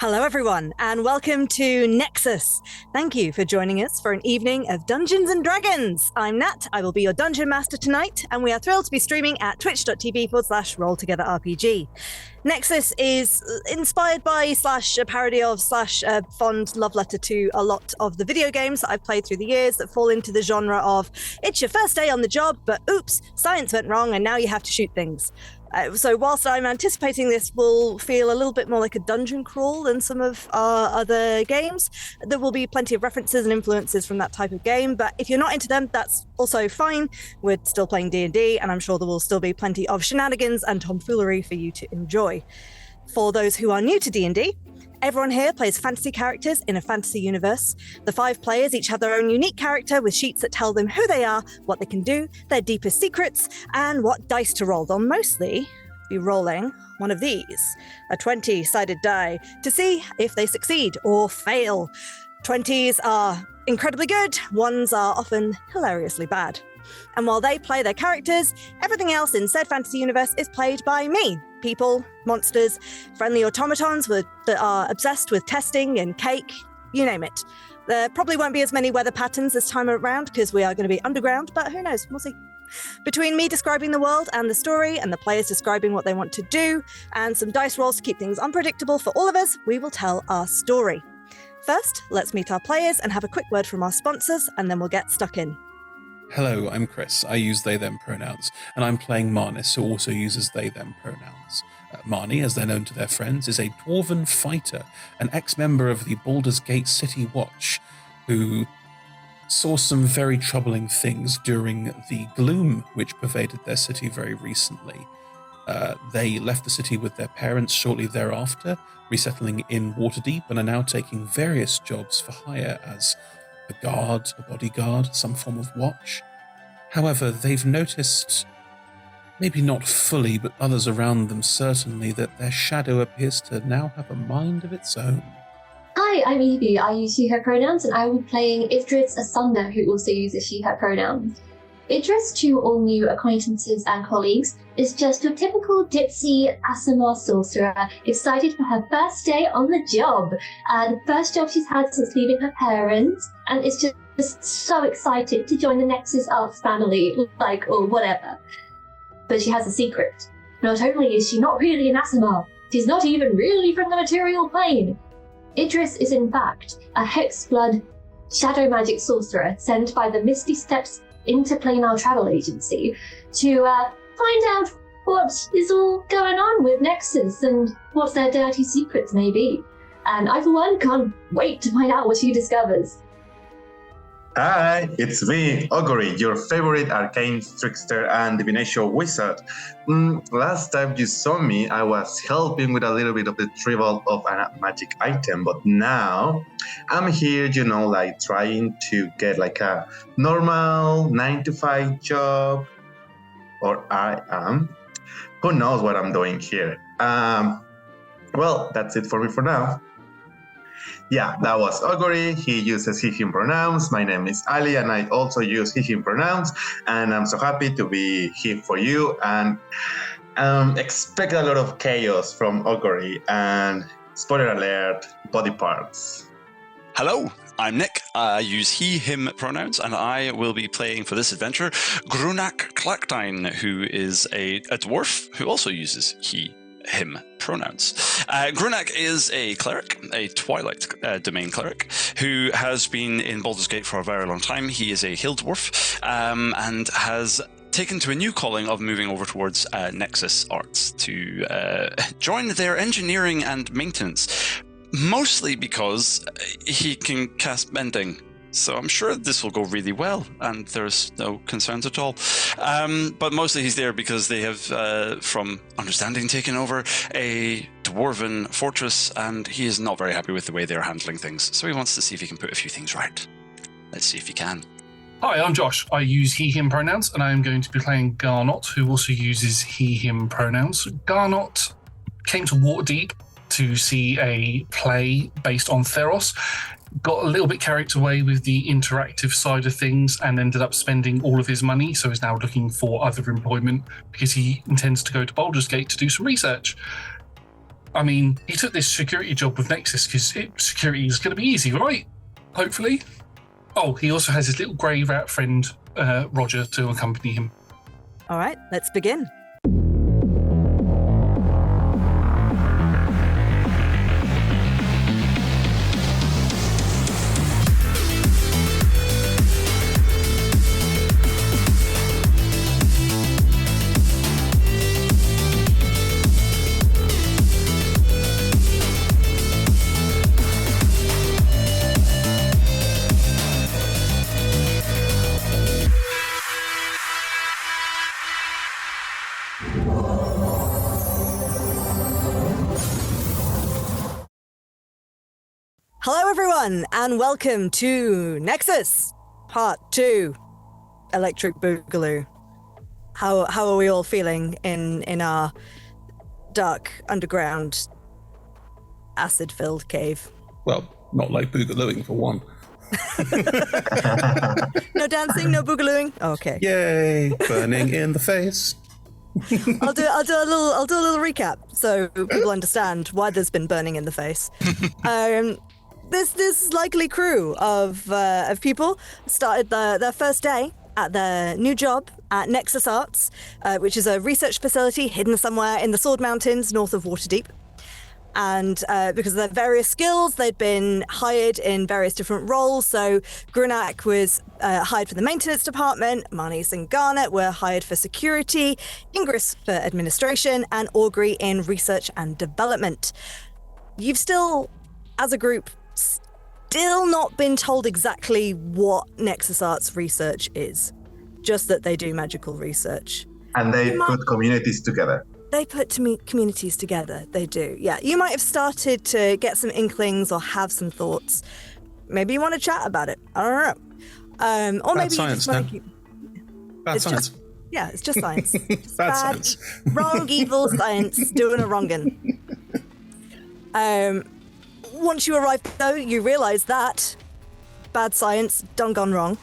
Hello, everyone, and welcome to Nexus. Thank you for joining us for an evening of Dungeons and Dragons. I'm Nat. I will be your dungeon master tonight, and we are thrilled to be streaming at twitch.tv/rolltogetherrpg. Nexus is inspired by / a parody of / a fond love letter to a lot of the video games that I've played through the years that fall into the genre of it's your first day on the job, but oops, science went wrong and now you have to shoot things. So whilst I'm anticipating this will feel a little bit more like a dungeon crawl than some of our other games, there will be plenty of references and influences from that type of game. But if you're not into them, that's also fine. We're still playing D&D, and I'm sure there will still be plenty of shenanigans and tomfoolery for you to enjoy. For those who are new to D&D, everyone here plays fantasy characters in a fantasy universe. The 5 players each have their own unique character with sheets that tell them who they are, what they can do, their deepest secrets, and what dice to roll. They'll mostly be rolling one of these, a 20-sided die, to see if they succeed or fail. 20s are incredibly good, 1s are often hilariously bad. And while they play their characters, everything else in said fantasy universe is played by me. People, monsters, friendly automatons that are obsessed with testing and cake, you name it. There probably won't be as many weather patterns this time around because we are going to be underground, but who knows, we'll see. Between me describing the world and the story and the players describing what they want to do and some dice rolls to keep things unpredictable for all of us, we will tell our story. First, let's meet our players and have a quick word from our sponsors, and then we'll get stuck in. Hello, I'm Chris. I use they-them pronouns, and I'm playing Marnis, who also uses they-them pronouns. Marnie, as they're known to their friends, is a dwarven fighter, an ex-member of the Baldur's Gate City Watch, who saw some very troubling things during the gloom which pervaded their city very recently. They left the city with their parents shortly thereafter, resettling in Waterdeep, and are now taking various jobs for hire as a guard, a bodyguard, some form of watch. However, they've noticed, maybe not fully, but others around them certainly, that their shadow appears to now have a mind of its own. Hi, I'm Evie. I use she/her pronouns, and I will be playing Idris Asunda, who also uses she/her pronouns. Idris, to all new acquaintances and colleagues, is just your typical ditzy Asimar sorcerer, excited for her first day on the job. The first job she's had since leaving her parents, and is just so excited to join the Nexus Arts family, or whatever. But she has a secret. Not only is she not really an Asimar, she's not even really from the material plane. Idris is in fact a Hexblood shadow magic sorcerer sent by the Misty Steps Interplanar Travel Agency to find out what is all going on with Nexus and what their dirty secrets may be. And I, for one, can't wait to find out what she discovers. Hi, it's me, Augury, your favorite arcane trickster and divination wizard. Last time you saw me, I was helping with a little bit of the retrieval of a magic item, but now I'm here, trying to get a normal 9-to-5 job, or I am. Who knows what I'm doing here? Well, that's it for me for now. Yeah, that was Augury. He uses he, him pronouns. My name is Ali, and I also use he, him pronouns. And I'm so happy to be here for you. And expect a lot of chaos from Augury. And spoiler alert, body parts. Hello, I'm Nick. I use he, him pronouns, and I will be playing for this adventure Grunak Clactine, who is a dwarf who also uses he, him pronouns. Grunak is a cleric, a Twilight domain cleric, who has been in Baldur's Gate for a very long time. He is a hill dwarf and has taken to a new calling of moving over towards Nexus Arts to join their engineering and maintenance, mostly because he can cast Mending. So I'm sure this will go really well, and there's no concerns at all. But mostly he's there because they have, from understanding, taken over a dwarven fortress, and he is not very happy with the way they're handling things. So he wants to see if he can put a few things right. Let's see if he can. Hi, I'm Josh. I use he, him pronouns, and I am going to be playing Garnot, who also uses he, him pronouns. Garnot came to Waterdeep to see a play based on Theros, got a little bit carried away with the interactive side of things and ended up spending all of his money, so is now looking for other employment because he intends to go to Baldur's Gate to do some research. I mean, he took this security job with Nexus because security is going to be easy, right? Hopefully. Oh, he also has his little grey rat friend, Roger, to accompany him. All right, let's begin. Hello, everyone, and welcome to Nexus, Part 2, Electric Boogaloo. How are we all feeling in our dark, underground, acid-filled cave? Well, not like boogalooing for one. No dancing, no boogalooing? Okay. Yay! Burning in the face. I'll do a little recap so people understand why there's been burning in the face. This likely crew of people started their first day at their new job at Nexus Arts, which is a research facility hidden somewhere in the Sword Mountains north of Waterdeep. And because of their various skills, they'd been hired in various different roles. So Grunak was hired for the maintenance department, Marnies and Garnet were hired for security, Ingris for administration, and Augury in research and development. You've still, as a group, still not been told exactly what Nexus Arts research is, just that they do magical research. And they put communities together. They put communities together, they do. Yeah, you might have started to get some inklings or have some thoughts. Maybe you want to chat about it. I don't know. Or Bad maybe science, you just want no? to keep... Bad science. It's just science. Just Bad science. Wrong, evil science, doing a wrongin'. Once you arrive, though, you realise that bad science done gone wrong.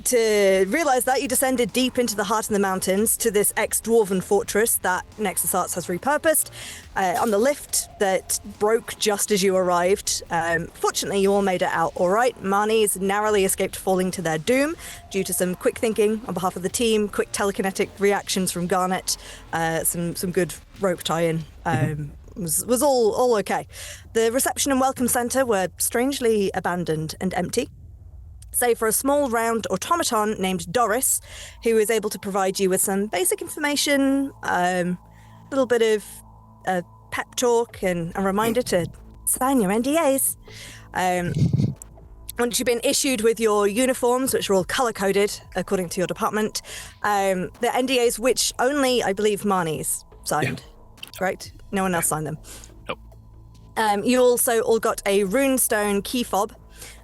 To realise that, you descended deep into the heart of the mountains to this ex-dwarven fortress that Nexus Arts has repurposed. On the lift that broke just as you arrived. Fortunately, you all made it out all right. Marnies narrowly escaped falling to their doom due to some quick thinking on behalf of the team, quick telekinetic reactions from Garnet, some good rope tie-in. Was all okay. The reception and welcome centre were strangely abandoned and empty, save for a small round automaton named Doris, who is able to provide you with some basic information, a little bit of pep talk, and a reminder to sign your NDAs. Once you've been issued with your uniforms, which are all colour-coded according to your department, the NDAs which only, I believe, Marnies signed. Correct? No one else signed them. Nope. You also all got a runestone key fob.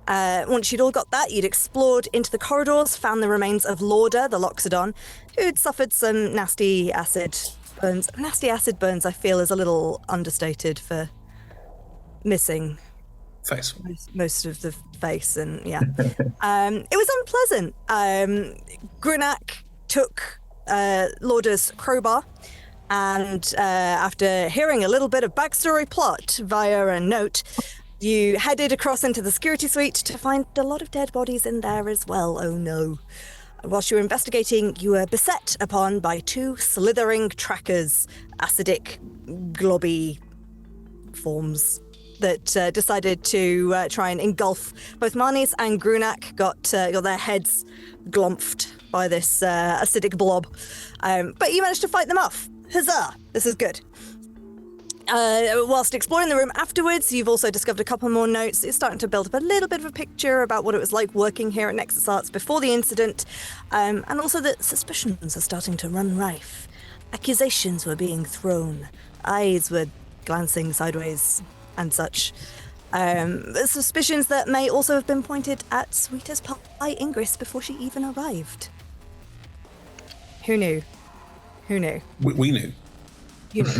Once you'd all got that, you'd explored into the corridors, found the remains of Lauder, the Loxodon, who'd suffered some nasty acid burns. Nasty acid burns, I feel, is a little understated for missing Face. most of the face, and yeah. It was unpleasant. Grunak took Lauder's crowbar, and after hearing a little bit of backstory plot via a note, you headed across into the security suite to find a lot of dead bodies in there as well. Oh no. Whilst you were investigating, you were beset upon by two slithering trackers, acidic, globby forms that decided to try and engulf both Marnies and Grunak, got their heads glomphed by this acidic blob. But you managed to fight them off. Huzzah! This is good. Whilst exploring the room afterwards, you've also discovered a couple more notes. You're starting to build up a little bit of a picture about what it was like working here at Nexus Arts before the incident, and also that suspicions are starting to run rife. Accusations were being thrown. Eyes were glancing sideways and such. Suspicions that may also have been pointed at Sweet as Pie Ingris before she even arrived. Who knew? Who knew? We knew. You know.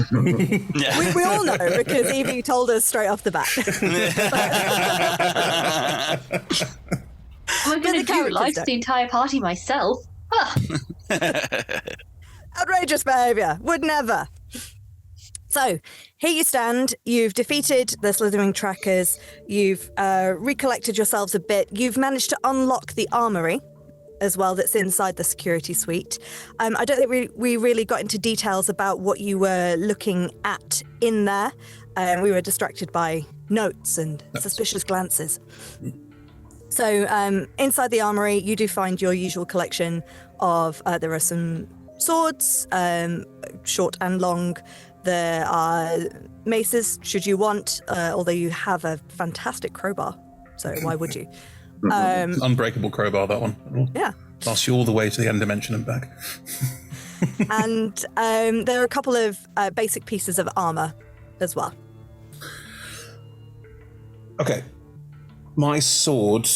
Yeah. We all know because Evie told us straight off the bat. I'm going to do characters life don't. the entire party myself. Outrageous behaviour. Would never. So here you stand. You've defeated the slithering trackers. You've recollected yourselves a bit. You've managed to unlock the armory as well that's inside the security suite. I don't think we really got into details about what you were looking at in there. We were distracted by notes and suspicious glances. So inside the armory, you do find your usual collection of, there are some swords, short and long. There are maces, should you want, although you have a fantastic crowbar, so why would you? Unbreakable crowbar, that one. Yeah. Lasts you all the way to the end dimension and back. And there are a couple of basic pieces of armor as well. Okay. My sword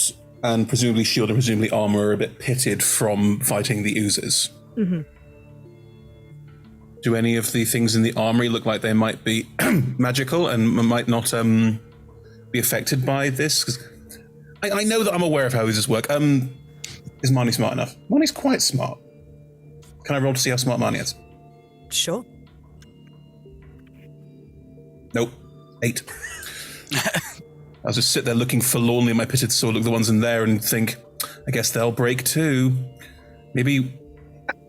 and presumably shield and presumably armor are a bit pitted from fighting the oozes. Mm-hmm. Do any of the things in the armory look like they might be magical and might not be affected by this? 'Cause I know that I'm aware of how oozes work. Is Marnie smart enough? Marnie's quite smart. Can I roll to see how smart Marnie is? Sure. Nope. 8. I'll just sit there looking forlornly at my pitted sword, look at the ones in there and think, I guess they'll break too. Maybe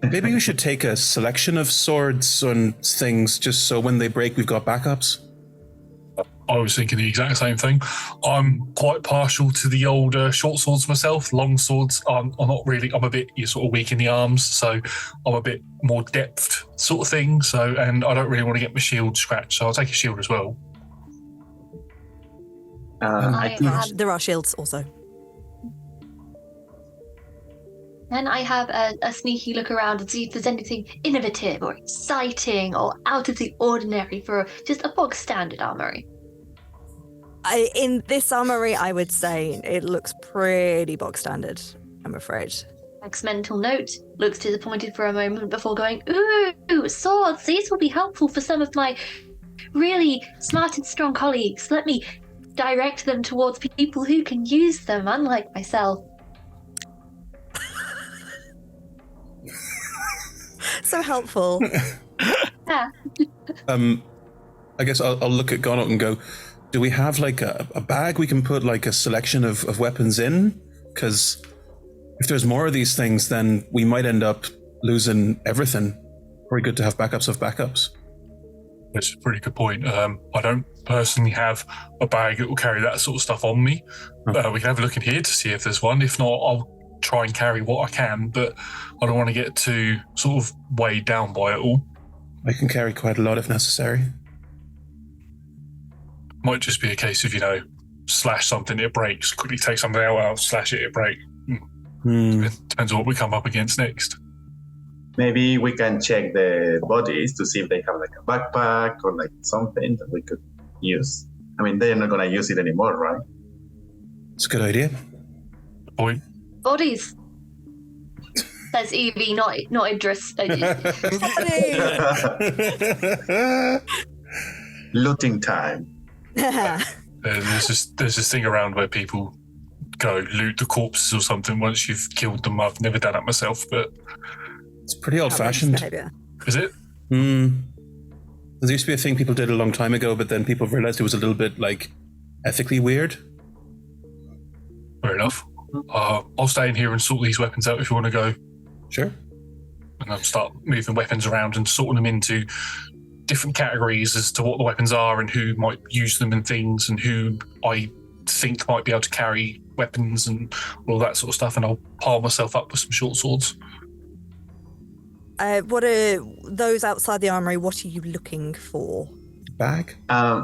we should take a selection of swords and things just so when they break, we've got backups. I was thinking the exact same thing. I'm quite partial to the older short swords myself. Long swords, I'm not really. I'm a bit sort of weak in the arms, so I'm a bit more depth sort of thing. So, and I don't really want to get my shield scratched, so I'll take a shield as well. There are shields also. And I have a sneaky look around and see if there's anything innovative or exciting or out of the ordinary for just a bog standard armory. In this armory, I would say it looks pretty bog standard, I'm afraid. Makes mental note, looks disappointed for a moment before going, ooh, swords, these will be helpful for some of my really smart and strong colleagues. Let me direct them towards people who can use them, unlike myself. So helpful. Yeah. I guess I'll look at Garnot and go, do we have like a bag we can put like a selection of weapons in? Because if there's more of these things, then we might end up losing everything. Very good to have backups of backups. That's a pretty good point. I don't personally have a bag that will carry that sort of stuff on me. We can have a look in here to see if there's one. If not, I'll try and carry what I can, but I don't want to get too sort of weighed down by it all. I can carry quite a lot if necessary. Might just be a case of, slash something, it breaks. Quickly take something out, slash it break. Depends on what we come up against next. Maybe we can check the bodies to see if they have like a backpack or like something that we could use. I mean, they're not going to use it anymore, right? It's a good idea. Point. Bodies. Says Evie, not Idris. Looting time. There's this thing around where people go loot the corpses or something once you've killed them. I've never done that myself, but it's pretty old-fashioned. Is it? There used to be a thing people did a long time ago, but then people realized it was a little bit like ethically weird. Fair enough. I'll stay in here and sort these weapons out if you want to go. Sure. And I'll start moving weapons around and sorting them into different categories as to what the weapons are and who might use them and things and who I think might be able to carry weapons and all that sort of stuff. And I'll pile myself up with some short swords. What are those outside the armory? What are you looking for? Bag? A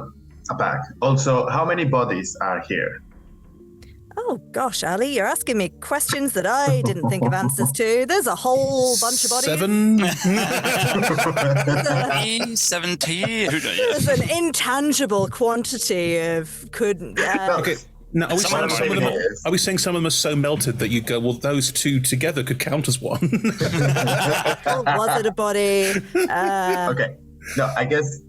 bag. Also, how many bodies are here? Oh gosh, Ali, you're asking me questions that I didn't think of answers to. There's a whole bunch of bodies. 7? 70? There's an intangible quantity of Okay. Now, are we saying some of them are so melted that you go, well, those two together could count as one? Was it a body? Okay. No, I guess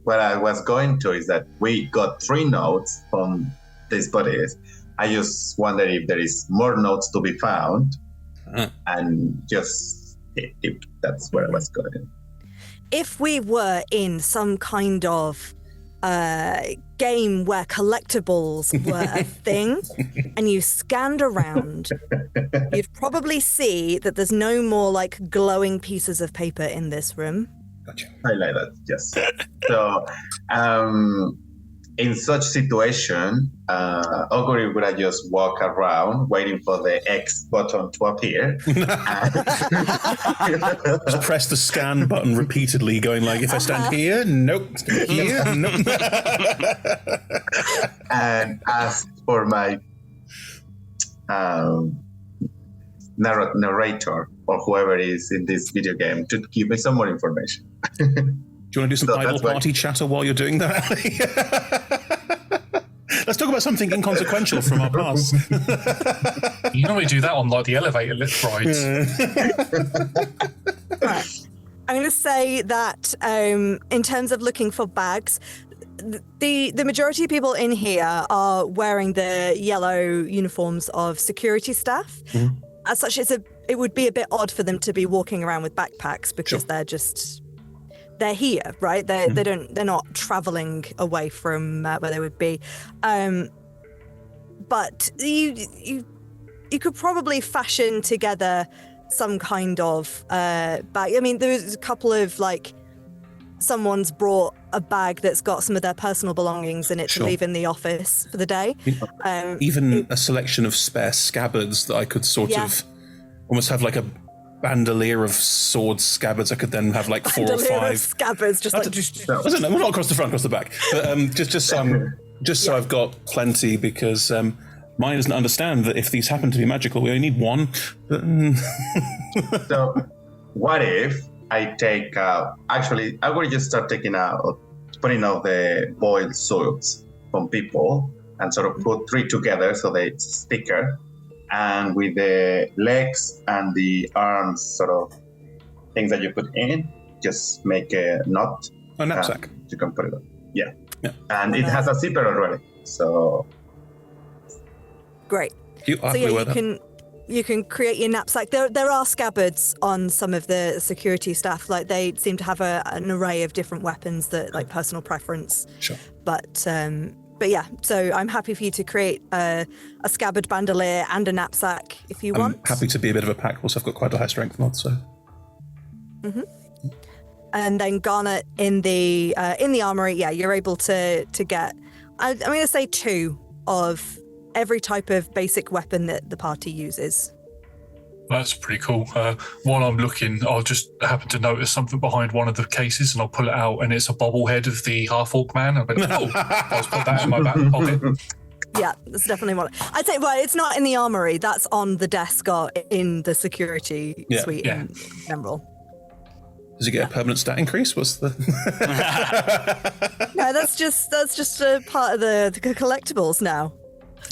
what I was going to is that we got 3 notes from these bodies. I just wonder if there is more notes to be found, and just if that's where I was going. if we were in some kind of game where collectibles were a thing, and you scanned around, you'd probably see that there's no more like glowing pieces of paper in this room. Gotcha. I like that. Yes. So, in such situation, Oguri would have just walk around waiting for the X button to appear. Just press the scan button repeatedly, going like, if I stand here, nope. Here, nope. And ask for my narrator or whoever is in this video game to give me some more information. Do you want to do some idle party chatter while you're doing that? Let's talk about something inconsequential from our past. You normally do that on like the elevator lift rides. Right. I'm going to say that in terms of looking for bags, the majority of people in here are wearing the yellow uniforms of security staff. Mm-hmm. As such, it would be a bit odd for them to be walking around with backpacks because they're here, right? They're not traveling away from where they would be. But you could probably fashion together some kind of bag. I mean, there's a couple of like, someone's brought a bag that's got some of their personal belongings in it to leave in the office for the day. Even a selection of spare scabbards that I could sort of almost have like a bandolier of sword scabbards. I could then have like 4 or 5 scabbards, just like. I don't know, not across the front, across the back, but just so I've got plenty, because mine doesn't understand that if these happen to be magical, we only need one. So, what if I take actually, I will just start putting out the boiled soups from people and sort of put 3 together so they sticker. And with the legs and the arms sort of things that you put in, just make a knot. A knapsack. You can put it on. Yeah. And it has a zipper already. So. Great. You can create your knapsack. There are scabbards on some of the security staff. Like they seem to have an array of different weapons that like personal preference. Sure. But yeah, so I'm happy for you to create a scabbard bandolier and a knapsack if you want. I'm happy to be a bit of a pack horse. I've got quite a high strength mod, so. Mm-hmm. And then Garnet in the armory, you're able to get, I'm going to say 2 of every type of basic weapon that the party uses. That's pretty cool. While I'm looking, I'll just happen to notice something behind one of the cases, and I'll pull it out, and it's a bobblehead of the half-orc man. I'll be like, I'll just put that in my back pocket. Yeah, that's definitely one. I'd say, well, it's not in the armory. That's on the desk or in the security suite in general. Does he get a permanent stat increase? What's the? No, that's just a part of the collectibles now.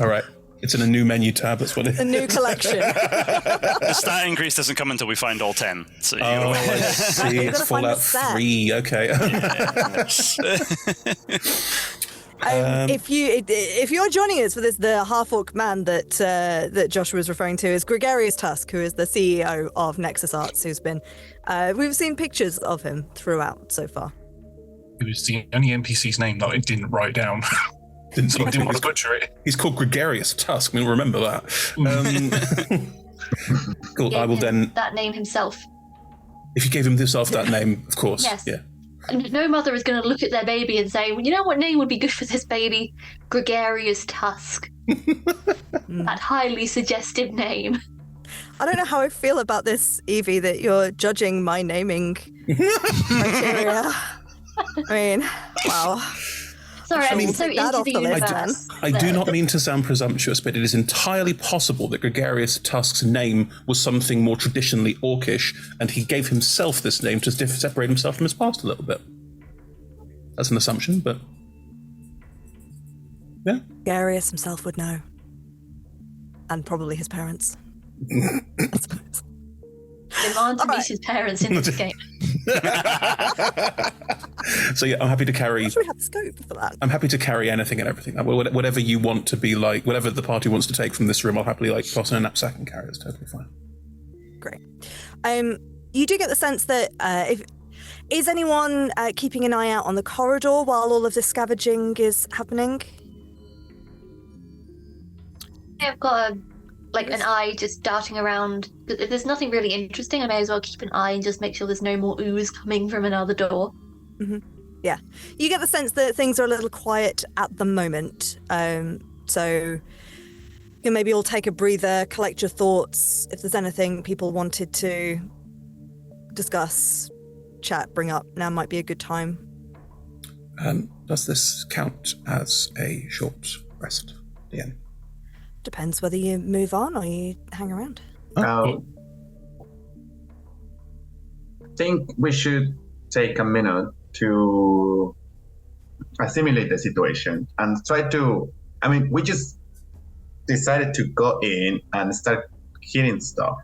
All right. It's in a new menu tab, that's what it is. A new collection. The stat increase doesn't come until we find all 10. So I see. It's Fallout 3. Okay. If you're joining us for this, the half-orc man that Joshua was referring to is Gregarious Tusk, who is the CEO of Nexus Arts, who's been... we've seen pictures of him throughout so far. It was the only NPC's name that I didn't write down. So I didn't want to butcher it. He's called Gregarious Tusk. We'll remember that. Cool. I will then... That name himself. If you gave himself that name, of course. Yes. Yeah. And no mother is going to look at their baby and say, well, you know what name would be good for this baby? Gregarious Tusk. That highly suggestive name. I don't know how I feel about this, Evie, that you're judging my naming criteria. I mean, wow. Sorry, I'm so into the universe. I do not mean to sound presumptuous, but it is entirely possible that Gregarious Tusk's name was something more traditionally orcish, and he gave himself this name to separate himself from his past a little bit. That's an assumption, but... Yeah. Gregarious himself would know. And probably his parents. I suppose. Demand to meet his parents in this game. So yeah, I'm happy to carry... We have the scope for that. I'm happy to carry anything and everything. Whatever you want to be like, whatever the party wants to take from this room, I'll happily toss in a knapsack and carry it. It's totally fine. Great. You do get the sense that Is anyone keeping an eye out on the corridor while all of this scavenging is happening? I've got an eye just darting around. If there's nothing really interesting, I may as well keep an eye and just make sure there's no more ooze coming from another door. Mm-hmm. Yeah. You get the sense that things are a little quiet at the moment. So you can maybe all take a breather, collect your thoughts. If there's anything people wanted to discuss, chat, bring up, now might be a good time. Does this count as a short rest, Ian? Depends whether you move on or you hang around. I think we should take a minute to assimilate the situation and try to. I mean, we just decided to go in and start hitting stuff.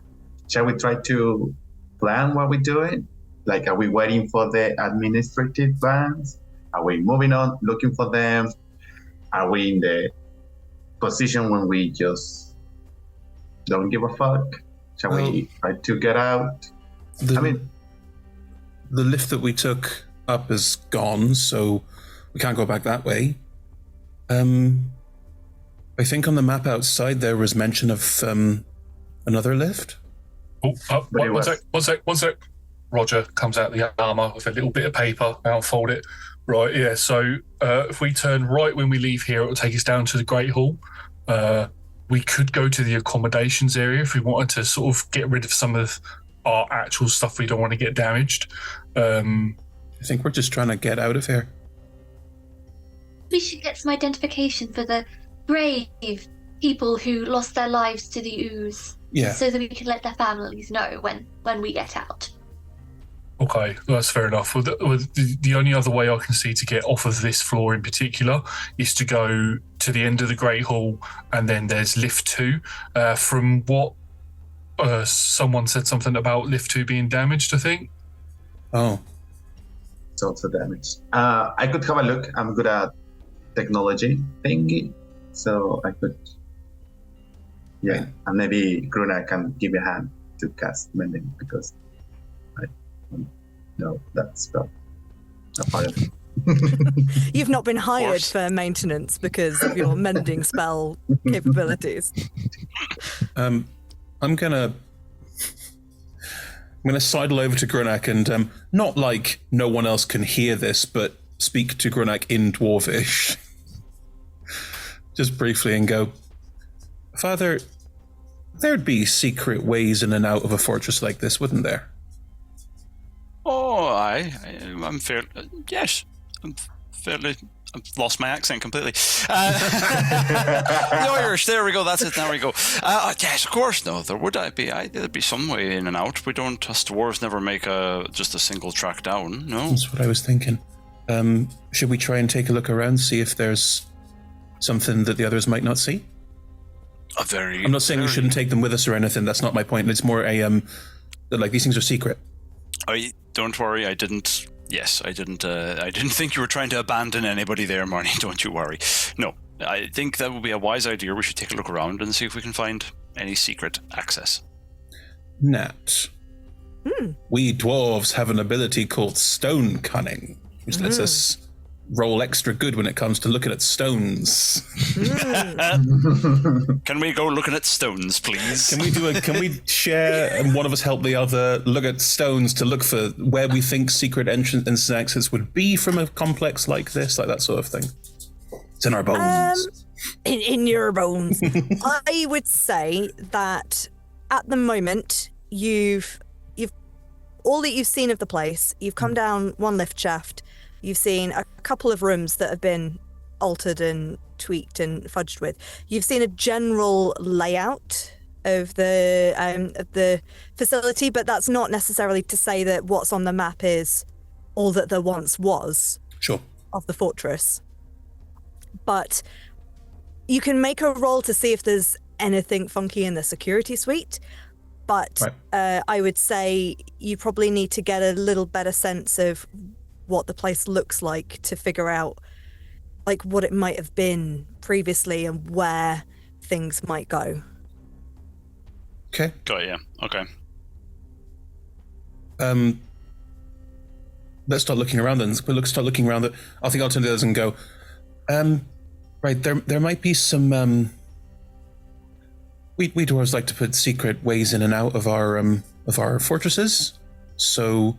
Shall we try to plan what we're doing? Like, are we waiting for the administrative plans? Are we moving on, looking for them? Are we in the position when we just don't give a fuck? Shall we try to get out? The lift that we took up is gone, so we can't go back that way. I think on the map outside there was mention of another lift. One sec. Roger comes out the armour with a little bit of paper. I'll fold it. Right, yeah. So if we turn right when we leave here, it'll take us down to the Great Hall. We could go to the accommodations area if we wanted to sort of get rid of some of our actual stuff we don't want to get damaged. I think we're just trying to get out of here. We should get some identification for the brave people who lost their lives to the ooze. Yeah. So that we can let their families know when we get out. Okay, that's fair enough. The only other way I can see to get off of this floor in particular is to go to the end of the Great Hall, and then there's lift 2. From what someone said something about lift 2 being damaged, I think. Oh. It's also damaged. I could have a look. I'm good at technology thingy, so I could. Yeah, and maybe Gruna can give me a hand to cast mending because I don't know that spell. Not part of it. You've not been hired for maintenance because of your mending spell capabilities. I'm gonna sidle over to Grunak and not like no one else can hear this, but speak to Grunak in Dwarvish, just briefly, and go, Father, there'd be secret ways in and out of a fortress like this, wouldn't there? Oh, I'm fairly. Yes, I'm fairly. I've lost my accent completely. The Irish. There we go. That's it. There we go. Yes, of course. No, there would be. There'd be some way in and out. We don't. Us dwarves never make just a single track down. No. That's what I was thinking. Should we try and take a look around, see if there's something that the others might not see? I'm not saying we shouldn't take them with us or anything. That's not my point. It's more like these things are secret. Don't worry. I didn't. Yes, I didn't. I didn't think you were trying to abandon anybody there, Marnie. Don't you worry. No, I think that would be a wise idea. We should take a look around and see if we can find any secret access. Nat, we dwarves have an ability called Stone Cunning, which lets us roll extra good when it comes to looking at stones. Can we go looking at stones, please? Can we share and one of us help the other look at stones to look for where we think secret entrance and access would be from a complex like this, like that sort of thing? It's in our bones. In your bones. I would say that at the moment you've all that you've seen of the place, you've come down one lift shaft. You've seen a couple of rooms that have been altered and tweaked and fudged with. You've seen a general layout of the facility, but that's not necessarily to say that what's on the map is all that there once was of the fortress. But you can make a roll to see if there's anything funky in the security suite. But I would say you probably need to get a little better sense of what the place looks like to figure out like what it might have been previously and where things might go. Okay. Got it, yeah. Okay. let's start looking around then. We'll start looking around. I think I'll turn to the others and go, right, there might be some... We dwarves like to put secret ways in and out of our fortresses. So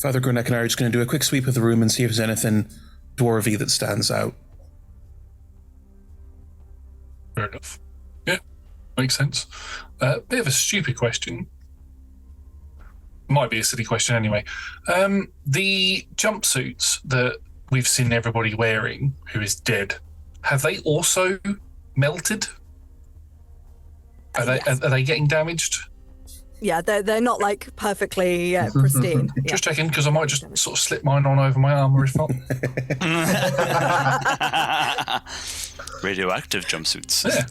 Father Grunek and I are just going to do a quick sweep of the room and see if there's anything dwarvy that stands out. Fair enough. Yeah, makes sense. Bit of a stupid question. Might be a silly question anyway. The jumpsuits that we've seen everybody wearing who is dead, have they also melted? Are they getting damaged? Yeah, they're not like perfectly pristine. Just checking, because I might just sort of slip mine on over my armour if not. Radioactive jumpsuits. Yeah.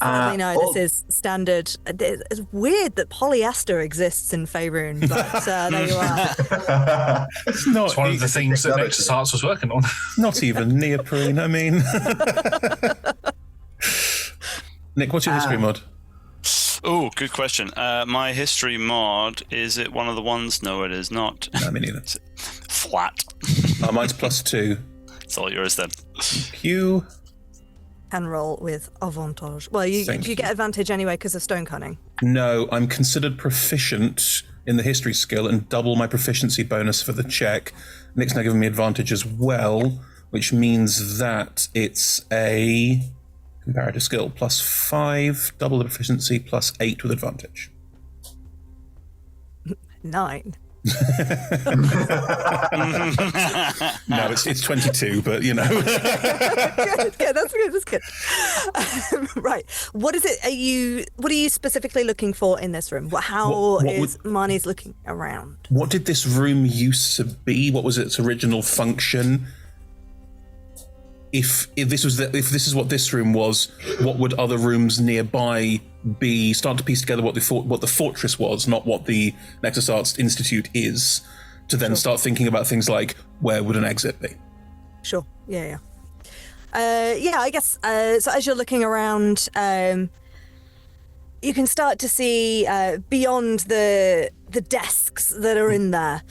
Sadly, no, this is standard. It's weird that polyester exists in Faerun, but there you are. It's one of the things that Nexus Arts was working on. Not even neoprene, I mean. Nick, what's your history mod? Oh, good question. My history mod, is it one of the ones? No, it is not. No, me neither. Flat. Mine's +2. It's all yours then. Q. Can roll with avantage. Well, you get advantage anyway because of stone cunning. No, I'm considered proficient in the history skill and double my proficiency bonus for the check. Nick's now giving me advantage as well, which means that it's a comparative skill +5, double the proficiency, +8 with advantage. 9. No, it's 22, but you know. good, that's good. Right. What is it? What are you specifically looking for in this room? How is Marnie's looking around? What did this room used to be? What was its original function? If this is what this room was, what would other rooms nearby be? Start to piece together what the fortress was, not what the Nexus Arts Institute is, to then start thinking about things like where would an exit be? Sure. Yeah. I guess. So as you're looking around, you can start to see beyond the desks that are in there.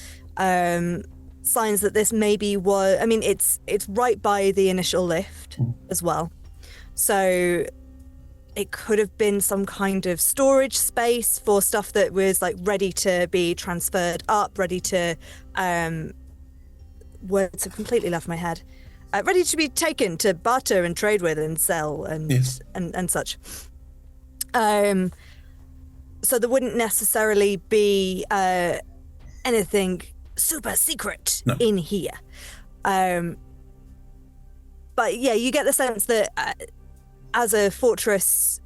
Signs that this maybe was. I mean, it's right by the initial lift as well, so it could have been some kind of storage space for stuff that was like ready to be transferred up, ready to words have completely left my head. Ready to be taken to barter and trade with and sell and such. So there wouldn't necessarily be anything super secret in here. But yeah, you get the sense that as a fortress,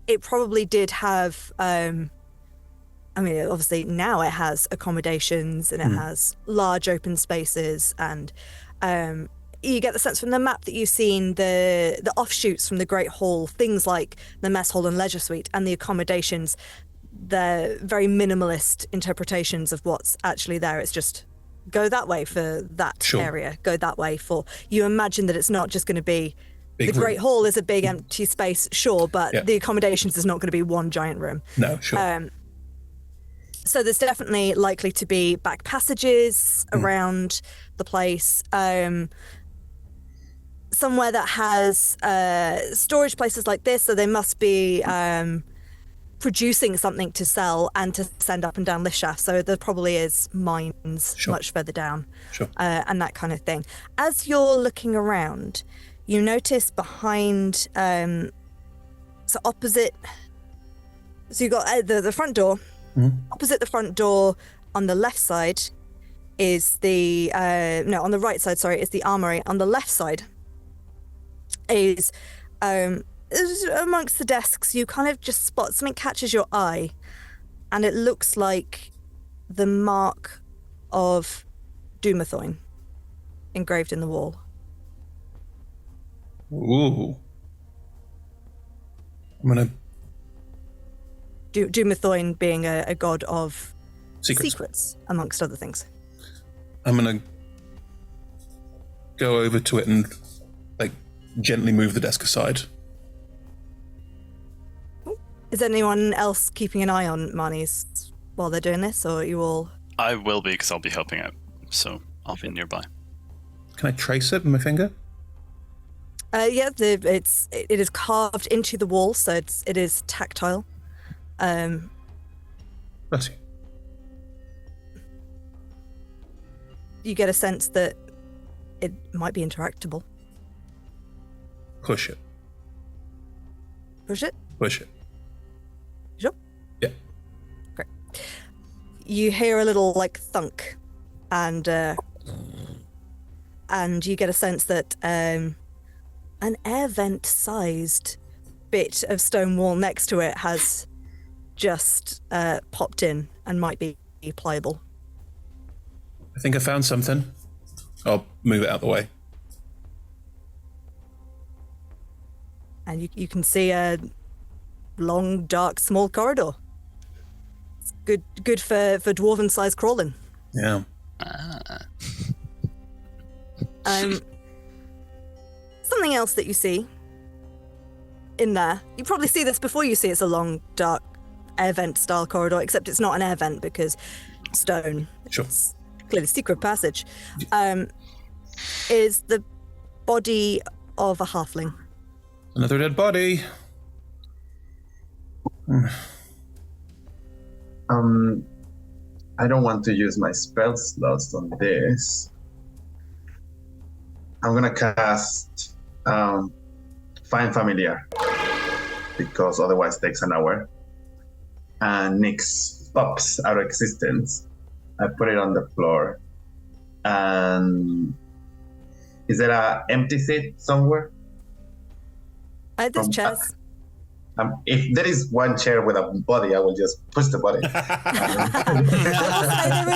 it probably did have, I mean, obviously now it has accommodations and it has large open spaces, and you get the sense from the map that you've seen the offshoots from the Great Hall, things like the mess hall and leisure suite, and the accommodations. They're very minimalist interpretations of what's actually there. It's just go that way for that area, go that way for... You imagine that it's not just going to be... The Great Hall is a big empty space, sure, but the accommodations is not going to be one giant room. No, sure. So there's definitely likely to be back passages around the place. Somewhere that has storage places like this, so they must be... producing something to sell and to send up and down lift shafts. So there probably is mines much further down and that kind of thing. As you're looking around, you notice behind, so opposite, so you got the front door. Opposite the front door on the left side is the, on the right side, sorry, is the armory. On the left side is, amongst the desks, you kind of just spot something catches your eye, and it looks like the mark of Dumathoin engraved in the wall. Ooh. I'm gonna... Dumathoin being a god of secrets, amongst other things. I'm gonna go over to it and like gently move the desk aside. Is anyone else keeping an eye on Marnie's while they're doing this, or are you all... I will be, because I'll be helping out. so I'll be nearby. Can I trace it with my finger? Yeah, it is carved into the wall, so it is tactile. Bless you. You get a sense that it might be interactable. Push it. Push it. Push it. Sure. Yeah. Great. You hear a little like thunk, and you get a sense that an air vent-sized bit of stone wall next to it has just popped in and might be pliable. I think I found something. I'll move it out of the way. And you can see a long, dark, small corridor. It's good for dwarven-sized crawling. Yeah. Something else that you see in there. You probably see this before you see it's a long, dark, air vent-style corridor, except it's not an air vent because stone. Sure. It's clearly secret passage. Is the body of a halfling. Another dead body. I don't want to use my spell slots on this. I'm gonna cast Find Familiar, because otherwise it takes an hour. And Nyx pops out of existence. I put it on the floor. And is there an empty seat somewhere? There's chairs. If there is one chair with a body, I will just push the body. There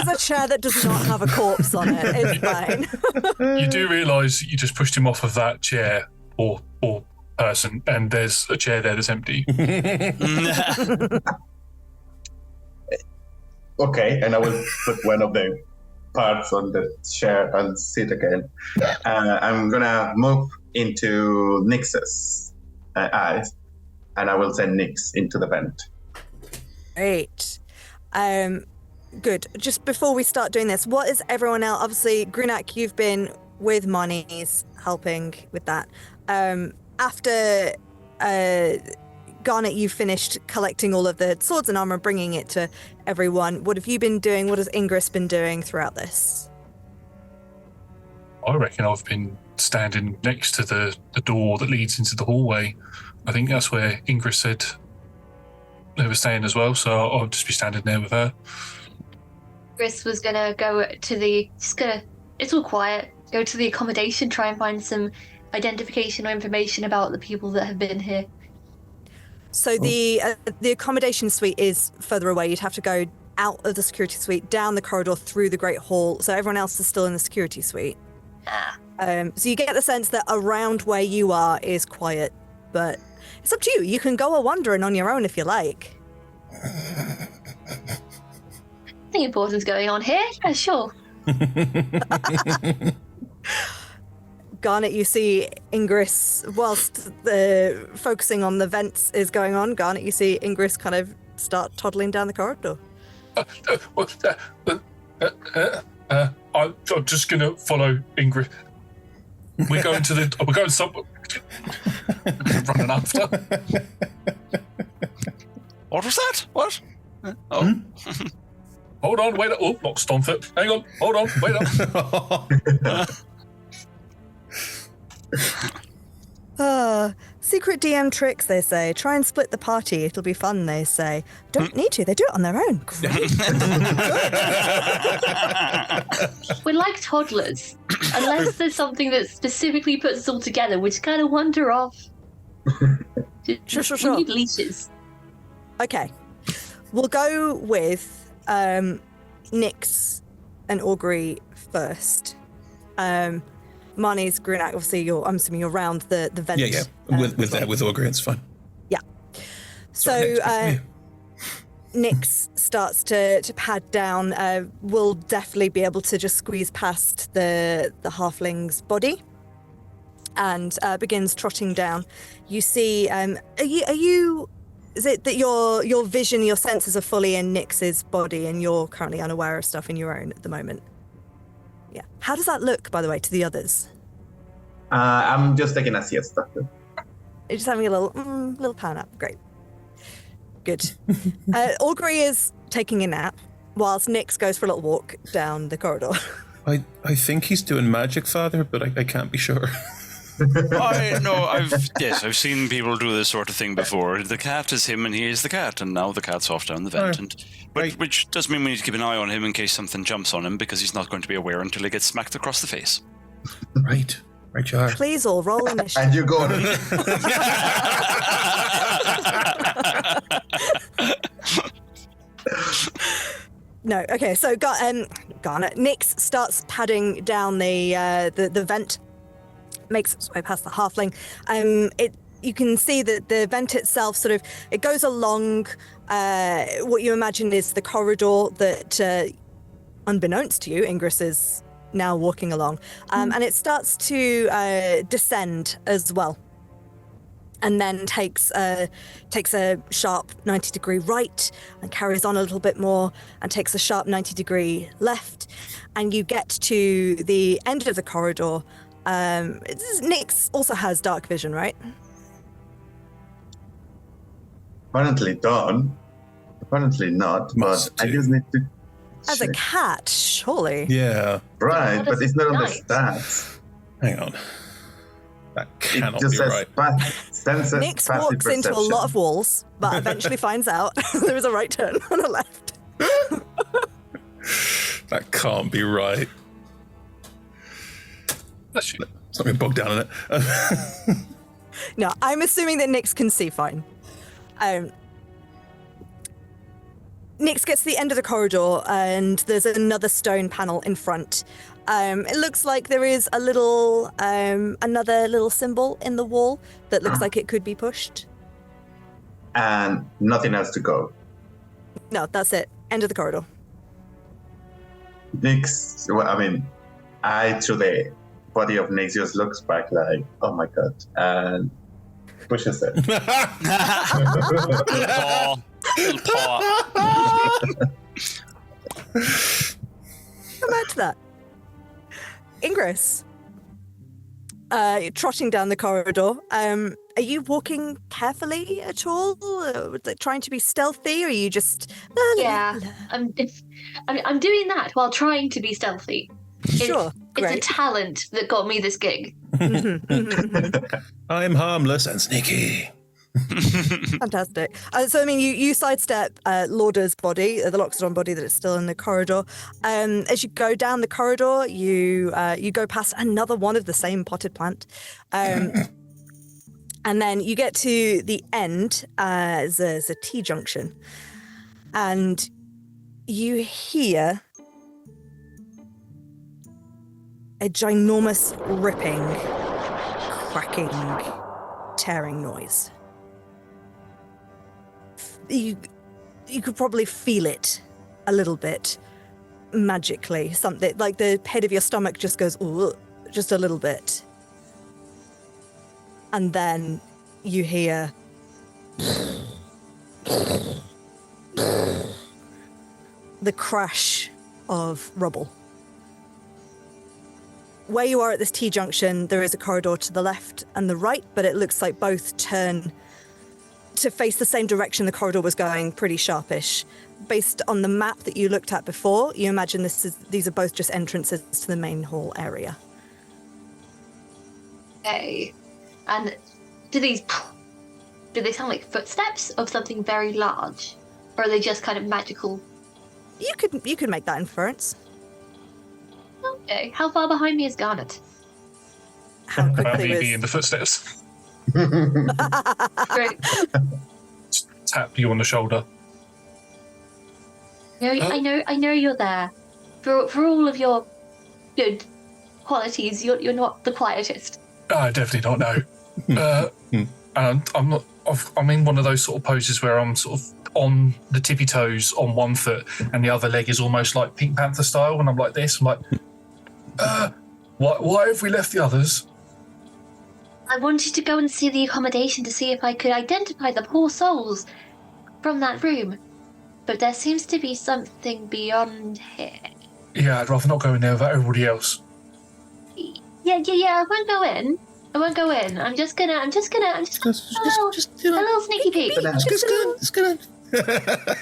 is a chair that does not have a corpse on it. It's fine. You do realise you just pushed him off of that chair or person, and there's a chair there that's empty. Okay, and I will put one of the parts on the chair and sit again. I'm gonna move into Nyx's eyes, and I will send Nyx into the vent. Great. Good. Just before we start doing this, what is everyone else? Obviously, Grunak, you've been with Marnie's helping with that. After Garnet, you finished collecting all of the swords and armor, bringing it to everyone. What have you been doing? What has Ingress been doing throughout this? I reckon I've been standing next to the door that leads into the hallway. I think that's where Ingress said they were staying as well, so I'll just be standing there with her. Chris was gonna go to it's all quiet, go to the accommodation, try and find some identification or information about the people that have been here. So the accommodation suite is further away. You'd have to go out of the security suite, down the corridor, through the Great Hall. So everyone else is still in the security suite. So you get the sense that around where you are is quiet, but it's up to you. You can go a-wandering on your own if you like. Nothing important's going on here. Yeah, sure. Garnet, you see Ingress, whilst focusing on the vents is going on, Garnet, you see Ingress kind of start toddling down the corridor. I'm just going to follow Ingress. We're going somewhere. Running after. What was that? What? Oh. Hold on, wait up. Oh, not Stomfit. Hang on, hold on, wait up. Secret DM tricks, they say. Try and split the party. It'll be fun, they say. Don't need to. They do it on their own. Great. We're like toddlers. Unless there's something that specifically puts us all together, we just kind of wander off. Sure. We need leashes. Okay. We'll go with Nyx and Augury first. Marnie's, Grunak, obviously I'm assuming you're around the vent. Yeah. With Augury, it's fine. Yeah. So Nyx starts to pad down. Will definitely be able to just squeeze past the halfling's body and begins trotting down. You see, are you? Is it that your vision, your senses are fully in Nyx's body, and you're currently unaware of stuff in your own at the moment? Yeah. How does that look, by the way, to the others? I'm just taking a siesta. You're just having a little power nap. Great. Good. Augury is taking a nap whilst Nyx goes for a little walk down the corridor. I think he's doing magic, Father, but I can't be sure. I've seen people do this sort of thing before. The cat is him and he is the cat, and now the cat's off down the vent. Which does mean we need to keep an eye on him in case something jumps on him, because he's not going to be aware until he gets smacked across the face. Right, you are. Please all roll initiative. And you go. No, okay, so Garnet. Nyx starts padding down the vent, makes its way past the halfling. You can see that the vent itself it goes along what you imagine is the corridor that, unbeknownst to you, Ingress is now walking along. And it starts to descend as well. And then takes a sharp 90-degree right and carries on a little bit more and takes a sharp 90-degree left. And you get to the end of the corridor. Nyx also has dark vision, right? Apparently done. Apparently not, Must but do. I just need to As a check. cat, surely. Yeah. Right, That but is it's not on the nice. stats. Hang on. That It cannot just be says right. senses Nyx passive walks into a perception. lot of walls, but eventually finds out there is a right turn and a left. That can't be right. Bless you. Something bogged down in it. No, I'm assuming that Nyx can see fine. Nyx gets to the end of the corridor and there's another stone panel in front. It looks like there is a little, another little symbol in the wall that looks like it could be pushed. And nothing else to go. No, that's it. End of the corridor. Nyx, through the body of Nyx just looks back like, oh my god, and pushes it. Little paw. Come back to that. Ingress. You're trotting down the corridor. Are you walking carefully at all? Trying to be stealthy, or are you just... Yeah, I'm doing that while trying to be stealthy. Sure, It's a great. talent that got me this gig. I'm harmless and sneaky. Fantastic. You sidestep Lauder's body, the Loxodon body that is still in the corridor. As you go down the corridor, you go past another one of the same potted plant. And then you get to the end, there's a T-junction. And you hear a ginormous ripping, cracking, tearing noise. You could probably feel it a little bit magically. Something like the head of your stomach just goes, "Ugh," just a little bit. And then you hear the crash of rubble. Where you are at this T-junction, there is a corridor to the left and the right, but it looks like both turn to face the same direction the corridor was going, pretty sharpish. Based on the map that you looked at before, you imagine these are both just entrances to the main hall area. Okay. And do they sound like footsteps of something very large? Or are they just kind of magical? You could make that inference. Okay. How far behind me is Garnet? How About quickly me was... being the footsteps. Great. Tap you on the shoulder. I know you're there. For all of your good qualities, you're not the quietest. I definitely don't know. And I'm in one of those sort of poses where I'm sort of on the tippy toes on one foot and the other leg is almost like Pink Panther style, and I'm like this. I'm like, why have we left the others? I wanted to go and see the accommodation to see if I could identify the poor souls from that room. But there seems to be something beyond here. Yeah, I'd rather not go in there without everybody else. Yeah, I won't go in. I'm just gonna a little sneaky peek. Just gonna.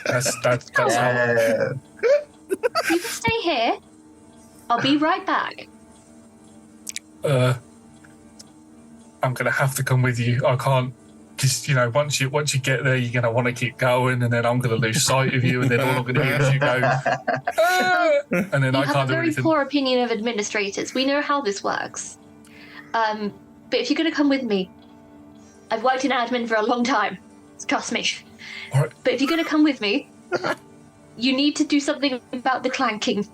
That's how. Yeah. You can stay here. I'll be right back. I'm gonna have to come with you. I can't, because once you get there, you're gonna want to keep going, and then I'm gonna lose sight of you, and then all I'm gonna hear is you go, "Ah!" and then You I have a can't do very anything. poor opinion of administrators. We know how this works. But if you're gonna come with me, I've worked in admin for a long time. Trust me. All right. But if you're gonna come with me, you need to do something about the clanking.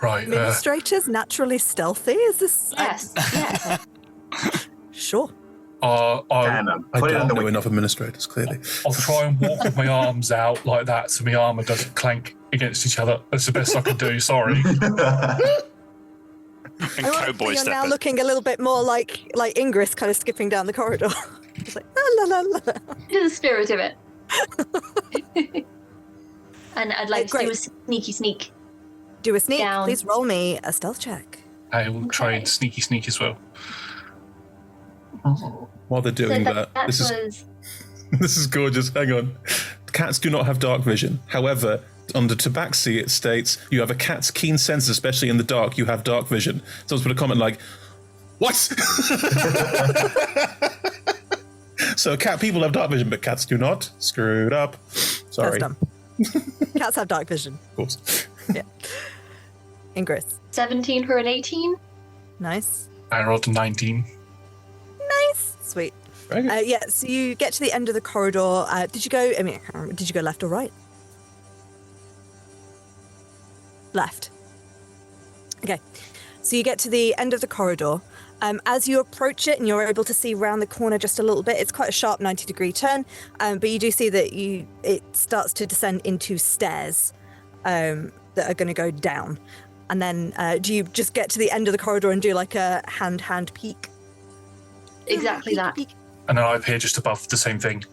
Right. Administrators naturally stealthy? Is this? Yes. Sure. I'll Canon. I Put it on don't the know wiki. enough administrators, clearly. try and walk with my arms out like that, so my armor doesn't clank against each other. That's the best I can do. Sorry. And cowboy You're now step. looking a little bit more like Ingress, kind of skipping down the corridor. It's like la la la la. To the spirit of it. And I'd like to do a sneak. Do a sneak. Down. Please roll me a stealth check. I will try and sneak as well. While they're doing that, this is gorgeous. Hang on. Cats do not have dark vision. However, under Tabaxi, it states you have a cat's keen sense, especially in the dark. You have dark vision. Someone's put a comment like, "What?" So people have dark vision, but cats do not. Screwed up. Sorry. That's dumb. Cats have dark vision. Of course. Yeah. Ingress. 17 for an 18. Nice. I rolled a 19. Nice. Sweet. Very good. Yeah, so you get to the end of the corridor. Did you go left or right? Left. Okay. So you get to the end of the corridor. As you approach it and you're able to see round the corner just a little bit, it's quite a sharp 90-degree turn, but you do see that it starts to descend into stairs that are going to go down. And then do you just get to the end of the corridor and do like a hand peek? Exactly that. Peek. And then I appear just above the same thing.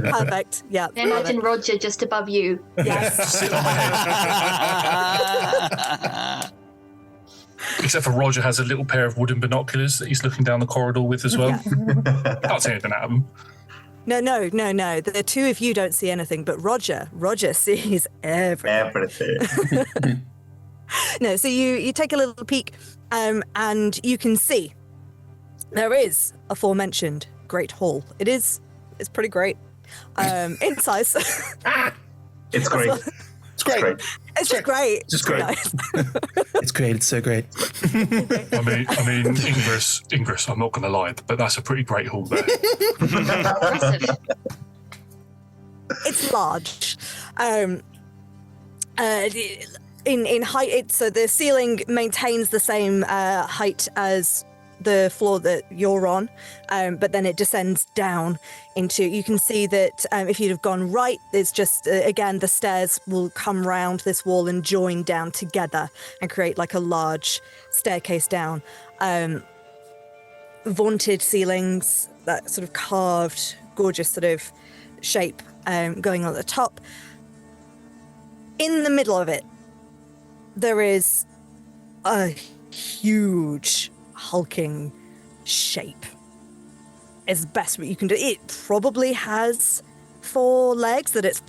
Perfect. Yeah. Imagine Roger just above you. Yes. Sit on my head. Except for Roger has a little pair of wooden binoculars that he's looking down the corridor with as well. Can't see anything at him. No. The two of you don't see anything, but Roger sees everything. Everything. No, so you take a little peek, and you can see there is aforementioned Great Hall. It's pretty great. In size. It's great. It's great. It's just great. It's great. Nice. It's great. It's so great. I mean, Ingress, I'm not going to lie, but that's a pretty great hall there. Impressive. It's large. In height, so the ceiling maintains the same height as the floor that you're on, but then it descends down into, you can see that if you'd have gone right, there's just, again, the stairs will come round this wall and join down together and create like a large staircase down. Vaunted ceilings, that sort of carved, gorgeous sort of shape going on at the top. In the middle of it, there is a huge hulking shape. It's the best what you can do. It probably has 4 legs that it's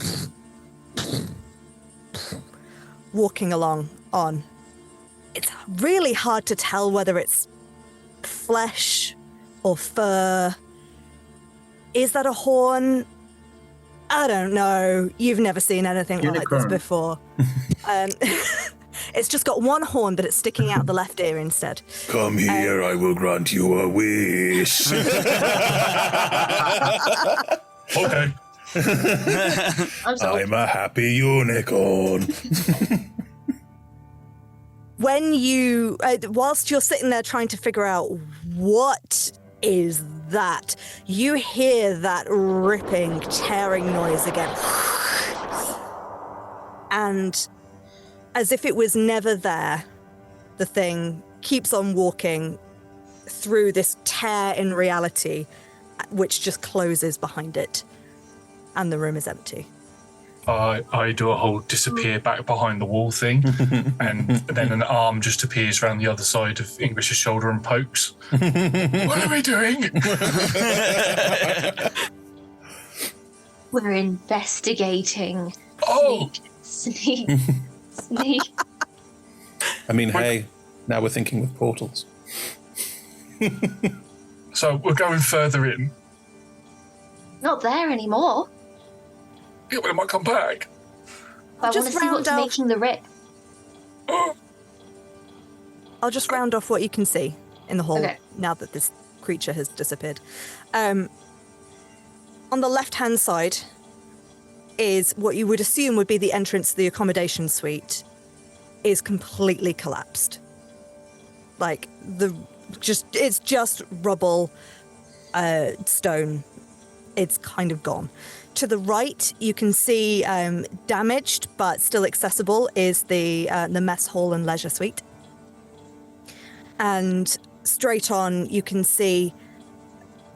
walking along on. It's really hard to tell whether it's flesh or fur. Is that a horn? I don't know. You've never seen anything like this before. It's just got 1 horn, but it's sticking out the left ear instead. Come here, I will grant you a wish. Okay. I'm a happy unicorn. When you, whilst you're sitting there trying to figure out what is that, you hear that ripping, tearing noise again. And as if it was never there, the thing keeps on walking through this tear in reality, which just closes behind it, and the room is empty. I do a whole disappear back behind the wall thing, and then an arm just appears around the other side of Ingris's shoulder and pokes. What are we doing? We're investigating. Oh! Sneak. I mean, hey, now we're thinking with portals. So we're going further in. Not there anymore. Yeah, but it might come back. I want to see what's making the rip. I'll just round off what you can see in the hall now that this creature has disappeared. On the left-hand side is what you would assume would be the entrance to the accommodation suite is completely collapsed. Like, it's just rubble, stone. It's kind of gone. To the right, you can see damaged but still accessible is the mess hall and leisure suite. And straight on, you can see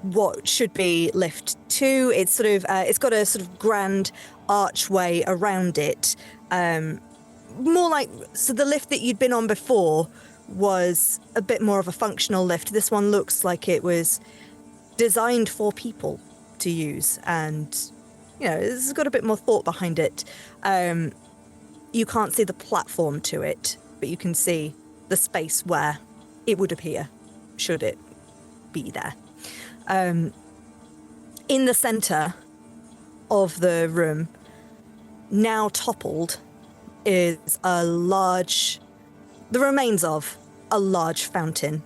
what should be lift 2. It's sort of it's got a sort of grand archway around it. More like, so the lift that you'd been on before was a bit more of a functional lift. This one looks like it was designed for people to use, and it's got a bit more thought behind it. You can't see the platform to it, but you can see the space where it would appear should it be there. In the center of the room, now toppled, is the remains of a large fountain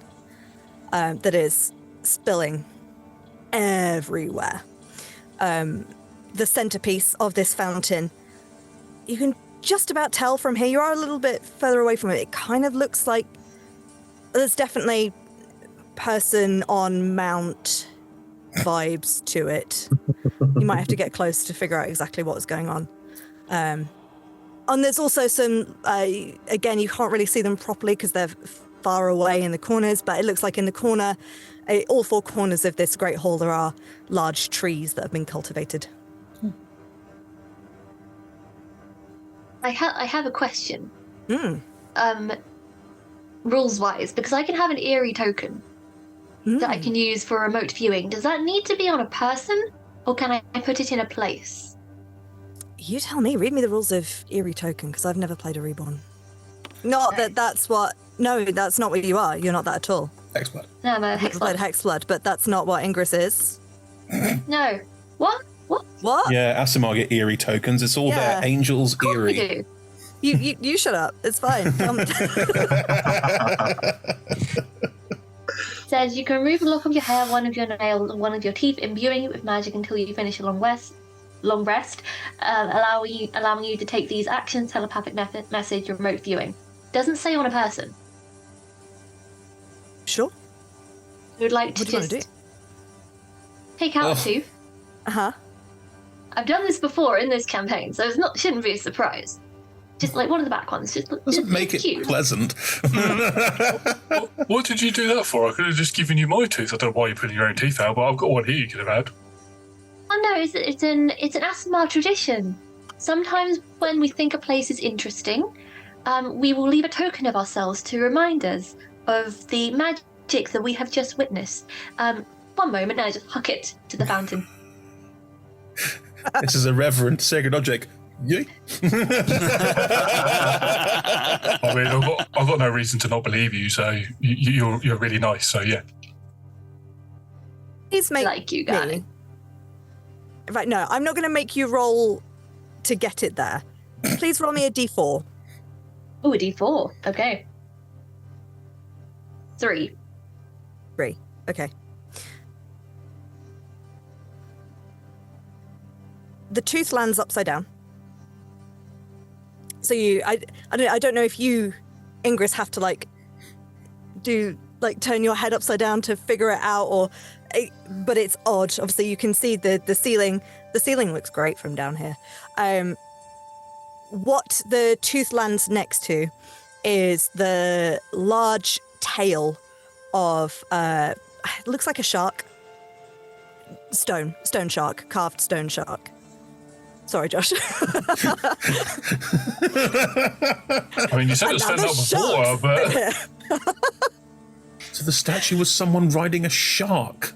that is spilling everywhere. The centerpiece of this fountain, you can just about tell from here, you are a little bit further away from it, it kind of looks like there's definitely person on mount vibes to it. You might have to get close to figure out exactly what's going on. And there's also some, again, you can't really see them properly because they're far away in the corners, but it looks like in the corner, all 4 corners of this great hall, there are large trees that have been cultivated. I have a question. Rules-wise, because I can have an eerie token that I can use for remote viewing. Does that need to be on a person, or can I put it in a place? You tell me. Read me the rules of eerie token, because I've never played a reborn. Not that that's what... No, that's not what you are. You're not that at all. Hexblood. No, I'm a Hexblood. Hexblood, but that's not what Ingris is. No. What? What? Yeah, Asimar get eerie tokens. It's all their angels eerie. We do. You shut up. It's fine. Says you can remove a lock of your hair, one of your nails, and one of your teeth, imbuing it with magic until you finish a long rest, allowing you to take these actions, telepathic message, remote viewing. Doesn't say on a person. Sure. We would like to just take out a tooth. Uh-huh. I've done this before in this campaign, so shouldn't be a surprise. Just like one of the back ones. Doesn't make it cute. pleasant. What did you do that for? I could have just given you my tooth. I don't know why you're putting your own teeth out, but I've got one here you could have had. Oh no, it's an Asimar tradition. Sometimes when we think a place is interesting, we will leave a token of ourselves to remind us of the magic that we have just witnessed. One moment, and I just huck it to the fountain. This is a reverent sacred object. Yay. I mean, I've got no reason to not believe you, so you're really nice, so yeah. Please make like you, guy. Right, no, I'm not going to make you roll to get it there. Please roll me a d4. Oh, a d4. Okay. 3. 3. Okay. The tooth lands upside down. So I don't know if you, Ingris, have to turn your head upside down to figure it out, but it's odd. Obviously, you can see the ceiling. The ceiling looks great from down here. What the tooth lands next to is the large tail of it looks like a shark. Stone shark, carved stone shark. Sorry, Josh. I mean, you said it stands out before, but... So the statue was someone riding a shark.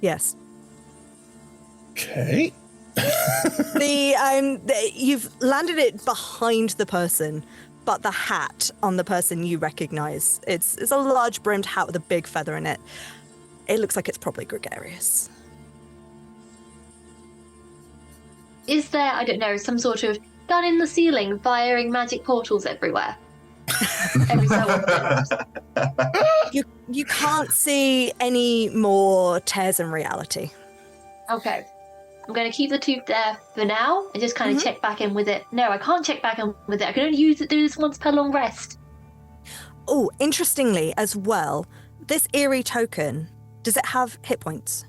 Yes. Okay. You've landed it behind the person, but the hat on the person you recognize. It's a large brimmed hat with a big feather in it. It looks like it's probably gregarious. Is there, I don't know, some sort of gun in the ceiling firing magic portals everywhere? Every so often. You can't see any more tears in reality. Okay. I'm going to keep the tooth there for now and just kind of check back in with it. No, I can't check back in with it. I can only do this once per long rest. Oh, interestingly as well, this eerie token, does it have hit points?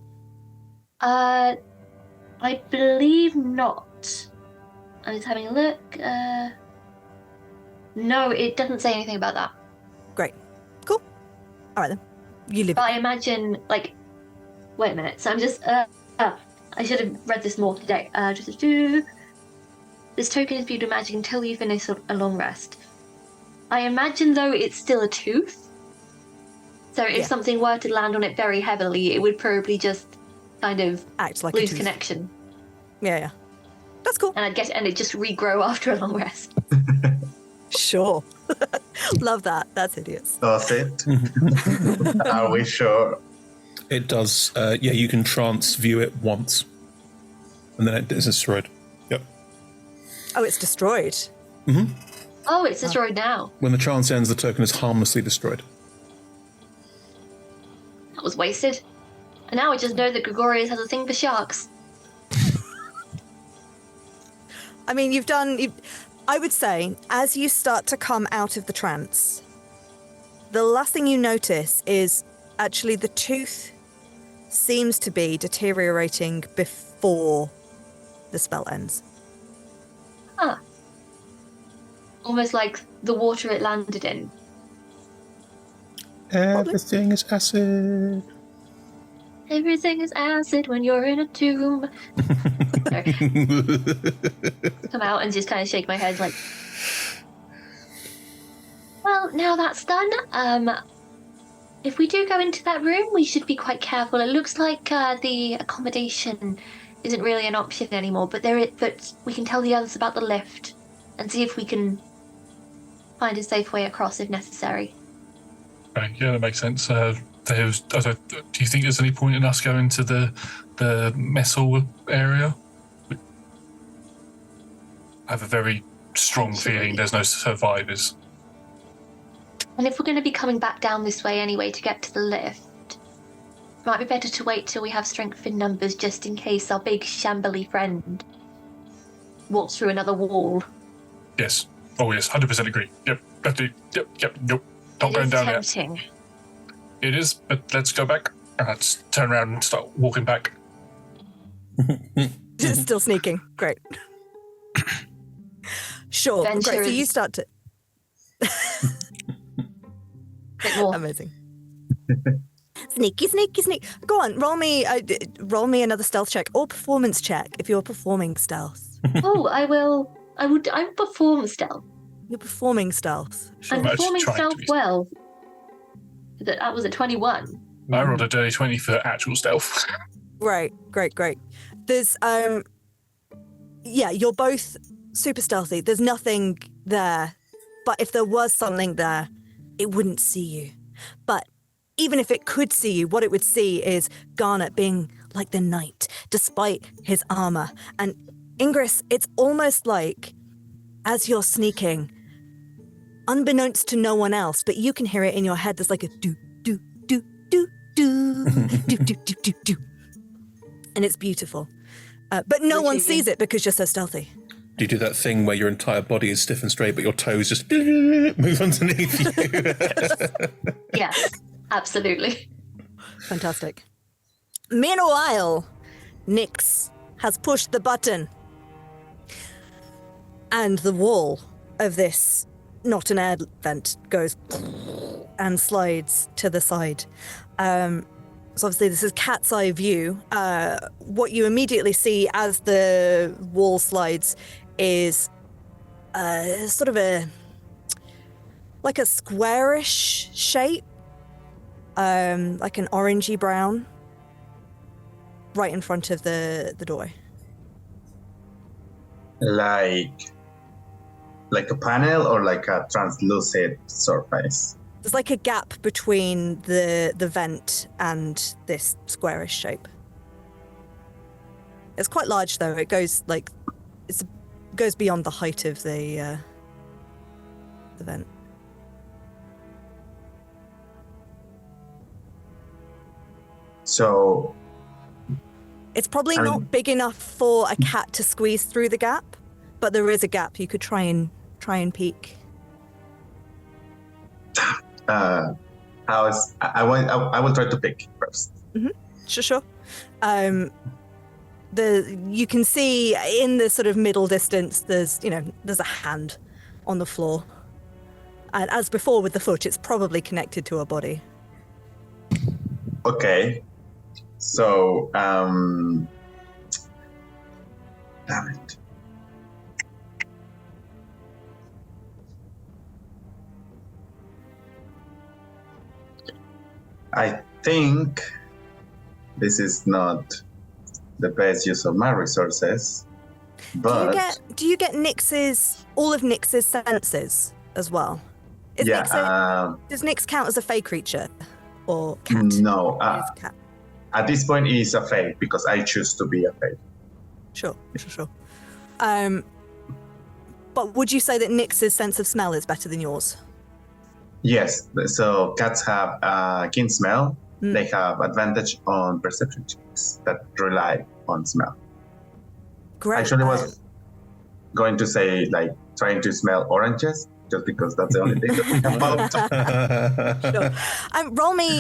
I believe not. I'm just having a look. No, it doesn't say anything about that. Great. Cool. All right then. You live. But I imagine, like... Wait a minute. So I'm just... I should have read this more today. This token is viewed as magic until you finish a long rest. I imagine, though, it's still a tooth. So if something were to land on it very heavily, it would probably just kind of act like lose a tooth. connection. Yeah. That's cool. And it just regrow after a long rest. Sure. Love that. That's hideous. Does it? Are we sure? It does. Yeah, you can trance view it once. And then it is destroyed. Yep. Oh, it's destroyed. Mm-hmm. Oh, it's destroyed now. When the trance ends, the token is harmlessly destroyed. That was wasted. And now I just know that Gregorius has a thing for sharks. I mean, I would say, as you start to come out of the trance, the last thing you notice is actually the tooth seems to be deteriorating before the spell ends. Huh. Almost like the water it landed in. Everything is acid. Everything is acid when you're in a tomb. Come out and just kind of shake my head like... Well, now that's done. If we do go into that room, we should be quite careful. It looks like the accommodation isn't really an option anymore, but we can tell the others about the lift and see if we can find a safe way across if necessary. Okay, yeah, that makes sense. Do you think there's any point in us going to the mess hall area? I have a very strong feeling there's no survivors. And if we're going to be coming back down this way anyway to get to the lift, it might be better to wait till we have strength in numbers just in case our big shambly friend walks through another wall. Yes. Oh, yes, 100% agree. Yep, nope. Not going down there. It is, but let's go back. Let's turn around and start walking back. Still sneaking. Great. Sure. Great. So you start to... Amazing. Sneaky. Go on, roll me another stealth check or performance check if you're performing stealth. Oh, I will perform stealth. You're performing stealth. Sure. I'm performing stealth well. That was a 21. I rolled a dirty 20 for actual stealth. Great. There's you're both super stealthy. There's nothing there, but if there was something there, it wouldn't see you. But even if it could see you, what it would see is Garnet being like the knight, despite his armor. And Ingress, it's almost like as you're sneaking, unbeknownst to no one else, but you can hear it in your head. There's like a do, do, do, do, do, do, do, do, do, do. And it's beautiful. But no one sees it because you're so stealthy. Do you do that thing where your entire body is stiff and straight, but your toes just move underneath you? Yes, absolutely. Fantastic. Meanwhile, Nyx has pushed the button. And the wall of this, not an air vent, goes and slides to the side. So obviously this is cat's eye view. What you immediately see as the wall slides is sort of like a squarish shape, like an orangey brown, right in front of the doorway. Like a panel or like a translucent surface? There's like a gap between the vent and this squarish shape. It's quite large though. It goes like goes beyond the height of the vent. So It's probably not big enough for a cat to squeeze through the gap, but there is a gap. You could try and peek. I will try to pick first. Sure. You can see in the sort of middle distance, there's a hand on the floor, and as before with the foot, it's probably connected to a body. Okay. So, damn it. I think this is not the best use of my resources, but Do you get all of Nyx's senses as well? Does Nyx count as a fey creature or cat? No. It is cat. At this point, it is a fae because I choose to be a fae. Sure. But would you say that Nyx's sense of smell is better than yours? Yes. So cats have keen smell. They have advantage on perception checks that rely on smell. Great. Actually, I was going to say like trying to smell oranges, just because that's the only thing that we can about. Sure.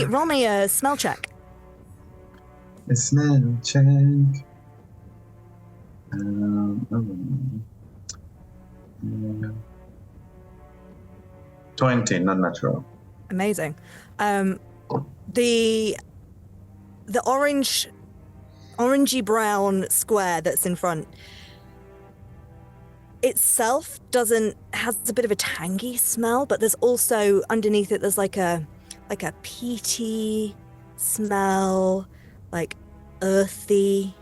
Roll me a smell check. A smell check. 20, not natural. Amazing. The orangey brown square that's in front itself has a bit of a tangy smell, but there's also underneath it there's like a peaty smell, like earthy,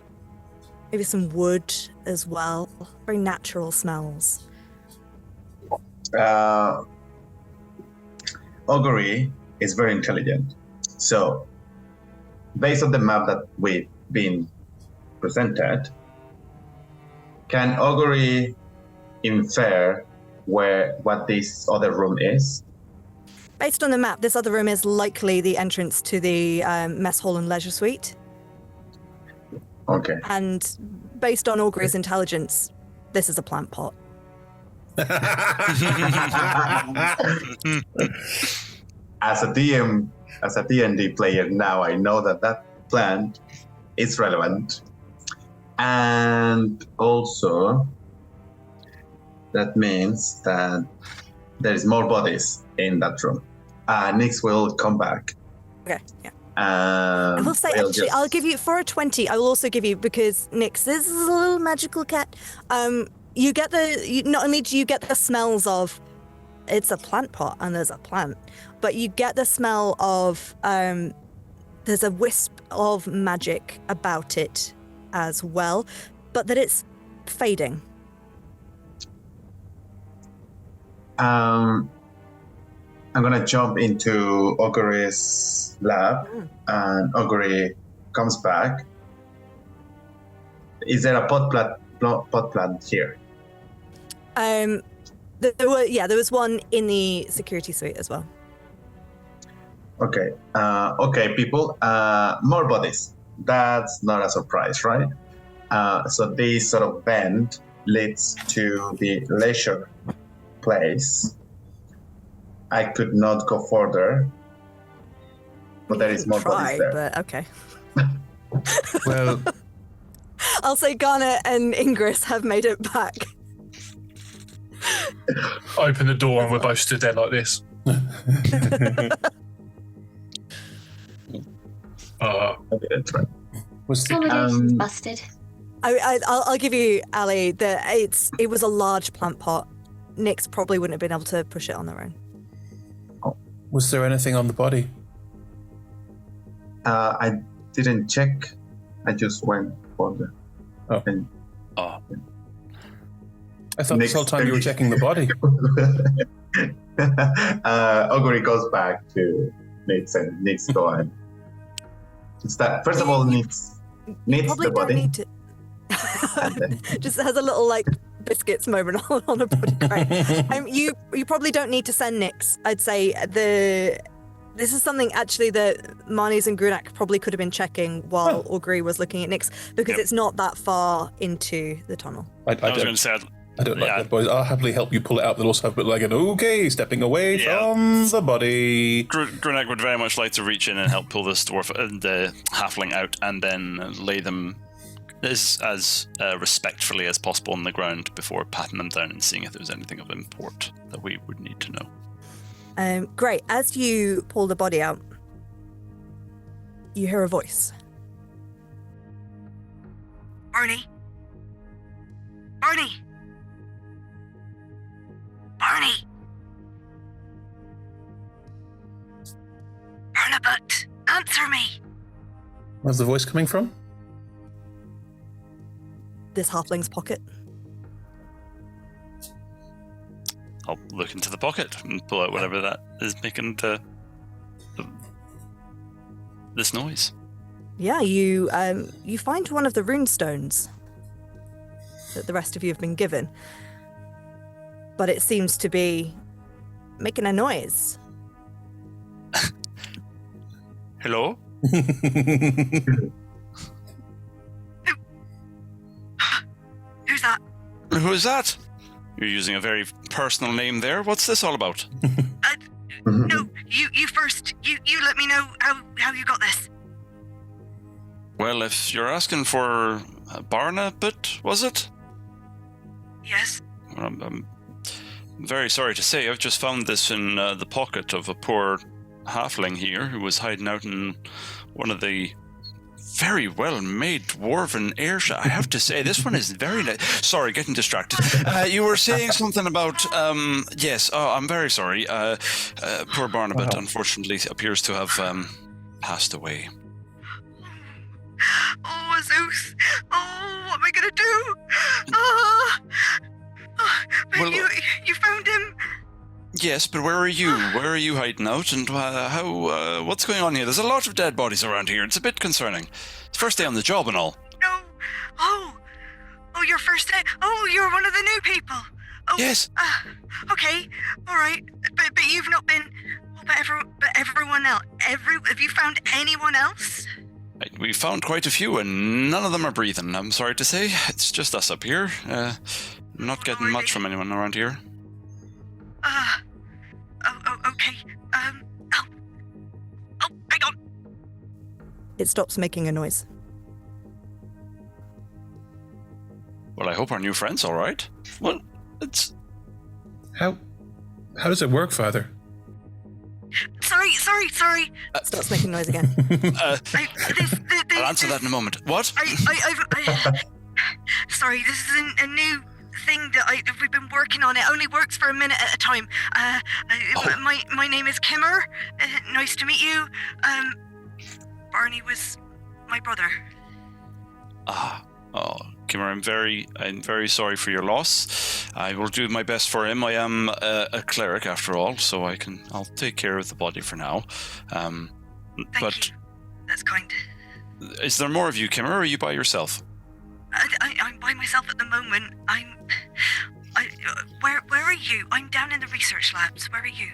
maybe some wood as well. Very natural smells. Augury is very intelligent. So, based on the map that we've been presented, can Augury infer what this other room is? Based on the map, this other room is likely the entrance to the mess hall and leisure suite. Okay. And based on Augury's intelligence, this is a plant pot. As a D&D player now, I know that plant is relevant, and also that means that there is more bodies in that room. Nyx will come back. Okay, yeah. I will say, actually, I'll give you, for a 20, I will also give you, because Nyx is a little magical cat, you get not only do you get the smells of, it's a plant pot and there's a plant, but you get the smell of, there's a wisp of magic about it as well, but that it's fading. I'm gonna jump into Augury's lab, and Augury comes back. Is there a pot plant here? There was one in the security suite as well. Okay. Okay, people. More bodies. That's not a surprise, right? So this sort of bend leads to the leisure place. I could not go further, but there is more bodies there. But okay. Well, I'll say Garnet and Ingress have made it back. Open the door and we're both stood there like this. Okay, that's right. Was the, Accommodations busted. I'll give you, Ali, that it was a large plant pot. Nyx probably wouldn't have been able to push it on their own. was there anything on the body? I didn't check. I just went for the. Oh. And Oh, I thought this whole time you were checking the body. Oguri goes back to Nyx and Nyx go ahead. First of all, Nyx needs Probably the don't body. need to. Just has a little like biscuits moment on a body crate. You probably don't need to send Nyx. I'd say this is something actually that Marnies and Grunak probably could have been checking while Oguri was looking at Nyx, because it's not that far into the tunnel. I was going to say, I don't like Yeah. that, boys. I'll happily help you pull it out, but also have a bit like an okay, stepping away from the body. Grunak would very much like to reach in and help pull this dwarf and the halfling out, and then lay them as respectfully as possible on the ground before patting them down and seeing if there's anything of import that we would need to know. Great. As you pull the body out, you hear a voice. Barney. Barney. Barney. Barnabut, answer me. Where's the voice coming from? This halfling's pocket. I'll look into the pocket and pull out whatever that is making this noise. Yeah, you find one of the rune stones that the rest of you have been given, but it seems to be making a noise. Hello? Who's that? Who is that? You're using a very personal name there. What's this all about? No, you first. You let me know how you got this. Well, if you're asking for Barnabut, was it? Yes. Well, I'm very sorry to say, I've just found this in the pocket of a poor halfling here who was hiding out in one of the very well-made dwarven airships. I have to say, this one is very nice. Sorry, getting distracted. You were saying something about, yes, I'm very sorry. Poor Barnabut, unfortunately, appears to have passed away. Oh, Zeus! Oh, what am I gonna do? But Well, you found him. Yes, but where are you? Where are you hiding out? And what's going on here? There's a lot of dead bodies around here. It's a bit concerning. It's first day on the job and all. No. Oh, your first day. Oh, you're one of the new people. Oh, Yes. Okay. All right. But you've not been. But everyone else. Have you found anyone else? We found quite a few, and none of them are breathing. I'm sorry to say. It's just us up here. Not getting much from anyone around here. Okay. Hang on. It stops making a noise. Well, I hope our new friend's all right. Well, it's... How does it work, Father? Sorry. Stops making noise again. I'll answer that in a moment. What? Sorry, this is a new thing that we've been working on. It only works for a minute at a time. My name is Kimmer. Nice to meet you. Barney was my brother. Kimmer, I'm very sorry for your loss. I will do my best for him. I am a cleric after all, so I'll take care of the body for now. Thank but you. That's kind. Is there more of you, Kimmer, or are you by yourself? I'm by myself at the moment. Where are you? I'm down in the research labs. Where are you?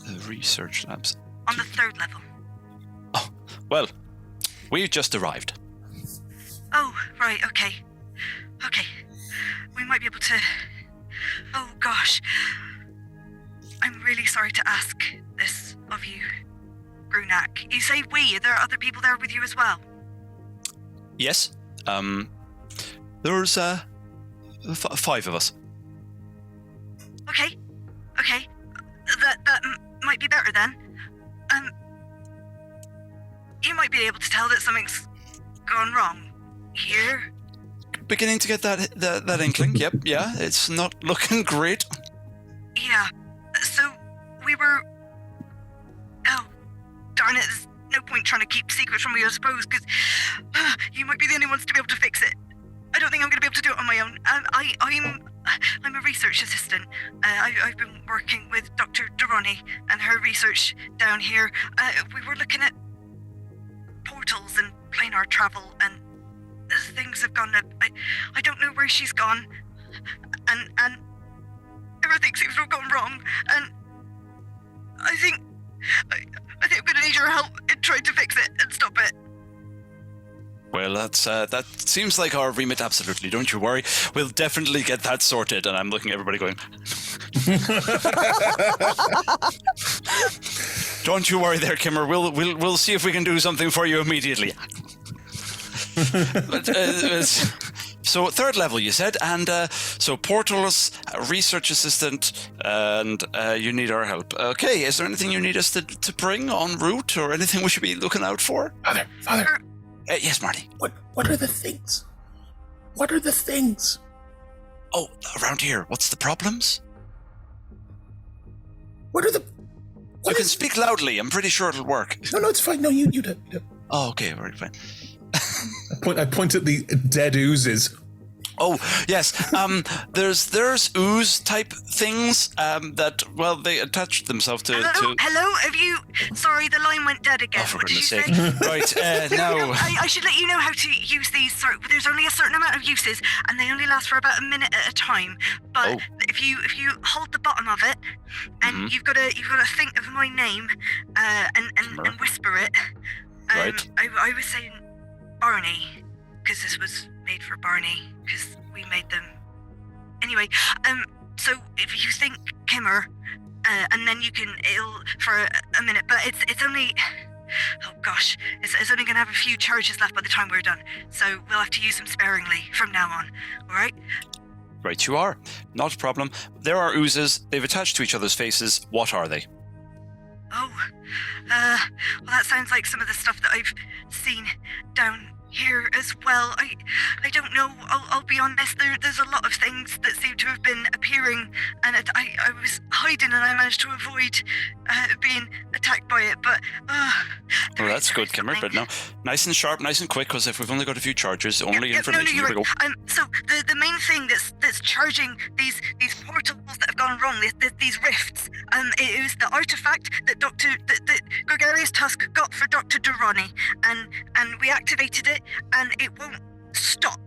The research labs. On the 3rd level. Oh, well, we just arrived. Oh, right, okay. We might be able to... Oh, gosh. I'm really sorry to ask this of you, Grunak. You say we. Are there other people there with you as well? Yes. There's 5 of us. Okay. That might be better then. you might be able to tell that something's gone wrong here. Beginning to get that inkling. Yep, yeah, it's not looking great. Yeah. So we were. Oh, darn it! There's no point trying to keep secrets from you, I suppose, because you might be the only ones to be able to fix it. I don't think I'm going to be able to do it on my own. I'm a research assistant. I've been working with Dr. Durrani and her research down here. We were looking at portals and planar travel, and things have gone. I don't know where she's gone, and everything seems to have gone wrong. And I think I'm going to need your help in trying to fix it and stop it. Well, that seems like our remit, absolutely. Don't you worry. We'll definitely get that sorted. And I'm looking at everybody going, don't you worry there, Kimmer. We'll see if we can do something for you immediately. But, so 3rd level, you said, and so portals, research assistant, and you need our help. Okay, is there anything you need us to bring en route, or anything we should be looking out for? Father. Yes, Marty. What are the things? What are the things? Oh, around here. What's the problems? What are the? You can speak loudly. I'm pretty sure it'll work. No, it's fine. No, you do. Oh, okay, very fine. I point at the dead oozes. Oh, yes. There's ooze type things that, well, they attach themselves to. Hello? Have you? Sorry, the line went dead again. Oh, for What did goodness you sake! say? Right, no. I should let you know how to use these. Sorry, there's only a certain amount of uses, and they only last for about a minute at a time. But if you hold the bottom of it, and you've got to think of my name, and whisper it. Right. I was saying Barney, because this was made for Barney, because we made them. Anyway, so if you think Kimmer, and then it'll for a minute, but it's only, oh gosh, it's only going to have a few charges left by the time we're done, so we'll have to use them sparingly from now on, alright? Right, you are. Not a problem. There are oozes. They've attached to each other's faces. What are they? Oh, well, that sounds like some of the stuff that I've seen down here as well. I don't know. I'll be honest. There's a lot of things that seem to have been appearing, and I was hiding, and I managed to avoid being attacked by it. But well, that's good, Kimmer. But no, nice and sharp, nice and quick. Because if we've only got a few charges, only information. No, Here we go. So the main thing that's charging these portals that have gone wrong, these rifts, it was the artifact that that Gregarious Tusk got for Dr. Durrani, and we activated it, and it won't stop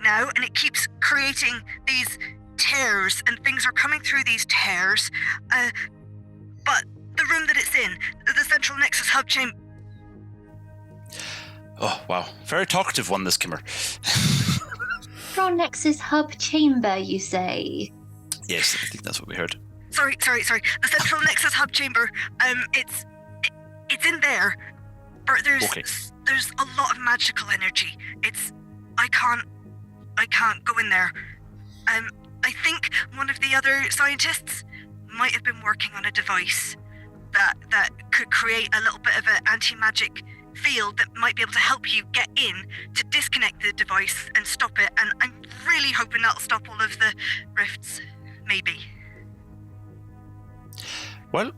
now, and it keeps creating these tears, and things are coming through these tears. But the room that it's in, the central Nexus hub chamber. Oh wow, very talkative one, this Kimmer. From Nexus hub chamber, you say? Yes, I think that's what we heard. Sorry. The central Nexus hub chamber. It's in there, but there's a lot of magical energy. I can't go in there. I think one of the other scientists might have been working on a device that could create a little bit of an anti-magic field that might be able to help you get in to disconnect the device and stop it. And I'm really hoping that'll stop all of the rifts. Maybe. Well,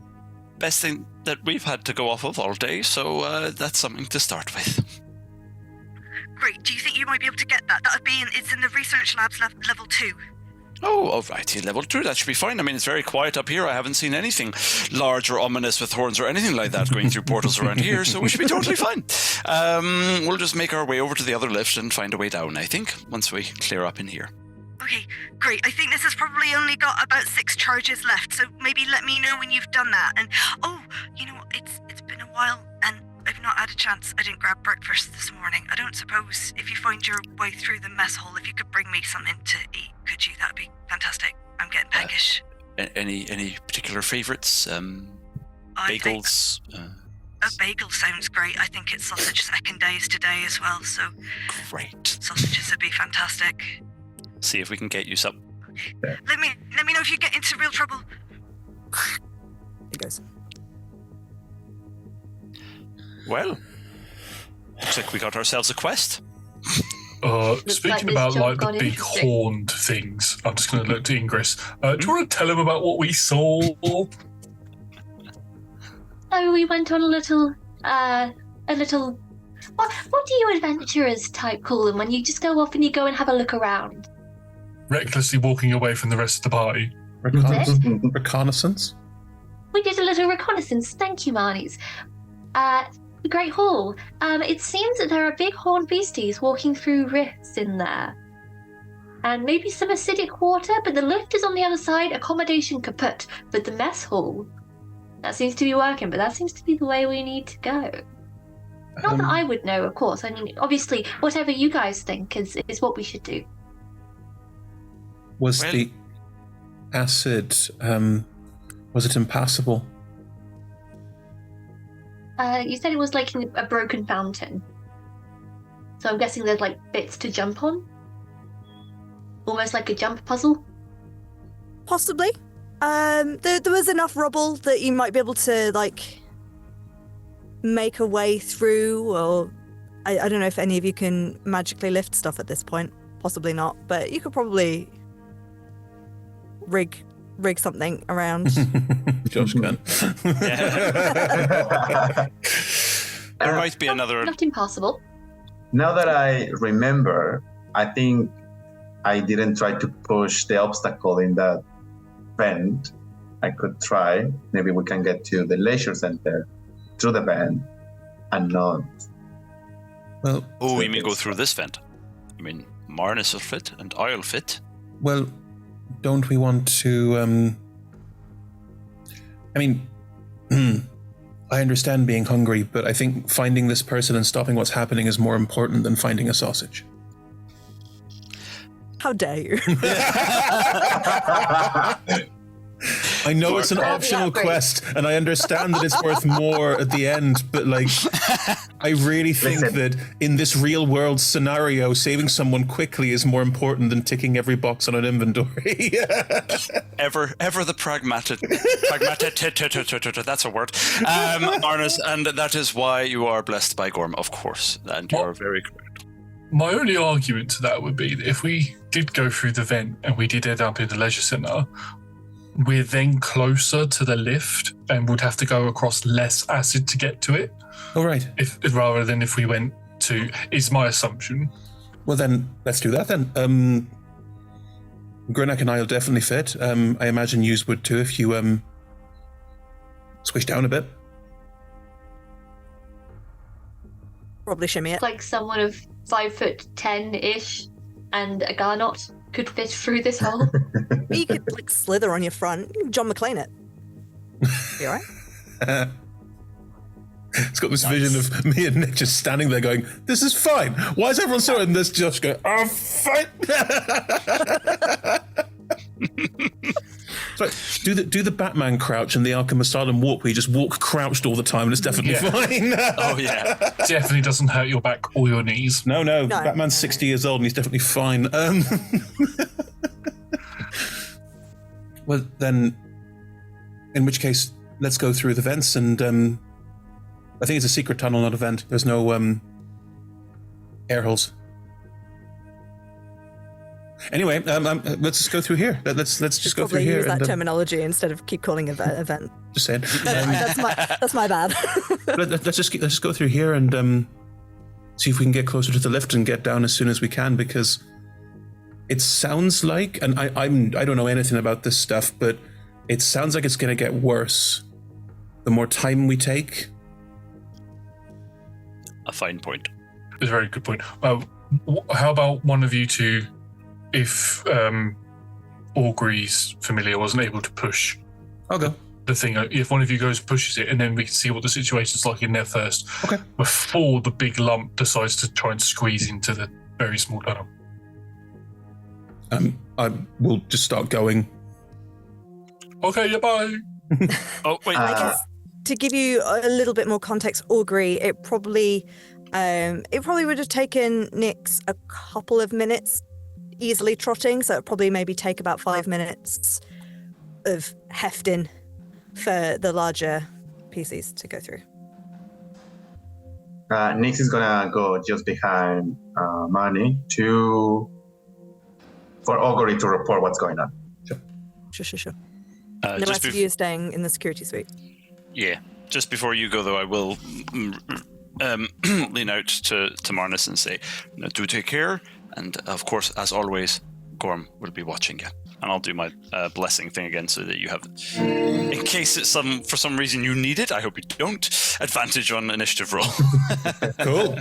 best thing that we've had to go off of all day, so that's something to start with. Great. Do you think you might be able to get that? It's in the research labs level 2. Oh, right, level 2, that should be fine. I mean, it's very quiet up here. I haven't seen anything large or ominous with horns or anything like that going through portals around here, so we should be totally fine. We'll just make our way over to the other lift and find a way down, I think, once we clear up in here. Okay, great. I think this has probably only got about 6 charges left, so maybe let me know when you've done that. And, it's been a while, and I've not had a chance. I didn't grab breakfast this morning. I don't suppose if you find your way through the mess hall, if you could bring me something to eat, could you? That'd be fantastic. I'm getting peckish. Any particular favourites? Bagels? A bagel sounds great. I think it's sausage second days today as well, so... Great. Sausages would be fantastic. See if we can get you some. Let me know if you get into real trouble. Hey guys. Well, looks like we got ourselves a quest. Speaking this about job like the got big interesting. horned things, I'm just going to look to Ingress. Do you want to tell him about what we saw? So we went on a little. What do you adventurers type call them when you just go off and you go and have a look around? Recklessly walking away from the rest of the party. Reconnaissance? We did a little reconnaissance. Thank you, Marnies. The Great Hall. It seems that there are big horned beasties walking through rifts in there. And maybe some acidic water, but the lift is on the other side, accommodation kaput. But the mess hall, that seems to be working, but that seems to be the way we need to go. Not that I would know, of course. I mean, obviously, whatever you guys think is what we should do. Was the acid, was it impassable? You said it was like in a broken fountain. So I'm guessing there's like bits to jump on? Almost like a jump puzzle? Possibly. There was enough rubble that you might be able to, like, make a way through, or I don't know if any of you can magically lift stuff at this point. Possibly not, but you could probably rig something around. Josh can. There might be another. Not impossible. Now that I remember, I think I didn't try to push the obstacle in that vent. I could try. Maybe we can get to the leisure center through the vent and not. Well, Oh, you mean go through this vent? I mean, Marnus will fit and I'll fit. well, don't we want to, I mean, I understand being hungry, but I think finding this person and stopping what's happening is more important than finding a sausage. How dare you? I know it's an optional quest, and I understand that it's worth more at the end, but, like, I really think that in this real-world scenario, saving someone quickly is more important than ticking every box on an inventory. Ever the pragmatic, that's a word, Marnus, and that is why you are blessed by Gorm, of course, and you are very correct. My only argument to that would be that if we did go through the vent and we did end up in the leisure centre, we're then closer to the lift and would have to go across less acid to get to it. All right. Rather than if we went to, is my assumption. Well, then, let's do that then. Grunak and I will definitely fit. I imagine yous would too if you squish down a bit. Probably shimmy it. Like someone of 5'10" and a Garnot could fit through this hole. You could, like, slither on your front. John McClane it. You alright? It's got this vision of me and Nick just standing there going, "This is fine. Why is everyone so?" And this Josh going, "Oh, fine." So do the Batman crouch and the Arkham Asylum walk where you just walk crouched all the time and it's definitely fine. Oh yeah, Definitely doesn't hurt your back or your knees. No. Batman's 60 years old and he's definitely fine. Well, then, in which case, let's go through the vents and I think it's a secret tunnel, not a vent. There's no air holes. Anyway, let's just go through here. Let's just go through Probably here. use that terminology instead of keep calling it an event. Just saying. That's my bad. let's just go through here and see if we can get closer to the lift and get down as soon as we can, because it sounds like, and I don't know anything about this stuff, but it sounds like it's going to get worse the more time we take. a fine point. It's a very good point. How about one of you two, if Augury's familiar wasn't able to push I'll go. the thing, if one of you goes and pushes it, and then we can see what the situation's like in there first. Okay. Before the big lump decides to try and squeeze into the very small tunnel. I will just start going. Okay, yeah, bye. Oh wait, I guess to give you a little bit more context, Augury, it probably would have taken Nyx a couple of minutes easily trotting, so it probably maybe take about 5 minutes of hefting for the larger PCs to go through. Nix is gonna go just behind Manny for Ogre to report what's going on. Sure. Uh, The just rest of you are staying in the security suite. Yeah. Just before you go, though, I will lean out to Marnus and say, do take care. And, of course, as always, Gorm will be watching you. And I'll do my blessing thing again so that you have, in case it's for some reason you need it, I hope you don't, advantage on initiative roll. Cool.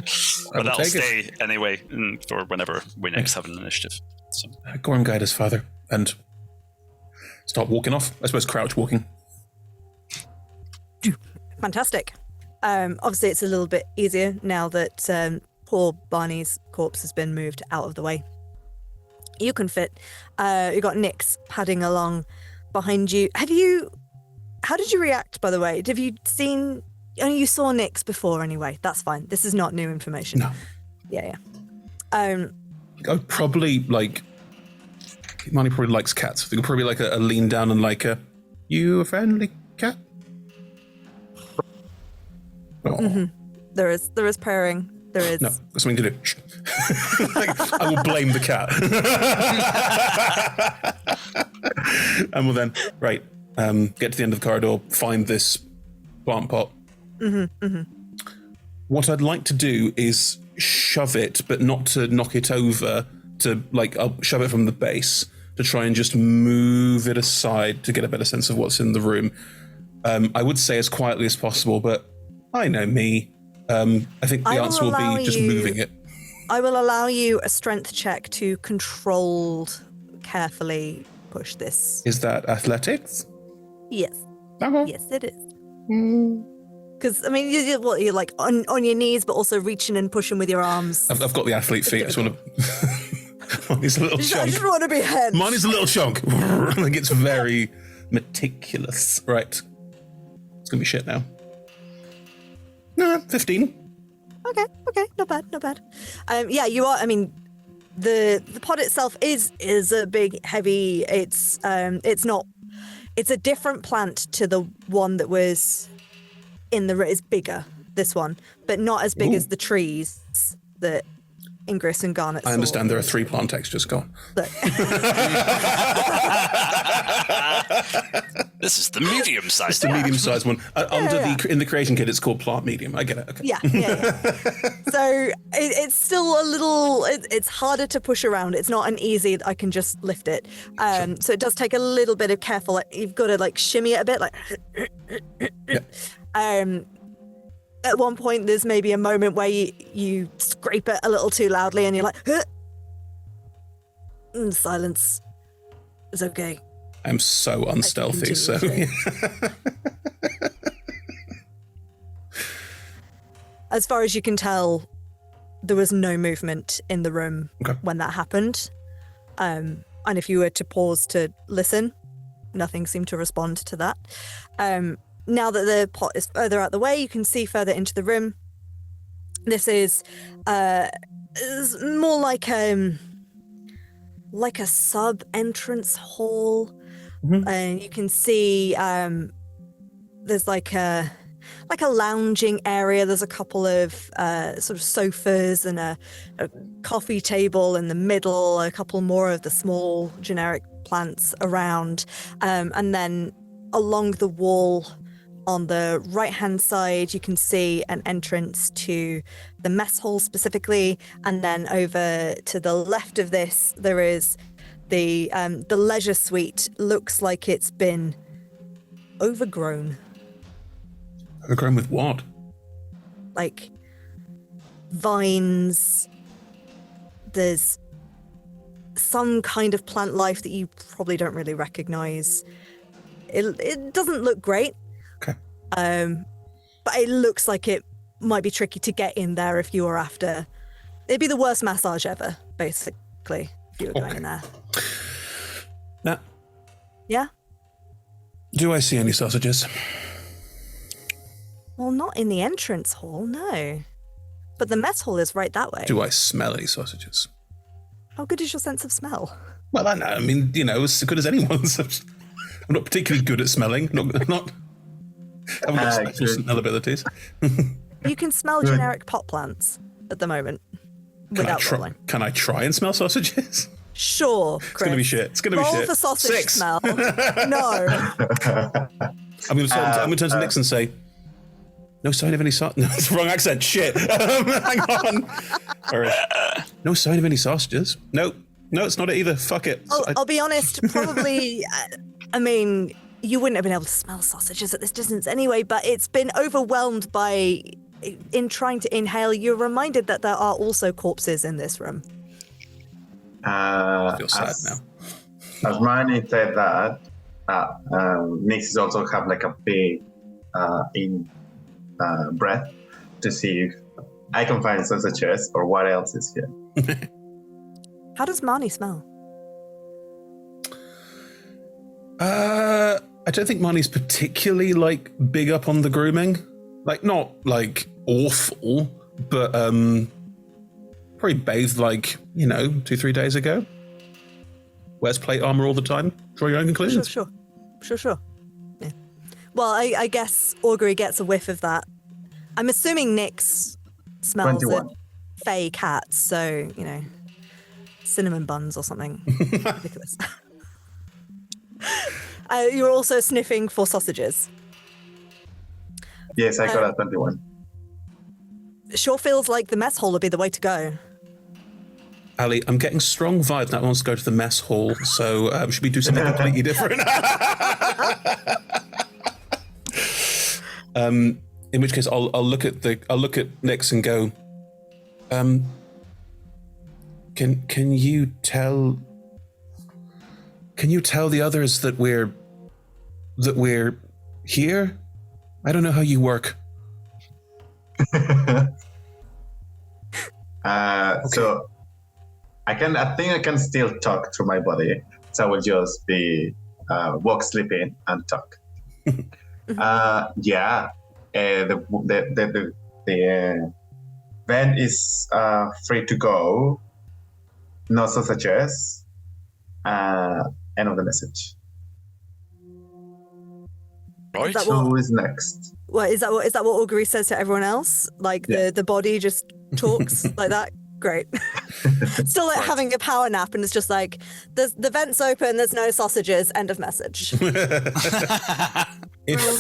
But that'll stay anyway for whenever we next have an initiative. So. Gorm, guide us, Father, and start walking off. I suppose crouch walking. Fantastic. Obviously, it's a little bit easier now that poor Barney's corpse has been moved out of the way. You can fit. You got Nyx padding along behind you. How did you react, by the way? Have you seen? Oh, you saw Nyx before anyway. That's fine. This is not new information. No. Yeah. I'd probably Marnie probably likes cats. I think probably like a lean down and like you a friendly cat? Oh. Mm-hmm. There is purring. There is. No, got something to do. I will blame the cat. And we'll then, get to the end of the corridor, find this plant pot. What I'd like to do is shove it, but not to knock it over, I'll shove it from the base to try and just move it aside to get a better sense of what's in the room. I would say as quietly as possible, but I know me. I think the answer will be just moving it. I will allow you a strength check to controlled, carefully push this. Is that athletics? Yes. Okay. Yes, it is. Because, I mean, you're like on your knees, but also reaching and pushing with your arms. I've got the athlete feet. I just want to... Mine's a little chunk. I just want to be hench. Mine is a little chunk. Like it's very meticulous. Right. It's going to be shit now. No, 15. Okay, not bad. Yeah, you are. I mean, the pod itself is a big, heavy. It's not. It's a different plant to the one that was in the. It's bigger. This one, but not as big as the trees that Ingress and Garnet. I understand there are 3 plant textures. Go on. This is the medium-sized. It's the medium-sized one. In the creation kit, it's called plant medium. I get it. Okay. Yeah. So it's still a little. It's harder to push around. It's not an easy. I can just lift it. So it does take a little bit of careful. You've got to shimmy it a bit. At one point, there's maybe a moment where you scrape it a little too loudly, and you're like, huh? And silence. It's okay. I'm so unstealthy, so... As far as you can tell, there was no movement in the room when that happened. And if you were to pause to listen, nothing seemed to respond to that. Now that the pot is further out the way, you can see further into the room. This is more like a sub-entrance hall. And you can see there's like a lounging area. There's a couple of sort of sofas and a coffee table in the middle, a couple more of the small generic plants around. And then along the wall on the right-hand side, you can see an entrance to the mess hall specifically. And then over to the left of this, there is the leisure suite. Looks like it's been overgrown. Overgrown with what? Like vines. There's some kind of plant life that you probably don't really recognize. It doesn't look great. Okay. But it looks like it might be tricky to get in there if you were after. It'd be the worst massage ever, basically, if you were going in there. Now, yeah? Do I see any sausages? Well, not in the entrance hall, no. But the mess hall is right that way. Do I smell any sausages? How good is your sense of smell? Well, I know. I mean, as good as anyone's. I'm not particularly good at smelling. Not haven't got special smell abilities. You can smell Good. generic pot plants at the moment without rolling. Can I try and smell sausages? Sure, Chris. It's gonna be shit. It's gonna be Roll shit. for sausage 6. smell. No. I'm gonna turn to Nix and say, no sign of any No, it's the wrong accent. Shit. Hang on. All right. No sign of any sausages. No, it's not it either. Fuck it. I'll be honest. Probably. I mean, you wouldn't have been able to smell sausages at this distance anyway. But it's been overwhelmed by, in trying to inhale. You're reminded that there are also corpses in this room. I feel sad now. As Marnie said that, NEXUS also have like a big breath to see if I can find sausages or what else is here. How does Marnie smell? I don't think Marnie's particularly like big up on the grooming. Like not like awful, but probably bathed like, 2-3 days ago. Wears plate armor all the time. Draw your own conclusions. Sure. Yeah. Well, I guess Augury gets a whiff of that. I'm assuming Nyx smells 21. a fey cat, so, cinnamon buns or something ridiculous. You're also sniffing for sausages. Yes, I got a 21. Sure feels like the mess hall would be the way to go. Ali, I'm getting strong vibes that wants to go to the mess hall, so should we do something completely different? In which case, I'll look at Nyx and go. Can you tell the others that we're here? I don't know how you work. So I think I can still talk through my body. So I will just be walk, sleeping, and talk. Yeah. The vent is free to go. No sausages. End of the message. Right. Is that what- Who is next? Well, is that what Augury says to everyone else? Like the body just talks like that? Great. Still like having a power nap, and it's just like the vent's open, there's no sausages, end of message. Rolls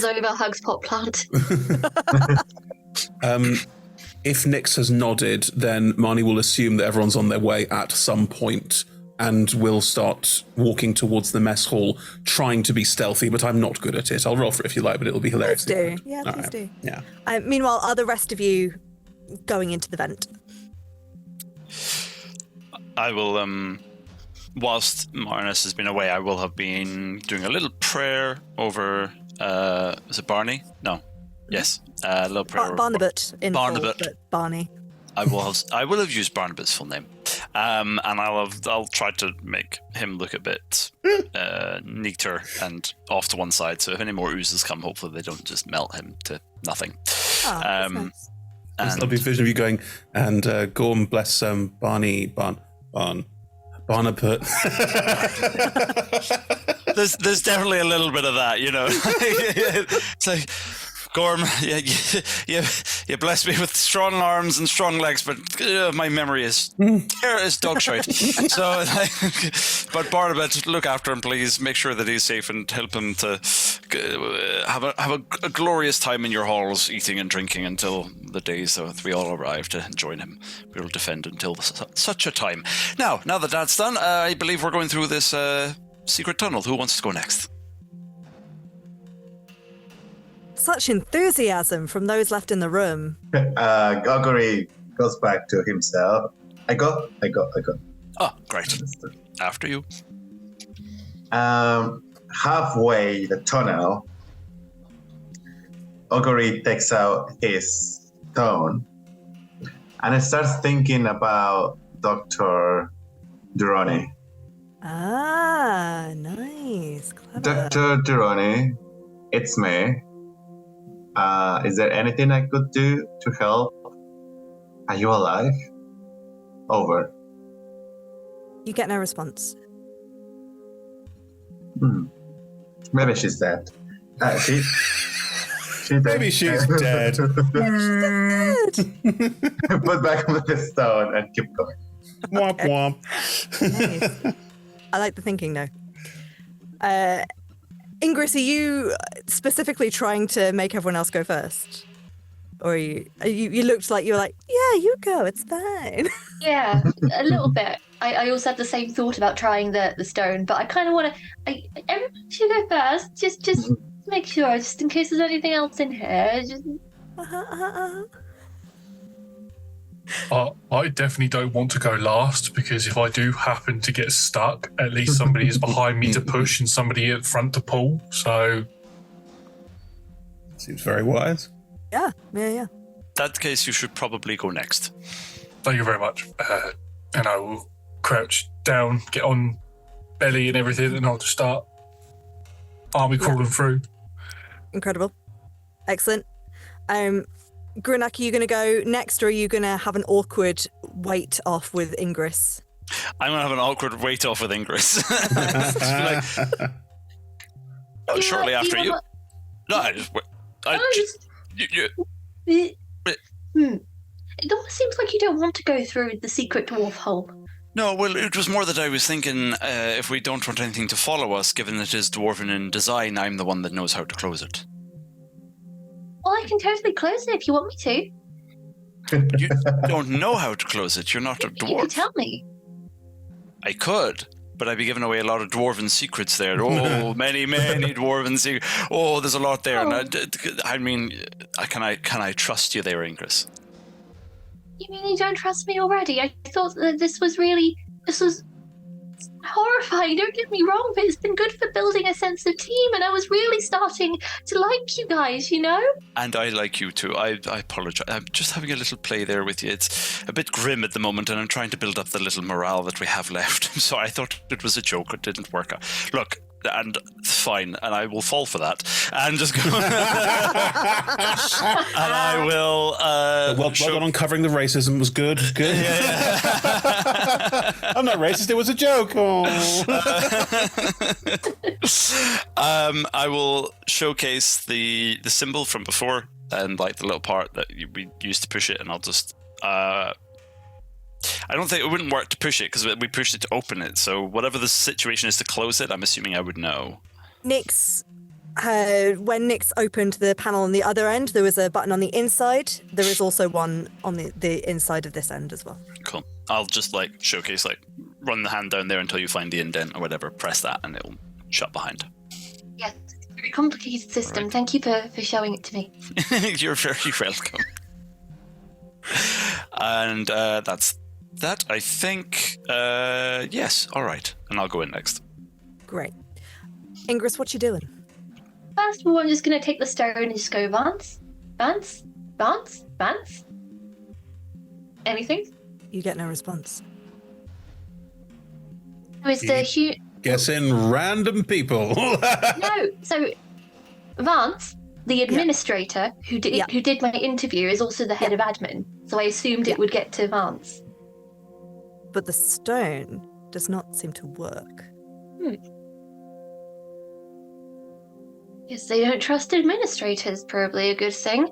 over, hugs pot plant. If Nyx has nodded, then Marnie will assume that everyone's on their way at some point and will start walking towards the mess hall, trying to be stealthy, but I'm not good at it. I'll roll for it if you like, but it'll be hilarious. Please do. Yeah, All please right. do. Yeah. Meanwhile, are the rest of you going into the vent? I will, whilst Marnus has been away, I will have been doing a little prayer over, is it Barney? No. Yes. A little prayer. Barnabas in full, Barnabas. but Barney. I will have used Barnabas' full name. And I'll try to make him look a bit neater and off to one side. So if any more oozes come, hopefully they don't just melt him to nothing. Oh, that's nice. This lovely vision of you going, and go and bless Barnabas. There's definitely a little bit of that, It's like, Gorm, you bless me with strong arms and strong legs, but my memory is dog shite. So, but Barnabas, look after him, please. Make sure that he's safe and help him to have a glorious time in your halls, eating and drinking until the days that we all arrive to join him. We will defend until such a time. Now that that's done, I believe we're going through this secret tunnel. Who wants to go next? Such enthusiasm from those left in the room. Augury goes back to himself. I go. Oh, great. After you. Halfway the tunnel, Augury takes out his stone and it starts thinking about Dr. Durrani. Ah, nice. Clever. Dr. Durrani, it's me. Is there anything I could do to help? Are you alive? Over. You get no response. Maybe she's dead. Maybe she's dead. Put back on the stone and keep going. Womp womp. Nice. I like the thinking now. Ingress, are you specifically trying to make everyone else go first? Or you looked like you were like, yeah, you go, it's fine. Yeah, a little bit. I also had the same thought about trying the stone, but I kind of want to. Everyone should go first. Just make sure, just in case there's anything else in here. Just... I definitely don't want to go last, because if I do happen to get stuck, at least somebody is behind me to push and somebody at front to pull. So Seems very wise. Yeah. In that case, you should probably go next. thank you very much. And I will crouch down, get on belly and everything, and I'll just start army crawling through. Incredible. Excellent. Grunak, are you going to go next, or are you going to have an awkward wait off with Ingress? I'm going to have an awkward wait off with Ingress. Shortly after you. No, I just... It almost seems like you don't want to go through the secret dwarf hole. No, well, it was more that I was thinking if we don't want anything to follow us, given that it is dwarven in design, I'm the one that knows how to close it. Well, I can totally close it if you want me to. You don't know how to close it. You're not a dwarf. You could tell me. I could, but I'd be giving away a lot of dwarven secrets there. Oh, many dwarven secrets. Oh, there's a lot there. Oh. And I mean, can I trust you there, Ingress? You mean you don't trust me already? I thought that this was horrifying. Don't get me wrong, but it's been good for building a sense of team, and I was really starting to like you guys, you know? And I like you too. I apologize. I'm just having a little play there with you. It's a bit grim at the moment, and I'm trying to build up the little morale that we have left. So I thought it was a joke. It didn't work out. Look, and fine, and I will fall for that, and just go. And I will. Well done on covering the racism. Was good. Good. Yeah. I'm not racist. It was a joke. Oh. I will showcase the symbol from before, and like the little part that we used to push it, and I'll just. I don't think it wouldn't work to push it because we pushed it to open it. So whatever the situation is to close it, I'm assuming I would know. Nyx, when Nyx opened the panel on the other end, there was a button on the inside. There is also one on the inside of this end as well. Cool. I'll just showcase, run the hand down there until you find the indent or whatever. Press that and it'll shut behind. Yes, it's a very complicated system. Right. Thank you for showing it to me. You're very welcome. And that's that, I think. Yes, all right. And I'll go in next. Great. Ingress, what you doing? First of all, I'm just going to take the stone and just go Vance. Anything? You get no response. Who is the Guessing random people. No, so Vance, the administrator who did my interview, is also the head of admin. So I assumed it would get to Vance. But the stone does not seem to work. Yes, they don't trust administrators, probably a good thing.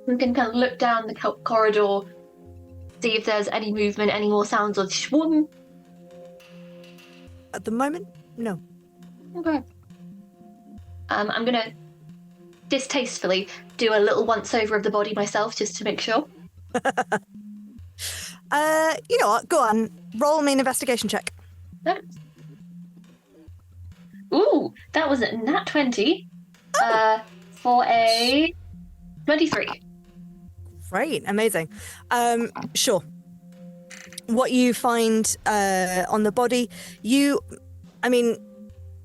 We can kind of look down the corridor, see if there's any movement, any more sounds of schwung. At the moment, no. Okay. I'm gonna distastefully do a little once over of the body myself just to make sure. You know what? Go on. Roll me an investigation check. No. Ooh, that was a nat 20. For a 23. Great, amazing. Sure. What you find on the body,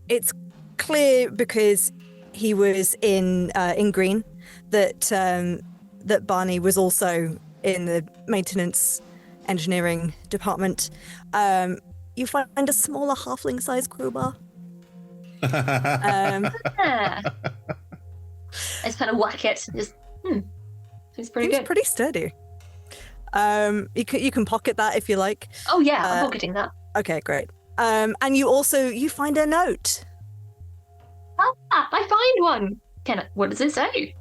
it's clear because he was in green that Barney was also in the maintenance engineering department. You find a smaller halfling-sized crowbar. I just kind of whack it. Just, Seems pretty good. Pretty sturdy. You can pocket that if you like. Oh yeah, I'm pocketing that. Okay, great. And you find a note. I find one. What does it say?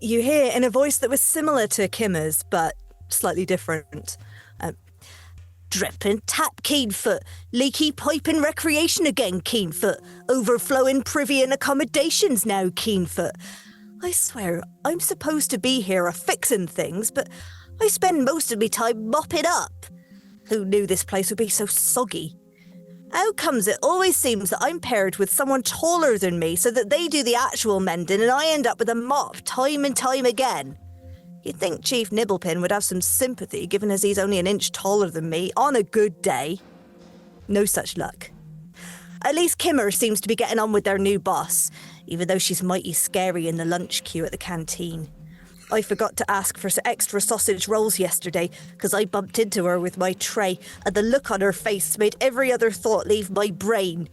You hear in a voice that was similar to Kimmer's, but slightly different. Dripping tap, Keenfoot. Leaky piping recreation again, Keenfoot. Overflowing privy and accommodations now, Keenfoot. I swear, I'm supposed to be here a-fixing things, but I spend most of me time mopping up. Who knew this place would be so soggy? How comes it always seems that I'm paired with someone taller than me so that they do the actual mending and I end up with a mop time and time again? You'd think Chief Nibblepin would have some sympathy, given as he's only an inch taller than me, on a good day. No such luck. At least Kimmer seems to be getting on with their new boss, even though she's mighty scary in the lunch queue at the canteen. I forgot to ask for some extra sausage rolls yesterday, because I bumped into her with my tray, and the look on her face made every other thought leave my brain.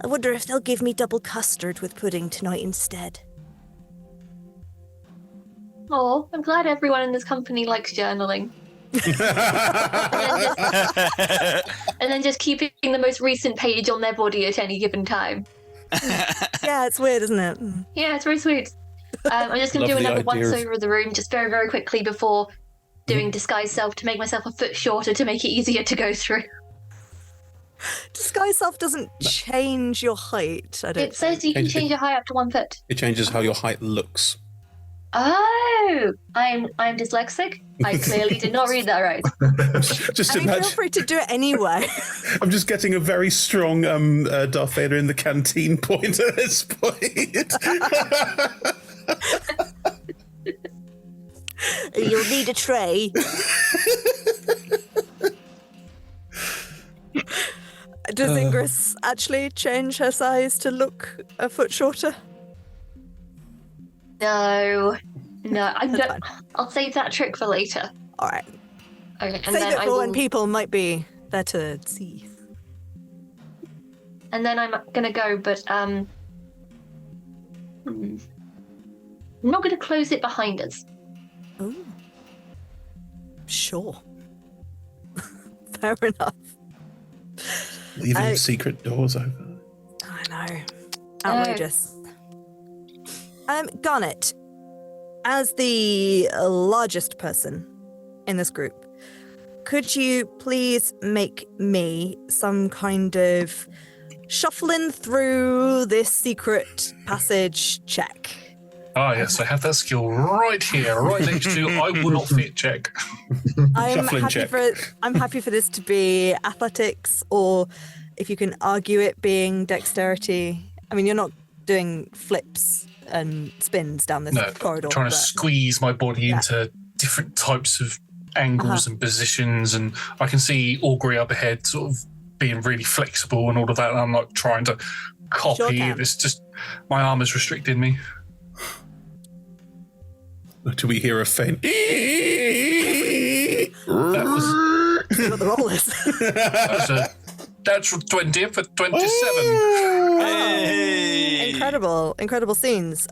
I wonder if they'll give me double custard with pudding tonight instead. Oh, I'm glad everyone in this company likes journaling. and then just keeping the most recent page on their body at any given time. Yeah, it's weird, isn't it? Yeah, it's very sweet. I'm just going to do Love the another idea once of- over the room, just very, very quickly before doing disguise self to make myself a foot shorter to make it easier to go through. Disguise self doesn't change your height, I don't It says you can change your height up to 1 foot. It changes how your height looks. Oh, I'm dyslexic. I clearly did not read that right. Just I mean, feel imagine. free to do it anyway. I'm just getting a very strong Darth Vader in the canteen point at this point. You'll need a tray. Does Ingress actually change her size to look a foot shorter? No, That's fine. I'll save that trick for later. All right. Okay, and Save then it I for will, when people might be there to see. and then I'm gonna go, but I'm not gonna close it behind us. Oh. Sure. Fair enough. Leaving secret doors open. I know. Outrageous. Garnet, as the largest person in this group, could you please make me some kind of shuffling through this secret passage check? Ah, yes, I have that skill right here, right next to I will not fit check. Shuffling check. I'm happy for this to be athletics, or if you can argue it being dexterity. I mean, you're not doing flips and spins down this No, corridor. trying to but- squeeze my body into different types of angles and positions, and I can see Augury up ahead sort of being really flexible and all of that, and I'm like trying to copy. Sure can. It's just my arm is restricting me. Do we hear a faint? That was See what the roll is. that's a natural 20 for 27. Hey! Incredible scenes.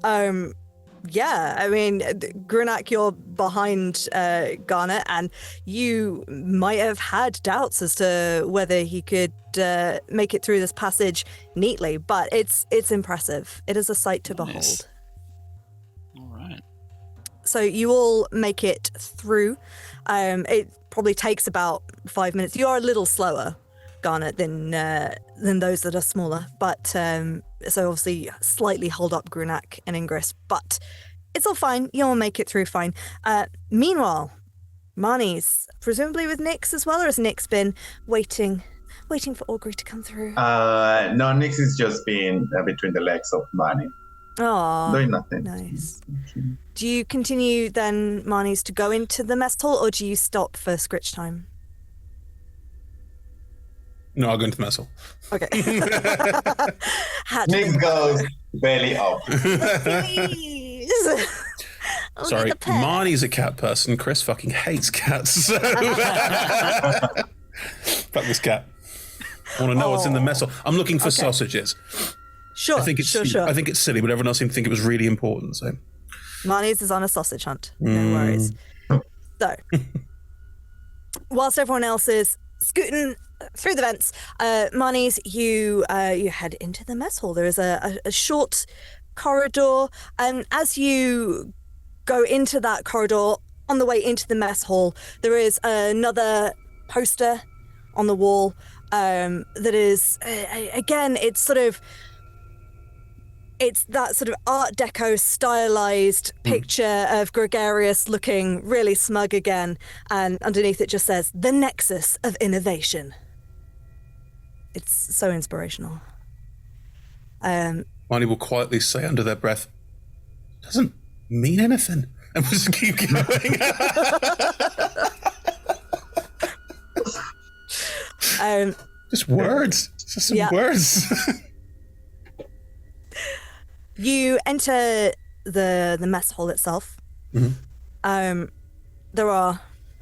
Yeah, I mean, Grunak, you're behind Garnet, and you might have had doubts as to whether he could make it through this passage neatly, but it's impressive. It is a sight to behold. Nice. All right. So you all make it through. It probably takes about 5 minutes. You are a little slower, Garnet, than those that are smaller, but so obviously slightly hold up Grunak and Ingress, but it's all fine. You'll make it through fine. Meanwhile, Marnie's presumably with Nyx as well, or has Nyx been waiting for Augury to come through? No, Nix is just being between the legs of Manny, Oh, doing nothing. nice. Do you continue then, Marnie's, to go into the mess hall, or do you stop for scritch time? No, I'll go into the mess hall. Okay. Had Nix goes belly up. Please. I'll Sorry, get the pet. Marnie's a cat person. Chris fucking hates cats. So fuck this cat. I want to know what's in the mess hall. I'm looking for sausages. Sure, I think it's sure. I think it's silly, but everyone else seemed to think it was really important. So Marnie's is on a sausage hunt. No worries. So, whilst everyone else is scooting through the vents, Marnies, you head into the mess hall. There is a short corridor, and as you go into that corridor, on the way into the mess hall, there is another poster on the wall that is, again, it's that sort of Art Deco stylized picture of Gregarious looking really smug again, and underneath it just says, "The Nexus of Innovation." It's so inspirational. Marnie will quietly say under their breath, "Doesn't mean anything," and we'll just keep going. Just words. Just some words. You enter the mess hall itself. Mm-hmm. There are,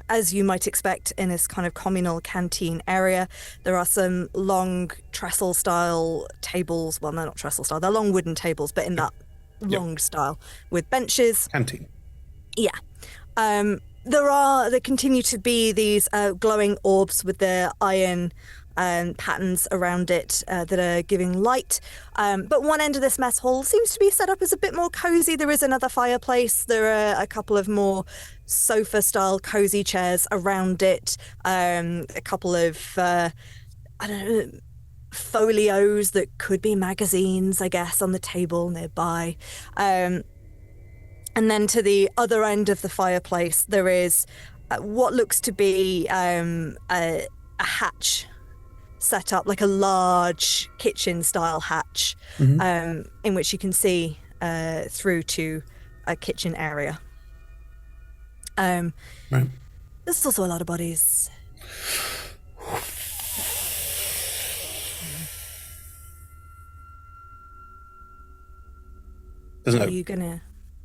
as you might expect in this kind of communal canteen area, there are some long trestle-style tables. Well, no, not trestle-style. They're long wooden tables, but in that long style, with benches. Canteen. Yeah. There continue to be these glowing orbs with the iron patterns around it that are giving light. But one end of this mess hall seems to be set up as a bit more cozy. There is another fireplace. There are a couple of more sofa-style cozy chairs around it. A couple of, folios that could be magazines, I guess, on the table nearby. And then to the other end of the fireplace, there is what looks to be a hatch set up, like a large kitchen-style hatch, in which you can see through to a kitchen area. Right. There's also a lot of bodies. There's Are you gonna...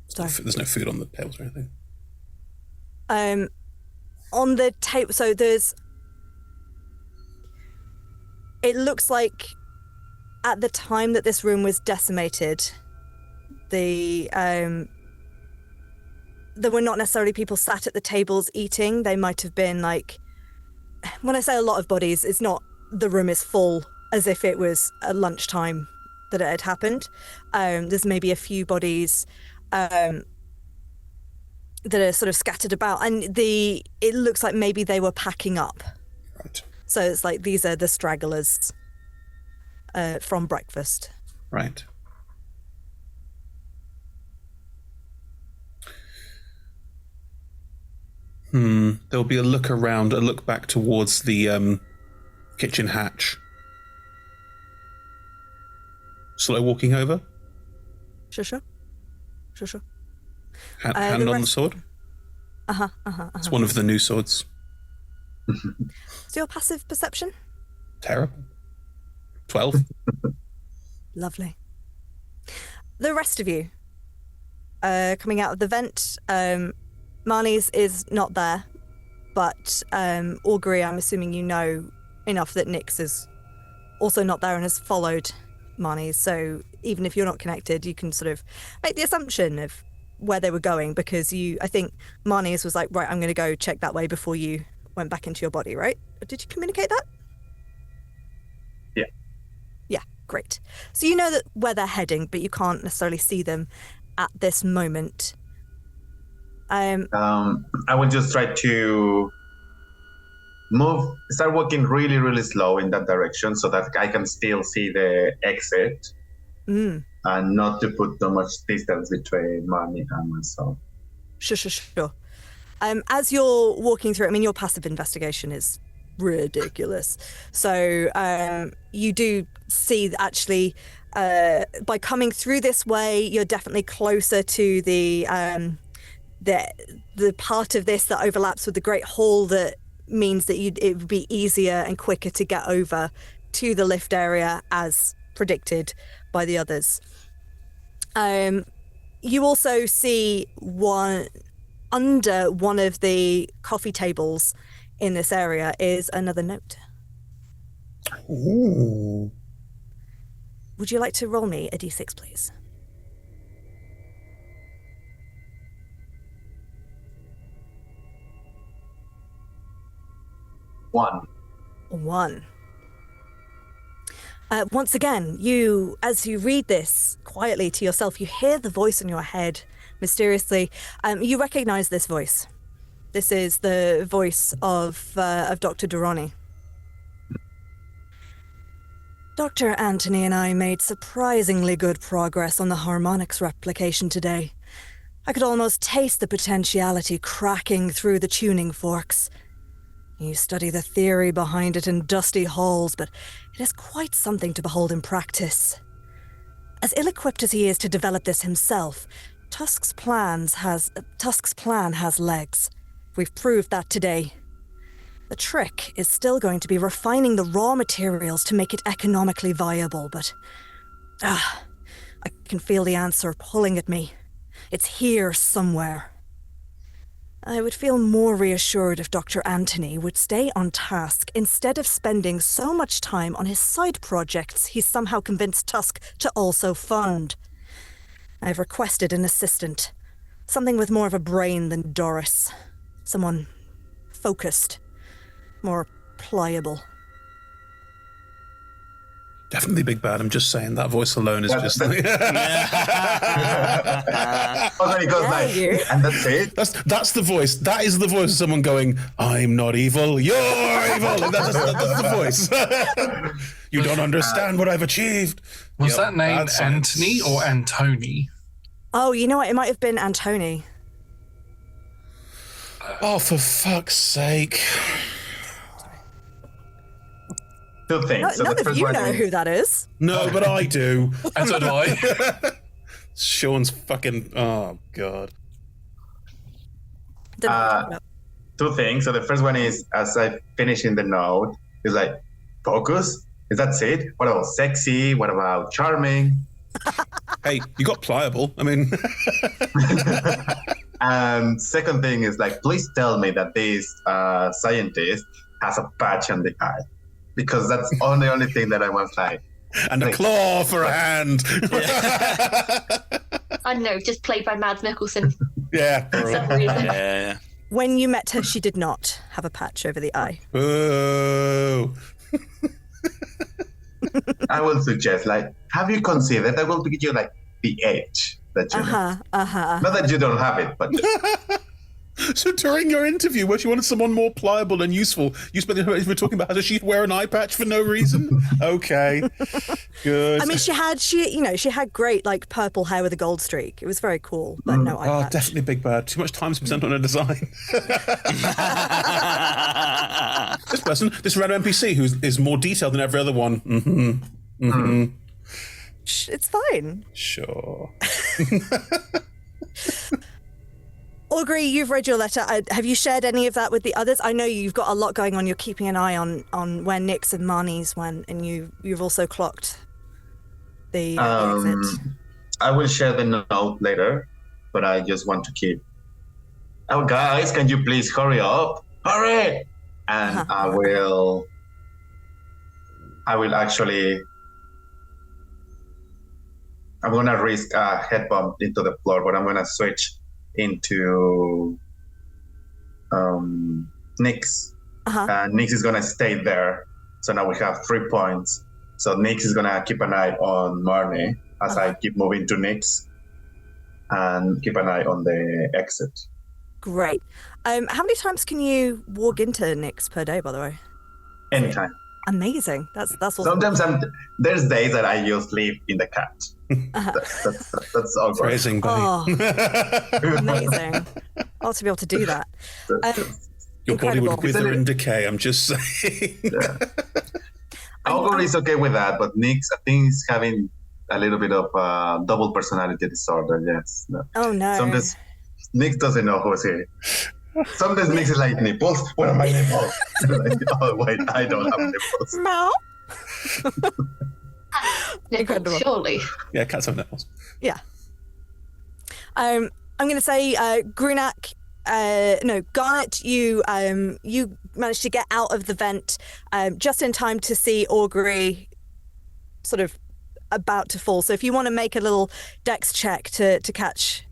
Sorry. There's no food on the tables or anything. On the table, so there's... It looks like at the time that this room was decimated, there were not necessarily people sat at the tables eating. They might have been like... When I say a lot of bodies, it's not the room is full as if it was at lunchtime that it had happened. There's maybe a few bodies that are sort of scattered about, and it looks like maybe they were packing up. Right. So it's like these are the stragglers from breakfast. Right. There'll be a look around, a look back towards the kitchen hatch. Slow walking over. Sure. Hand on the sword. It's one of the new swords. So your passive perception? Terrible. 12. Lovely. The rest of you, coming out of the vent, Marnie's is not there, but Augury, I'm assuming you know enough that Nyx is also not there and has followed Marnie's, so even if you're not connected, you can sort of make the assumption of where they were going, because I think Marnie's was like, right, I'm going to go check that way before you went back into your body, right? Did you communicate that? Yeah, great. So you know that where they're heading, but you can't necessarily see them at this moment. I will just try to start walking really, really slow in that direction so that I can still see the exit and not to put too much distance between Marnie and myself. Sure. As you're walking through, I mean, your passive investigation is ridiculous. So you do see that actually by coming through this way, you're definitely closer to the part of this that overlaps with the Great Hall, that means that it would be easier and quicker to get over to the lift area as predicted by the others. You also see under one of the coffee tables in this area is another note. Ooh. Would you like to roll me a d6, please? One. 1. Once again, as you read this quietly to yourself, you hear the voice in your head mysteriously. You recognize this voice. This is the voice of Dr. Durrani. Dr. Anthony and I made surprisingly good progress on the harmonics replication today. I could almost taste the potentiality cracking through the tuning forks. You study the theory behind it in dusty halls, but it is quite something to behold in practice. As ill-equipped as he is to develop this himself, Tusk's plan has legs. We've proved that today. The trick is still going to be refining the raw materials to make it economically viable, but I can feel the answer pulling at me. It's here somewhere. I would feel more reassured if Dr. Anthony would stay on task instead of spending so much time on his side projects he's somehow convinced Tusk to also fund. I've requested an assistant. Something with more of a brain than Doris. Someone focused. More pliable. Definitely Big Bad. I'm just saying that voice alone is just. And then he goes like, and that's it. That's the voice. That is the voice of someone going, "I'm not evil. You're evil." That's the voice. You don't understand what I've achieved. Was that name Anthony or Antony? Oh, you know what? It might have been Antony. Oh, for fuck's sake. Two things. None of you know who that is. No, but I do. And so do I. Sean's fucking. Oh, God. Don't know what you're talking about. Two things. So the first one is, as I finish in the note, it's like, focus? Is that it? What about sexy? What about charming? Hey, you got pliable. I mean. And second thing is like, please tell me that this scientist has a patch on the eye. Because that's the only thing that I was like. And a claw for a hand. I don't know, just played by Mads Mikkelsen Yeah. for some reason. Yeah. When you met her, she did not have a patch over the eye. Oh. I will suggest, like, have you considered I will give you like the edge that you need? Not that you don't have it, but So during your interview, where she wanted someone more pliable and useful, you spent the we're talking about how does she wear an eye patch for no reason? Okay, good. I mean, she had great like purple hair with a gold streak. It was very cool, but no eye patch. Definitely Big Bad. Too much time's been spent on her design. This random NPC who is more detailed than every other one. It's fine. Sure. Augury, you've read your letter. Have you shared any of that with the others? I know you've got a lot going on. You're keeping an eye on where Nyx and Marnie's went, and you've also clocked the exit. I will share the note later, but I just want to keep. Oh, guys, can you please hurry up? Hurry! And I will actually. I'm gonna risk a head bump into the floor, but I'm gonna switch into Nyx. Nyx is gonna stay there. So now we have 3 points. So Nyx is gonna keep an eye on Marnie as I keep moving to Nyx and keep an eye on the exit. Great. How many times can you walk into Nyx per day, by the way? Anytime. Amazing. That's awesome. Sometimes there's days that I just leave in the cat. That's all right. Phrasing, buddy. Amazing. Oh, to be able to do that. Your body incredible. would wither and decay, I'm just saying. Augury is okay with that, but Nyx, I think, is having a little bit of double personality disorder, yes. No. Oh, no. Sometimes Nyx doesn't know who's here. Sometimes Nyx is like, nipples? What are my nipples? Like, oh, wait, I don't have nipples. Meow. Nipples, surely. Yeah, cats have nipples. Yeah. I'm going to say Grunak. Garnet, you managed to get out of the vent just in time to see Augury sort of about to fall. So if you want to make a little dex check to catch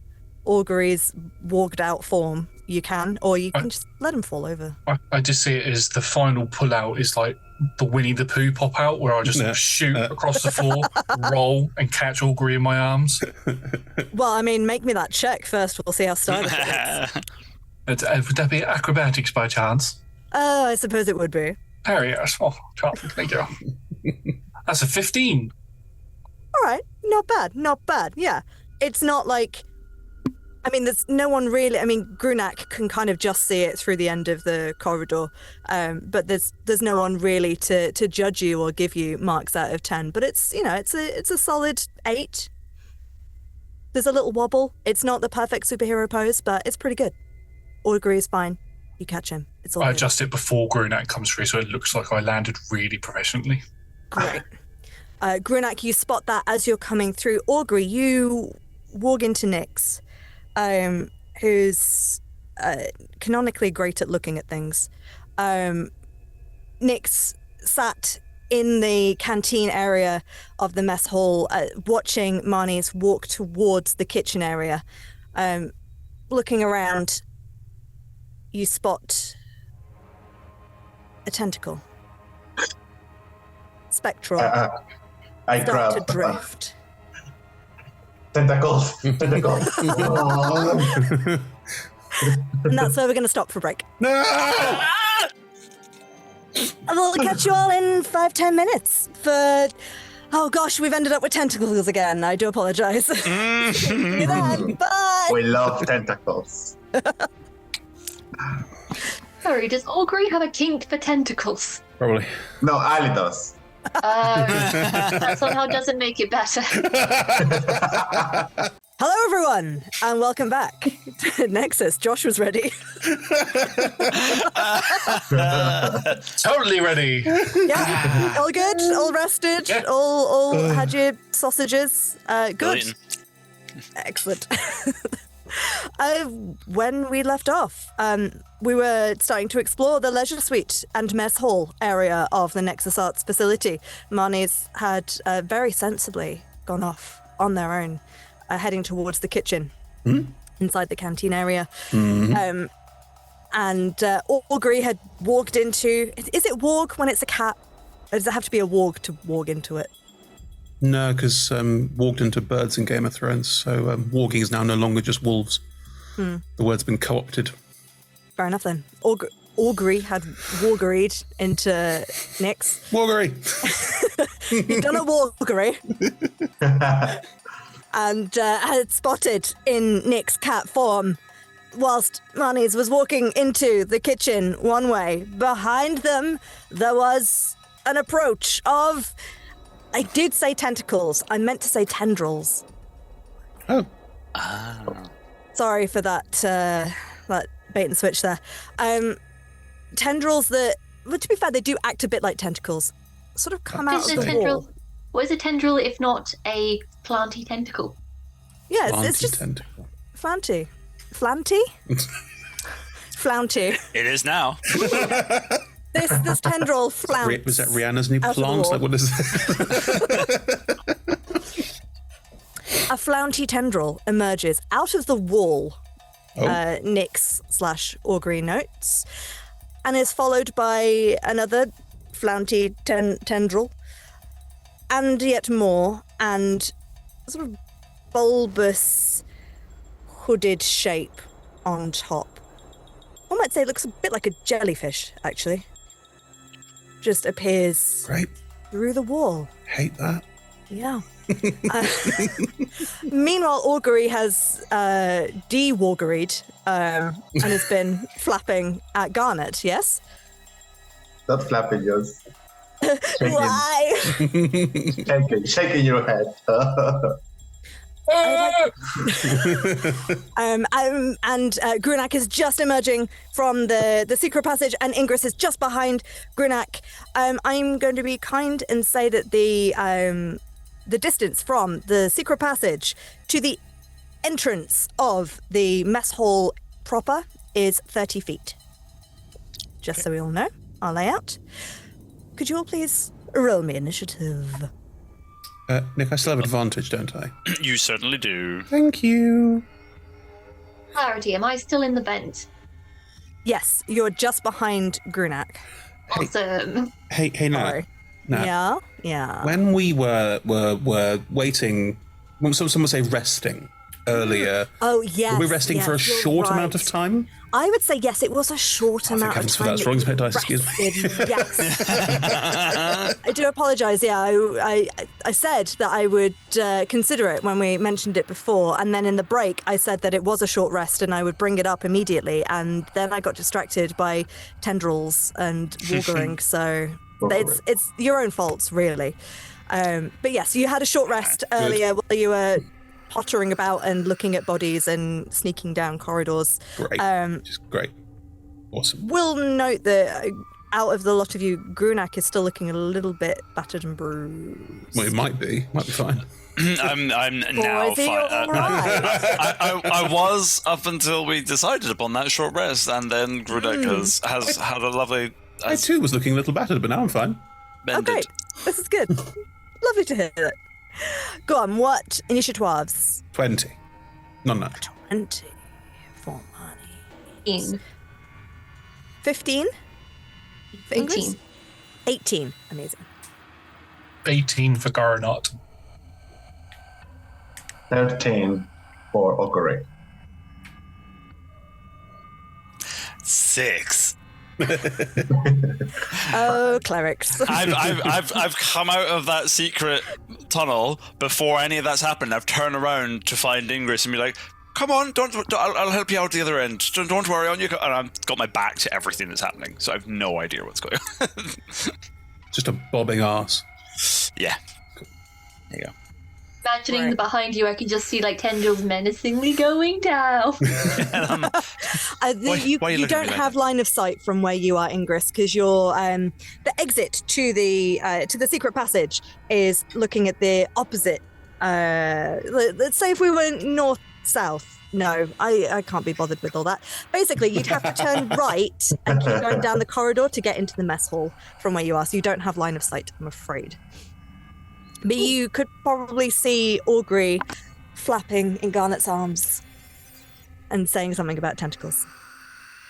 Augury's walked out form, you can, or you can just let him fall over. I just see it as the final pull out is like the Winnie the Pooh pop out, where I just sort of shoot across the floor, roll, and catch Augury in my arms. Well, I mean, make me that check first. We'll see how stylish it is. Would that be acrobatics by chance? Oh, I suppose it would be. Oh, yes. Oh, thank you. That's a 15. All right, not bad, not bad. Yeah, it's not like. I mean, there's no one really. I mean, Grunak can kind of just see it through the end of the corridor, but there's no one really to judge you or give you marks out of 10. But it's it's a solid 8. There's a little wobble. It's not the perfect superhero pose, but it's pretty good. Augury is fine. You catch him. It's all I good. adjust it before Grunak comes through, so it looks like I landed really professionally. Great. Grunak, you spot that as you're coming through. Augury, you walk into Nyx, who's canonically great at looking at things. Nyx sat in the canteen area of the mess hall, watching Marnie's walk towards the kitchen area. Looking around, you spot a tentacle. Spectral. I Start grab to drift. Tentacles. Tentacles. And that's where we're going to stop for break. No! We'll catch you all in 5-10 minutes for... Oh gosh, we've ended up with tentacles again. I do apologize. See you then. Bye! We love tentacles. Sorry, does Augury have a kink for tentacles? Probably. No, Ali does. That somehow doesn't make it better. Hello everyone, and welcome back to Nexus. Josh was ready. Totally ready. Yeah, all good, all rested, Yeah. all had your sausages. Good. Brilliant. Excellent. When we left off, we were starting to explore the leisure suite and mess hall area of the Nexus Arts facility. Marnie's had very sensibly gone off on their own, heading towards the kitchen inside the canteen area. And Augury had walked into... Is it warg when it's a cat? Or does it have to be a warg to warg into it? No, because walked into birds in Game of Thrones, so walking is now no longer just wolves. The word's been co-opted. Fair enough then. Augury had wargaried into Nyx. Walgery! You've done a wargary. And had spotted in Nyx cat form whilst Marnie's was walking into the kitchen one way. Behind them, there was an approach of... I did say tentacles. I meant to say tendrils. Oh. Sorry for that that bait and switch there. Tendrils that, well, to be fair, they do act a bit like tentacles. Sort of come out of the wall. What is a tendril if not a planty tentacle? Yeah, it's just Tentacle. flanty. Flanty? Flaunty. It is now. This tendril flounce. Was that Rihanna's new out of the plant? wall. Like, what is it? A flaunty tendril emerges out of the wall, Oh. Nyx/Augury notes, and is followed by another flaunty tendril, and yet more, and sort of bulbous, hooded shape on top. One might say it looks a bit like a jellyfish, actually. Just appears Great. through the wall. Hate that. Yeah. Meanwhile, Augury has de-Wargaried and has been flapping at Garnet, yes? Not flapping, just Why? shaking your head. And Grunak is just emerging from the secret passage, and Ingress is just behind Grunak. I'm going to be kind and say that the distance from the secret passage to the entrance of the mess hall proper is 30 feet. Just so we all know our layout. Could you all please roll me initiative? Nick, I still have advantage, don't I? You certainly do. Thank you. Clarity, am I still in the vent? Yes, you're just behind Grunak. Awesome. Hey, Nat. Sorry. Nat. Yeah. When we were waiting, when some would say resting earlier, Oh, yes. were we resting for a yes, you're short amount of right. time? I would say yes, it was a short Thank amount of heavens for time. that. Strong spit dice, excuse me. rested. Yes. I do apologise. Yeah, I said that I would consider it when we mentioned it before, and then in the break I said that it was a short rest and I would bring it up immediately, and then I got distracted by tendrils and wargering. So it's your own faults, really. But yes, you had a short rest earlier while you were pottering about and looking at bodies and sneaking down corridors. Great. Just great. Awesome. We'll note that out of the lot of you, Grunak is still looking a little bit battered and bruised. Well, it might be fine. I'm now is he fine. all right? I was up until we decided upon that short rest, and then Grunak has had a lovely. I too was looking a little battered, but now I'm fine. Mended. Oh, great. This is good. Lovely to hear it. Go on, what initiatives? 20. Not 20 for money. 15 for English? 18. 18. Amazing. 18 for Garnot. 13 for Ogre. 6. Oh, clerics. I've come out of that secret tunnel before any of that's happened. I've turned around to find Ingress and be like, "Come on, I'll help you out the other end. Don't worry, on you go." And I've got my back to everything that's happening, so I have no idea what's going on. Just a bobbing arse. Yeah. There you go. Imagining the behind you, I can just see like tendrils menacingly going down. Why are you You looking at don't me like have that? line of sight from where you are, Ingress, because you're the exit to the secret passage is looking at the opposite. Let's say if we were north south. No, I can't be bothered with all that. Basically, you'd have to turn right and keep going down the corridor to get into the mess hall from where you are. So you don't have line of sight, I'm afraid. But you could probably see Augury flapping in Garnet's arms and saying something about tentacles.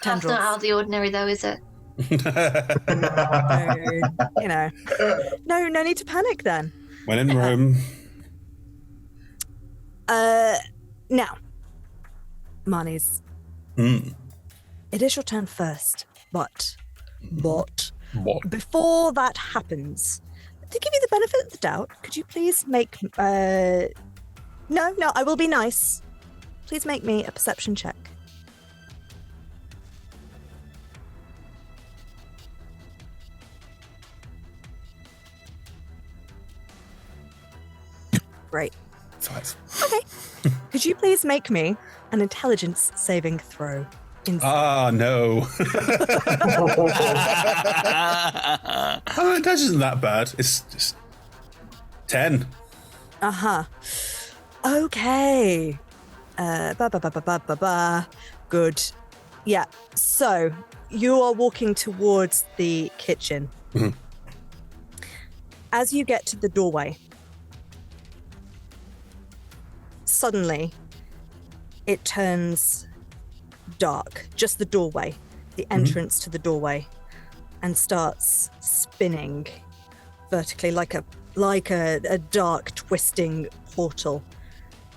That's not out of the ordinary, though, is it? So, you know, no need to panic then. When in Rome. Now, Marnies, it is your turn first, but What? before that happens, to give you the benefit of the doubt, could you please make no, I will be nice. Please make me a perception check. Great. 5. Okay. Could you please make me an intelligence saving throw? Ah, no. Oh, that isn't that bad. It's just 10. Okay. Good. Yeah. So you are walking towards the kitchen. Mm-hmm. As you get to the doorway, suddenly it turns dark, just the doorway, the entrance to the doorway, and starts spinning vertically like a dark twisting portal.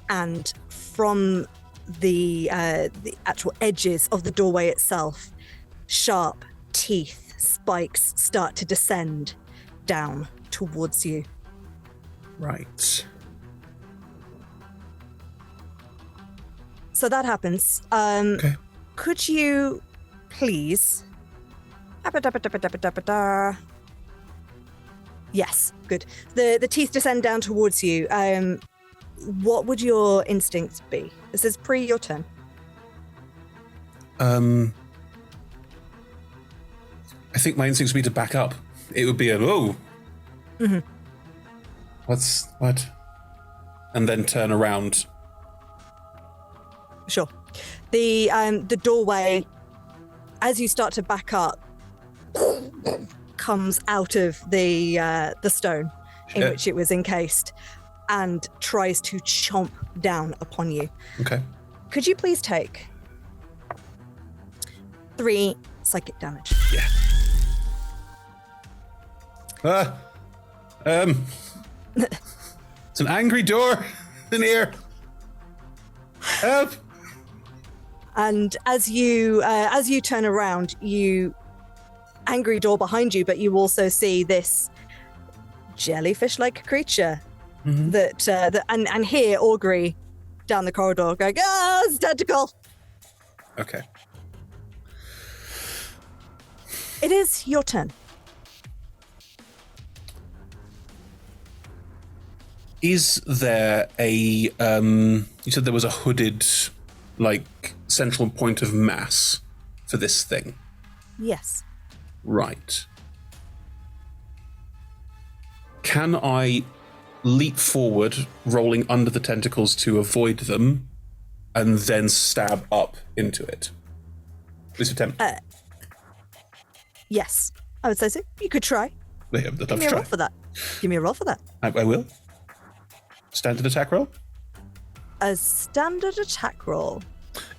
And from the actual edges of the doorway itself, sharp teeth, spikes start to descend down towards you. Right. So that happens. Okay. Could you please... Yes, good. The teeth descend down towards you. What would your instincts be? This is pre your turn. I think my instincts would be to back up. It would be a, oh. Mm-hmm. What? And then turn around. Sure. The doorway, as you start to back up, comes out of the stone in Shit. which it was encased and tries to chomp down upon you. Okay. Could you please take 3 psychic damage? Yeah. It's an angry door in here. Help! And as you turn around, you angry door behind you, but you also see this jellyfish-like creature that and hear Augury down the corridor going, it's a tentacle. Okay. It is your turn. Is there a you said there was a hooded central point of mass for this thing? Yes. Right. Can I leap forward, rolling under the tentacles to avoid them, and then stab up into it? This attempt. Yes, I would say so. You could try. Give Give me a roll for that. Give me a roll for that. I will. Standard attack roll. A standard attack roll.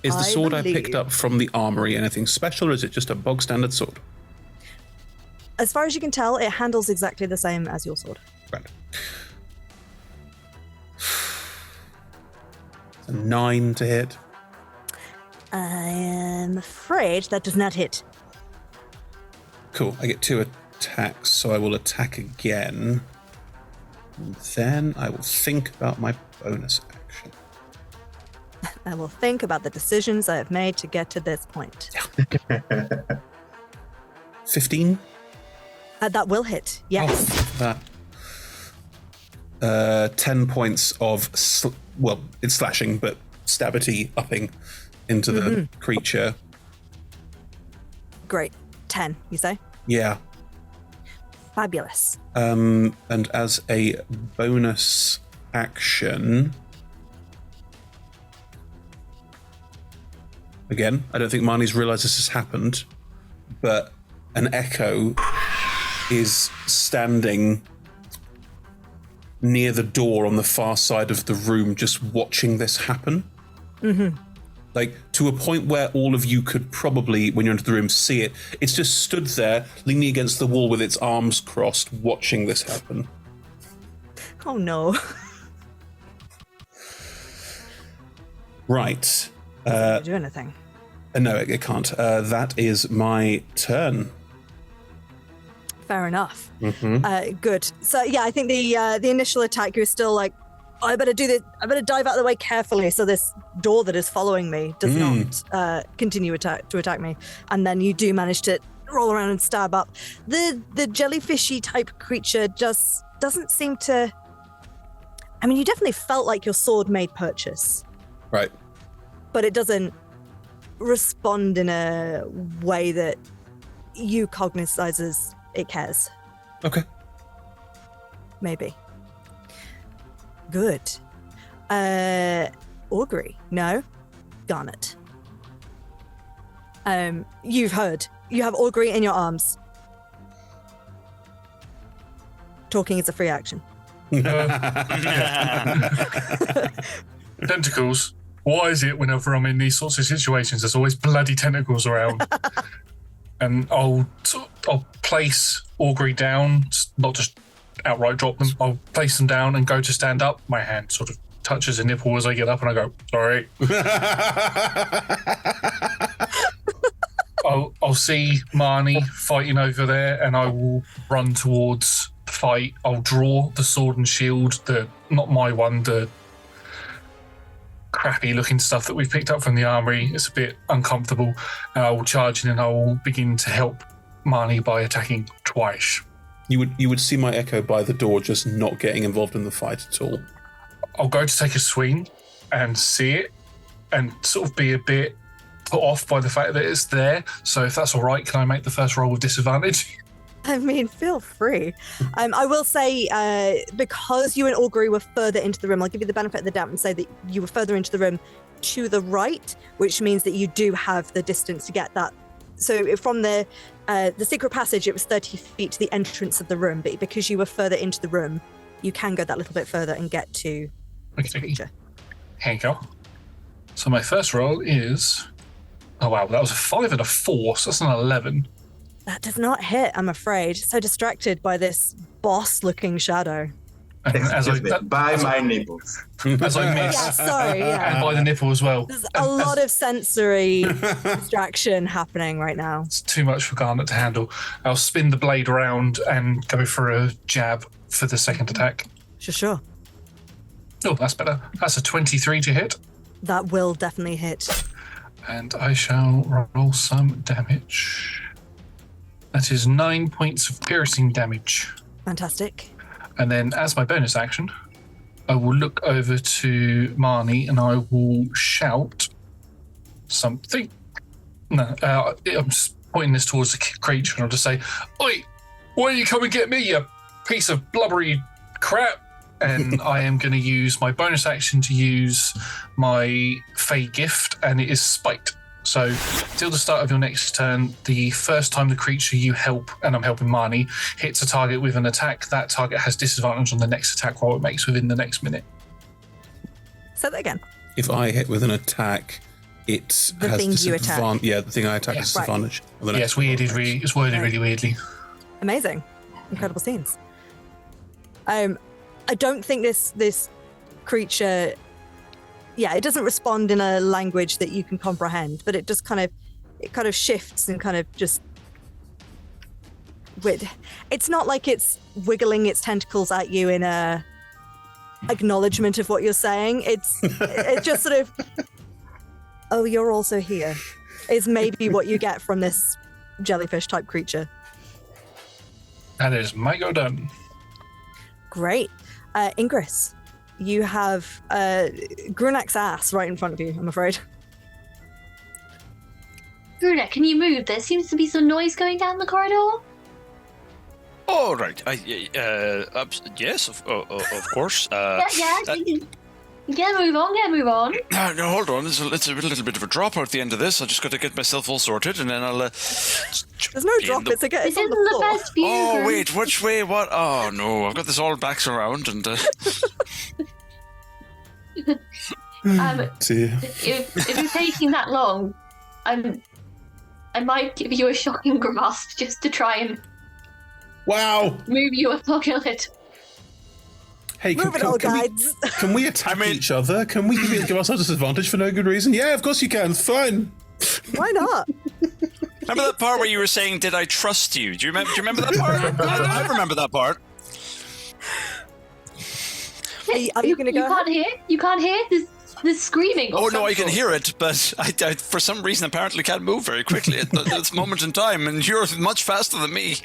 Is the sword I believe- picked up from the armory anything special, or is it just a bog standard sword? As far as you can tell, it handles exactly the same as your sword. Right. It's a 9 to hit. I am afraid that does not hit. Cool. I get 2 attacks, so I will attack again. And then I will think about my bonus action. I will think about the decisions I have made to get to this point. 15? That will hit, yes. That. 10 points of, it's slashing, but stabity upping into the creature. Great. 10, you say? Yeah. Fabulous. And as a bonus action, again, I don't think Marnie's realised this has happened, but an echo is standing near the door on the far side of the room, just watching this happen. To a point where all of you could probably, when you're into the room, see it. It's just stood there, leaning against the wall with its arms crossed, watching this happen. Oh no. Right. Doesn't do anything. No, it can't. That is my turn. Fair enough. Good. So yeah, I think the initial attack, you're still like, I better do this. I better dive out of the way carefully so this door that is following me does not continue to attack me. And then you do manage to roll around and stab up. The jellyfishy type creature just doesn't seem to. I mean, you definitely felt like your sword made purchase, Right. but it doesn't respond in a way that you cognizes it cares. Okay. Maybe. Good. Augury. No. Garnet. You've heard. You have Augury in your arms. Talking is a free action. Tentacles. Why is it whenever I'm in these sorts of situations, there's always bloody tentacles around? And I'll place Augury down, not just outright drop them. I'll place them down and go to stand up. My hand sort of touches a nipple as I get up, and I go, sorry. I'll see Marnie fighting over there, and I will run towards the fight. I'll draw the sword and shield, not my one, the crappy looking stuff that we've picked up from the armory. It's a bit uncomfortable. And I will charge in and I will begin to help Marnie by attacking twice. You would see my echo by the door, just not getting involved in the fight at all. I'll go to take a swing and see it and sort of be a bit put off by the fact that it's there. So if that's all right, can I make the first roll with disadvantage? I mean, feel free. I will say, because you and Augury were further into the room, I'll give you the benefit of the doubt and say that you were further into the room to the right, which means that you do have the distance to get that. So from the secret passage, it was 30 feet to the entrance of the room, but because you were further into the room, you can go that little bit further and get to the creature. Here you go. So my first roll is... Oh, wow, that was a 5 and a 4, so that's an 11. That does not hit, I'm afraid. So distracted by this boss-looking shadow. And Excuse me, by my nipples. as I Yeah, miss, sorry, and yeah. by the nipple as well. There's a lot of sensory distraction happening right now. It's too much for Garnet to handle. I'll spin the blade around and go for a jab for the second attack. Sure. Oh, that's better. That's a 23 to hit. That will definitely hit. And I shall roll some damage. That is 9 points of piercing damage. Fantastic. And then, as my bonus action, I will look over to Marnie and I will shout something. No, I'm just pointing this towards the creature and I'll just say, "Oi, why don't you come and get me, you piece of blubbery crap?" And I am going to use my bonus action to use my Fey gift, and it is Spite. So, till the start of your next turn, the first time the creature you help, and I'm helping Marnie, hits a target with an attack, that target has disadvantage on the next attack roll it makes within the next minute. Say that again. If I hit with an attack, it The has thing you attack. disadvantage. Yeah, the thing I attack has Right. disadvantage. on the Yeah, next it's worded, roll. it's worded really weirdly. Amazing. Incredible scenes. I don't think this creature, it doesn't respond in a language that you can comprehend, but it just kind of shifts and kind of just it's not like it's wiggling its tentacles at you in a acknowledgement of what you're saying. It's just sort of, oh, you're also here, is maybe what you get from this jellyfish type creature. That is my go done. Great. Ingris, you have Grunak's ass right in front of you, I'm afraid. Bruna, can you move? There seems to be some noise going down the corridor. Oh, right. Yes, of course. Yeah, move on. No, hold on. It's a little bit of a drop at the end of this. I just got to get myself all sorted, and then I'll. There's no drop, it's This Oh, isn't on the the floor. best view. wait. Which way? What? Oh, no. I've got this all backed around, and. Dear. If it's taking that long, I might give you a shocking grasp just to try and Wow! move you a little. Hey, Move it all, guides. can we attack I mean- each other? Can we give ourselves a disadvantage for no good reason? Yeah, of course you can. It's fine. Why not? Remember that part where you were saying, "Did I trust you"? Do you remember that part? I remember that part. Are you going to go? You can't hear? There's screaming. Oh no, I can hear it, but I for some reason apparently can't move very quickly at this moment in time, and you're much faster than me.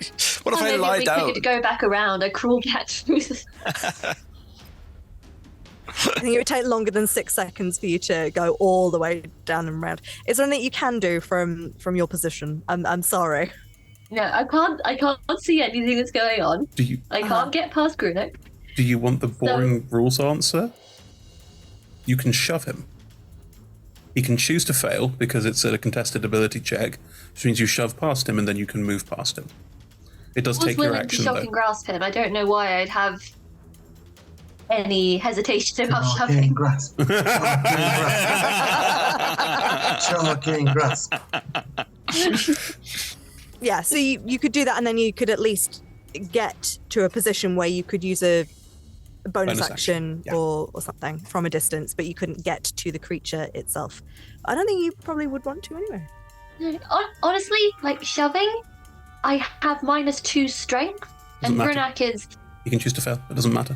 What if I lie down? To go back around, a crawl back through the... I think it would take longer than 6 seconds for you to go all the way down and around. Is there anything you can do from your position? I'm sorry. No, I can't see anything that's going on. I can't get past Grunek. Do you want the boring rules answer? You can shove him. He can choose to fail because it's a contested ability check, which means you shove past him and then you can move past him. It does take your action, I was willing to shock though. and grasp him. I don't know why I'd have any hesitation about Shocking shoving. grasp. Shocking grasp. Yeah, so you could do that, and then you could at least get to a position where you could use a bonus action yeah. or something from a distance, but you couldn't get to the creature itself. I don't think you probably would want to anyway. Honestly, like shoving, I have -2 strength, Doesn't and matter. Grunak is... You can choose to fail. It doesn't matter.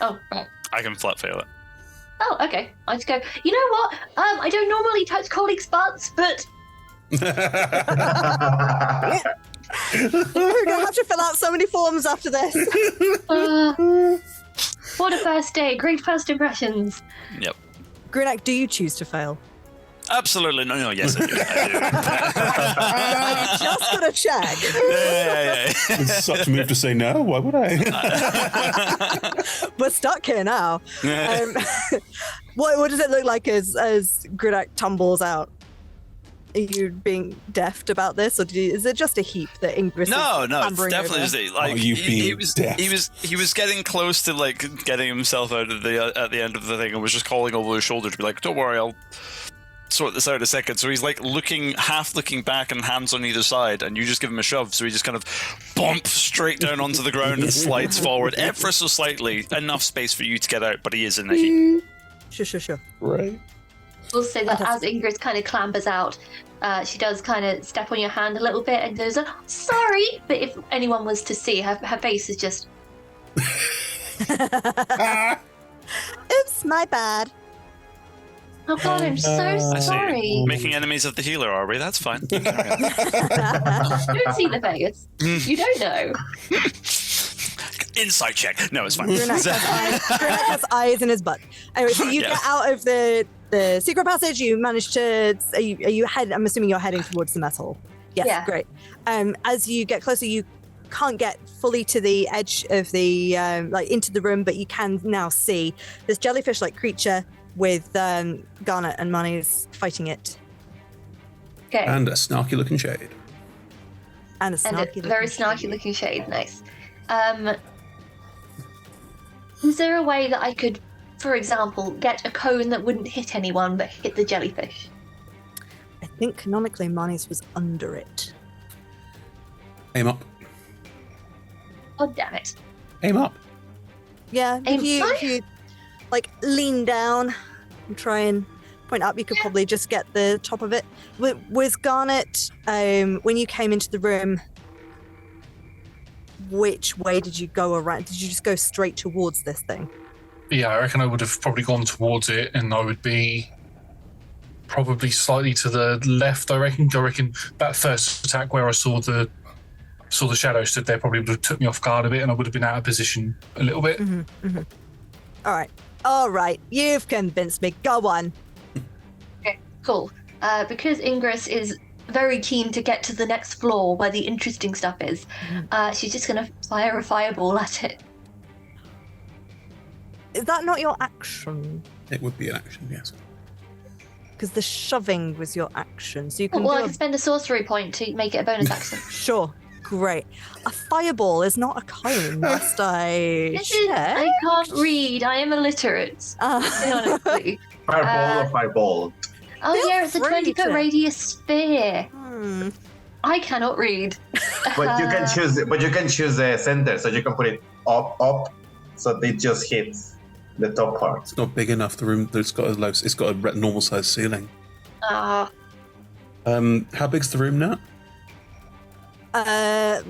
Oh, right. I can flat fail it. Oh, okay. I just go, you know what? I don't normally touch colleagues' butts, but We're gonna have to fill out so many forms after this. what a first day. Great first impressions. Yep. Grunak, do you choose to fail? Absolutely. No, yes, I do. I just got to check. Yeah. It's such a move to say no. Why would I? We're stuck here now. What does it look like as Grunak tumbles out? Are you being deft about this, or is it just a heap that Ingris? No, is it's clambering definitely over? just like you he being was deft. he was getting close to like getting himself out of the at the end of the thing and was just calling over his shoulder to be like, "Don't worry, sort this out a second. So he's like half looking back and hands on either side, and you just give him a shove. So he just kind of bump straight down onto the ground and slides forward ever so slightly. Enough space for you to get out, but he is in a heap. Sure. Right. We'll say that as Ingrid kind of clambers out, she does kind of step on your hand a little bit and goes, sorry. But if anyone was to see, her face is just... Oops, my bad. Oh God, I'm so sorry. Making enemies of the healer, are we? That's fine. You don't see the face. You don't know. Insight check. No, it's fine. Brunak has eyes in his butt. Anyway, so you get out of the secret passage. You manage to. Are you head? I'm assuming you're heading towards the metal. Yes, Yeah. great. As you get closer, you can't get fully to the edge of the into the room, but you can now see this jellyfish-like creature with Garnet and Marnie's fighting it. Okay. And a snarky-looking shade. And a very snarky-looking shade. Nice. Is there a way that I could, for example, get a cone that wouldn't hit anyone but hit the jellyfish? I think canonically Marnie's was under it. Aim up. Oh, damn it. Aim up. Yeah, if you like lean down and try and point up, you could probably just get the top of it. Was Garnet, when you came into the room, which way did you go around? Did you just go straight towards this thing? Yeah, I reckon I would have probably gone towards it, and I would be probably slightly to the left. I reckon that first attack where I saw the shadow stood there probably would have took me off guard a bit, and I would have been out of position a little bit. All right, you've convinced me. Go on. Okay, cool. Because Ingress is very keen to get to the next floor where the interesting stuff is, she's just going to fire a fireball at it. Is that not your action? It would be an action, yes. Because the shoving was your action, so you can. I can spend a sorcery point to make it a bonus action. Sure, great. A fireball is not a cone, must I check? I can't read. I am illiterate. Honestly. Fireball or fireball? Oh yeah, it's a free 20-foot to- radius sphere. I cannot read. But you can choose. But you can choose the center, so you can put it up, so it just hits the top part. It's not big enough. The room. It's got a normal sized ceiling. Ah, How big's the room now? It's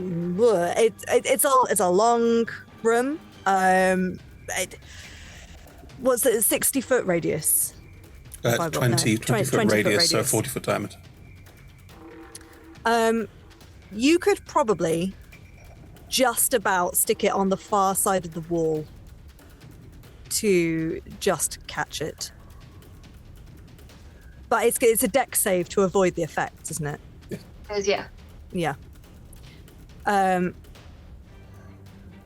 a long room. What's it? 60-foot radius. 20 foot radius, so 40 foot diameter. You could probably just about stick it on the far side of the wall to just catch it. But it's a dex save to avoid the effects, isn't it? yeah. Yeah.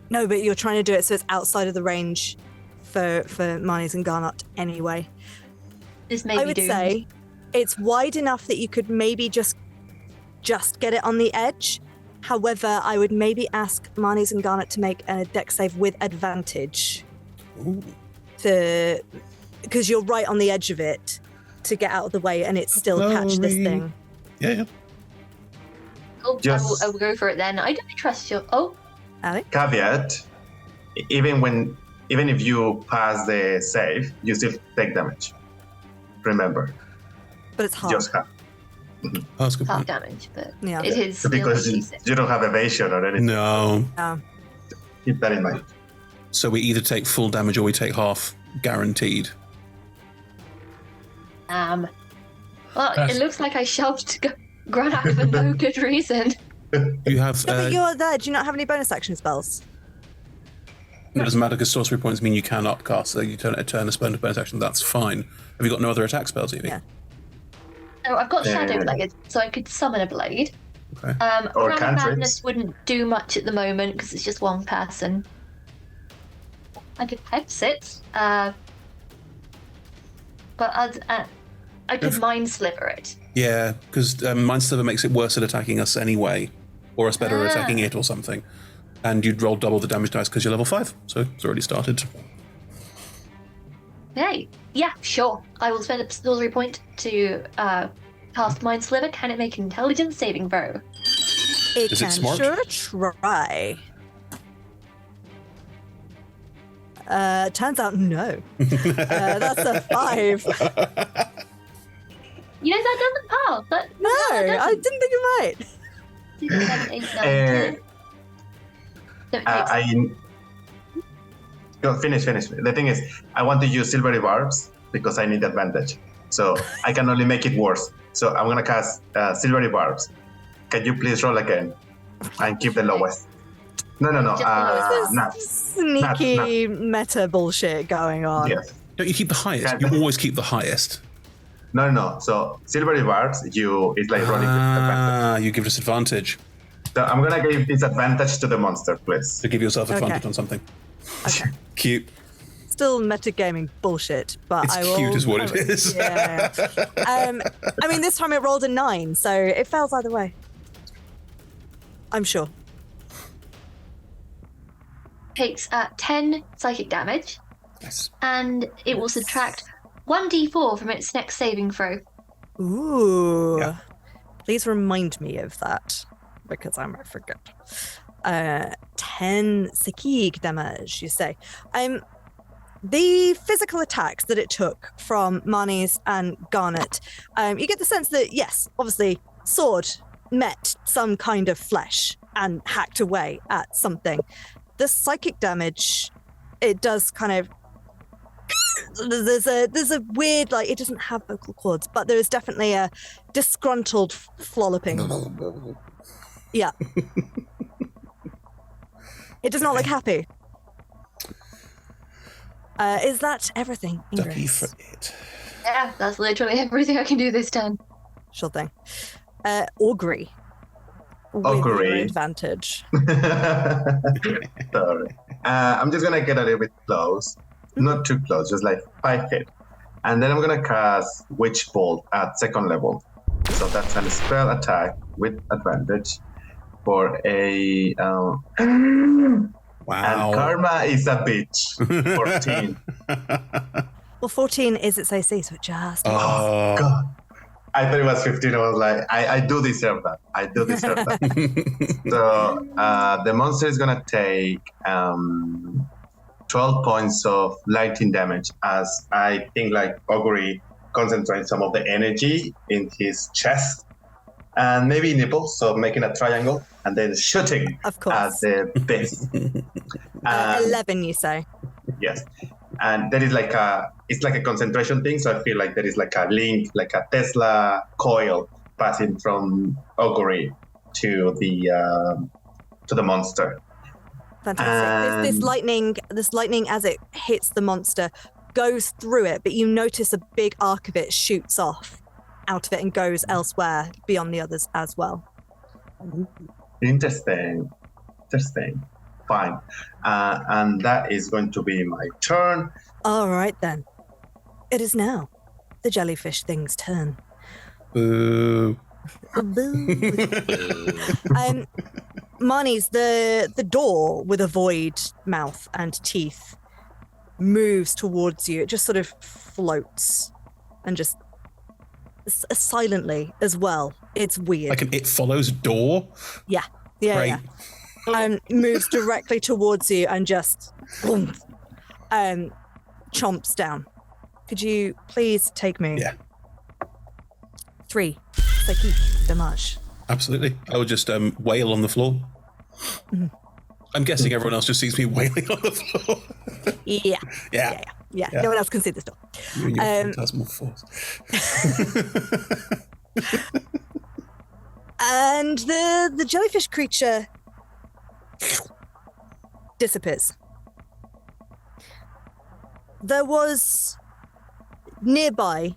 No, but you're trying to do it so it's outside of the range for Marnie's and Garnet anyway. This may I be would doomed. say it's wide enough that you could maybe just get it on the edge. However, I would maybe ask Marnie's and Garnet to make a dex save with advantage. Ooh. Because you're right on the edge of it to get out of the way and it still catch this thing. Yeah. Oh, Just- I will go for it then. I don't trust you. Oh, Alec? Caveat: even if you pass the save, you still take damage. Remember, But it's hard. just half. Oh, that's a good half point. damage, but Yeah. it is still Because a you, D6. you don't have evasion or anything. No. Keep that in mind. So we either take full damage or we take half, guaranteed. Well, That's- it looks like I shoved Granak for no good reason. You have. No, but you're there. Do you not have any bonus action spells? It doesn't matter because sorcery points mean you can upcast. So you turn a spell into bonus action. That's fine. Have you got no other attack spells, Evie? Yeah. So I've got Shadow Yeah. Blade, so I could summon a blade. Okay. Or Crown of cantrips. Madness wouldn't do much at the moment because it's just one person. I could hex it, but I could Mind Sliver it. Yeah, because Mind Sliver makes it worse at attacking us anyway, or us better at Ah. attacking it or something. And you'd roll double the damage dice because you're level 5, so it's already started. Okay. Yeah, sure. I will spend a sorcery point to cast Mind Sliver. Can it make an intelligence saving throw? It Is it can smart? sure try. Turns out no. That's a 5. You know, that doesn't pass. No, I didn't think it might. 6, 7, 8, 9, 10. No, it takes- Go, finish. The thing is, I want to use silvery barbs because I need advantage. So I can only make it worse. So I'm gonna cast silvery barbs. Can you please roll again and keep the lowest? No. Nat. Sneaky meta bullshit going on. Yes. Don't you keep the highest? You always keep the highest. No. So silvery barbs, it's like rolling with advantage. You give disadvantage So I'm gonna give disadvantage to the monster, please. to give yourself advantage Okay. on something. Okay. Cute. Still metagaming bullshit, but It's I will. cute is what it is. Yeah. I mean, this time it rolled a 9, so it fails either way. I'm sure. takes 10 psychic damage, Yes. and it will subtract 1d4 from its next saving throw. Ooh. Yeah. Please remind me of that because I might forget. 10 psychic damage, you say. The physical attacks that it took from Marnie's and Garnet, you get the sense that, yes, obviously, sword met some kind of flesh and hacked away at something. The psychic damage, it does kind of. There's a weird, like, it doesn't have vocal cords, but there is definitely a disgruntled flopping. Yeah. It does not look happy. Is that everything, Ducky Ingrid? for it. Yeah, that's literally everything I can do this turn. Sure thing. Augury. With Augury. your advantage. Sorry. I'm just gonna get a little bit close. Not too close, just like 5 feet. And then I'm gonna cast Witch Bolt at 2nd level. So that's a spell attack with advantage for a and Wow. karma is a bitch. 14. Well, 14 is its AC, so it just. Oh. God. I thought it was 15. I was like, I do deserve that. I do deserve that. So the monster is gonna take 12 points of lightning damage as I think like Augury concentrates some of the energy in his chest and maybe nipples, so making a triangle and then shooting Of at course. the base. And- 11, you say? Yes. And there is like it's like a concentration thing. So I feel like there is like a link, like a Tesla coil passing from Augury to the monster. Fantastic. This lightning, as it hits the monster, goes through it, but you notice a big arc of it shoots off out of it and goes elsewhere beyond the others as well. Interesting. Fine. And that is going to be my turn. All right, then. It is now the jellyfish thing's turn. Boo. Marnie's, the door with a void mouth and teeth moves towards you. It just sort of floats and just silently as well. It's weird. Like an It Follows door. Yeah. Great. Moves directly towards you and just chomps down. Could you please take me? Yeah. 3 psychic damage. Absolutely. I would just wail on the floor. I'm guessing everyone else just sees me wailing on the floor. Yeah. Yeah. Yeah. No one else can see this door. You and your phantasmal force. And the jellyfish creature disappears. There was nearby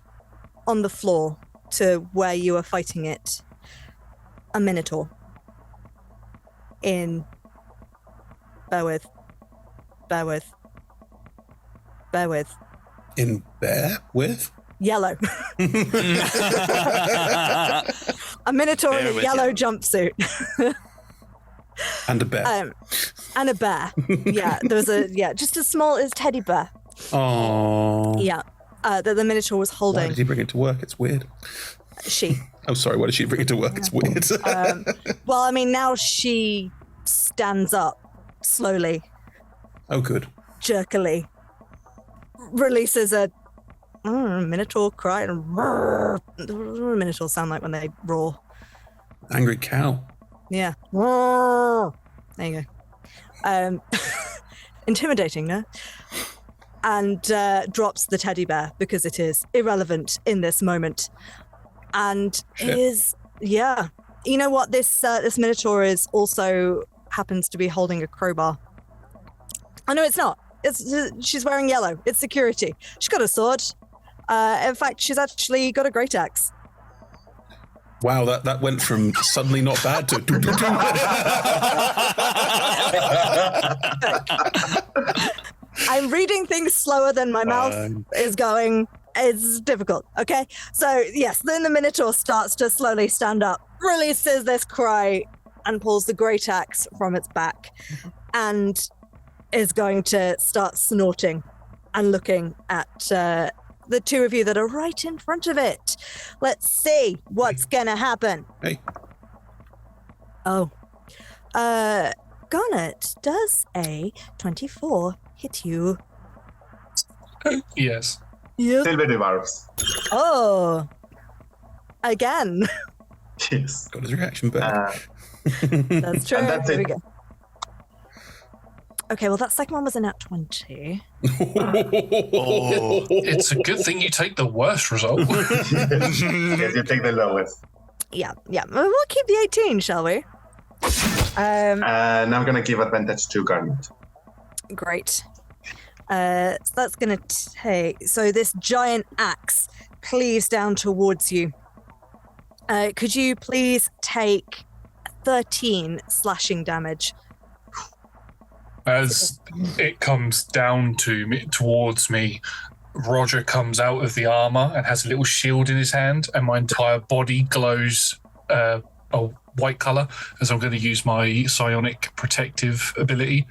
on the floor to where you were fighting it a minotaur in bear with In bear with? yellow. A minotaur in Bear a with yellow you. jumpsuit. And a bear. And a bear. Yeah, there was just a small teddy bear Oh. Yeah. That the Minotaur was Why holding. did he bring it to work? It's weird. She. Oh, sorry. Why did she bring it to work? It's weird. Well, I mean, now she stands up slowly, Oh, good. jerkily, releases a Minotaur cry. What do Minotaurs sound like when they roar? Angry cow. Yeah. There you go. Intimidating, no? And drops the teddy bear because it is irrelevant in this moment. And Shit. is, yeah. You know what? This Minotaur is also happens to be holding a crowbar. Oh, no, it's not. She's wearing yellow. It's security. She's got a sword. In fact, she's actually got a great axe. Wow, that went from suddenly not bad to... I'm reading things slower than my mouth is going. It's difficult, okay? So, yes, then the Minotaur starts to slowly stand up, releases this cry, and pulls the great axe from its back, and is going to start snorting and looking at the two of you that are right in front of it. Let's see what's gonna happen. Hey. Oh. Garnet, does a 24 hit you? Yes. Yep. Silvery barbs. Oh. Again. Yes. Got his reaction back. That's true. And that's Here we it. go. Okay, well, that second one was a nat 20. Oh. It's a good thing you take the worst result. Yes, you take the lowest. Yeah. We'll keep the 18, shall we? And I'm going to give advantage to Garnet. Great. So that's going to take... So this giant axe cleaves down towards you. Could you please take 13 slashing damage? As it comes down to me, towards me, Roger comes out of the armor and has a little shield in his hand, and my entire body glows a white color, as I'm going to use my psionic protective ability,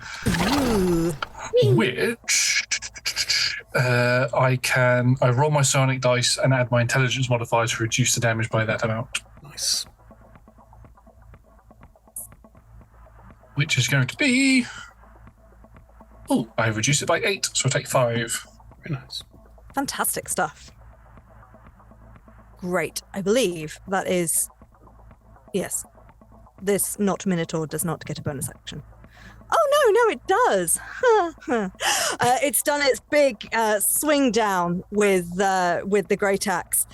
which I roll my psionic dice and add my intelligence modifier to reduce the damage by that amount, Nice. which is going to be... Oh, I reduce it by 8, so I take 5. Very nice. Fantastic stuff. Great. I believe that is... Yes. This not Minotaur does not get a bonus action. Oh, no, it does. It's done its big swing down with the great axe.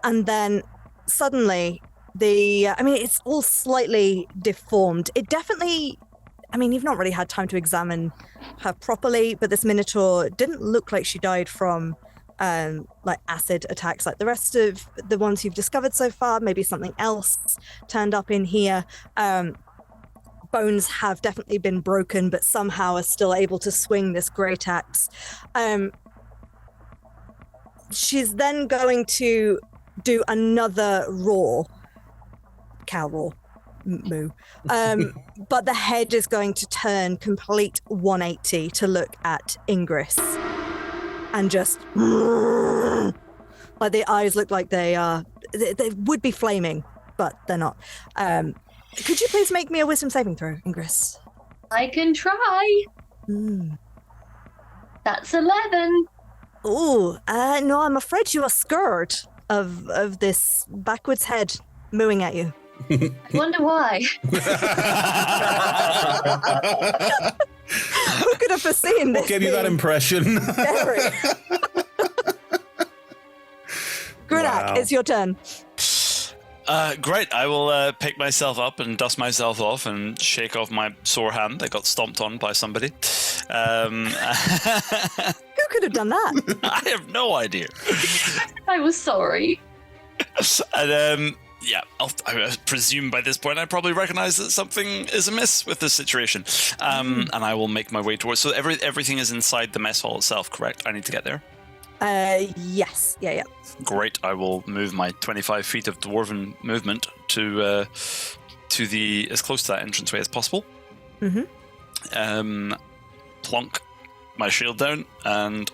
And then suddenly it's all slightly deformed. It definitely... you've not really had time to examine her properly, but this Minotaur didn't look like she died from acid attacks like the rest of the ones you've discovered so far. Maybe something else turned up in here. Bones have definitely been broken, but somehow are still able to swing this great axe. She's then going to do another roar. Cow roar. Moo. But the head is going to turn complete 180 to look at Ingress. And just... Like the eyes look like they would be flaming, but they're not. Could you please make me a wisdom saving throw, Ingress? I can try. That's 11. Ooh, no, I'm afraid you are scared of this backwards head mooing at you. I wonder why. Who could have foreseen this? What gave you that impression? Very. Grunak, Wow. it's your turn. Great. I will pick myself up and dust myself off and shake off my sore hand that got stomped on by somebody. Who could have done that? I have no idea. I was sorry. And I presume by this point I probably recognize that something is amiss with this situation. And I will make my way towards... So everything is inside the mess hall itself, correct? I need to get there? Yes. Yeah. Great. I will move my 25 feet of dwarven movement to the as close to that entranceway as possible. Mm-hmm. Plonk my shield down, and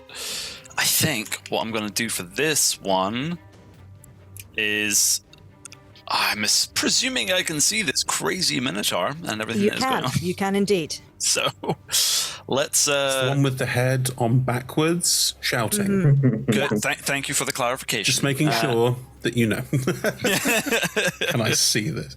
I think what I'm going to do for this one is I'm presuming I can see this crazy minotaur and everything that's going on. You can indeed. So let's. It's the one with the head on backwards, shouting. Mm-hmm. Good. Thank you for the clarification. Just making sure that you know. Can I see this?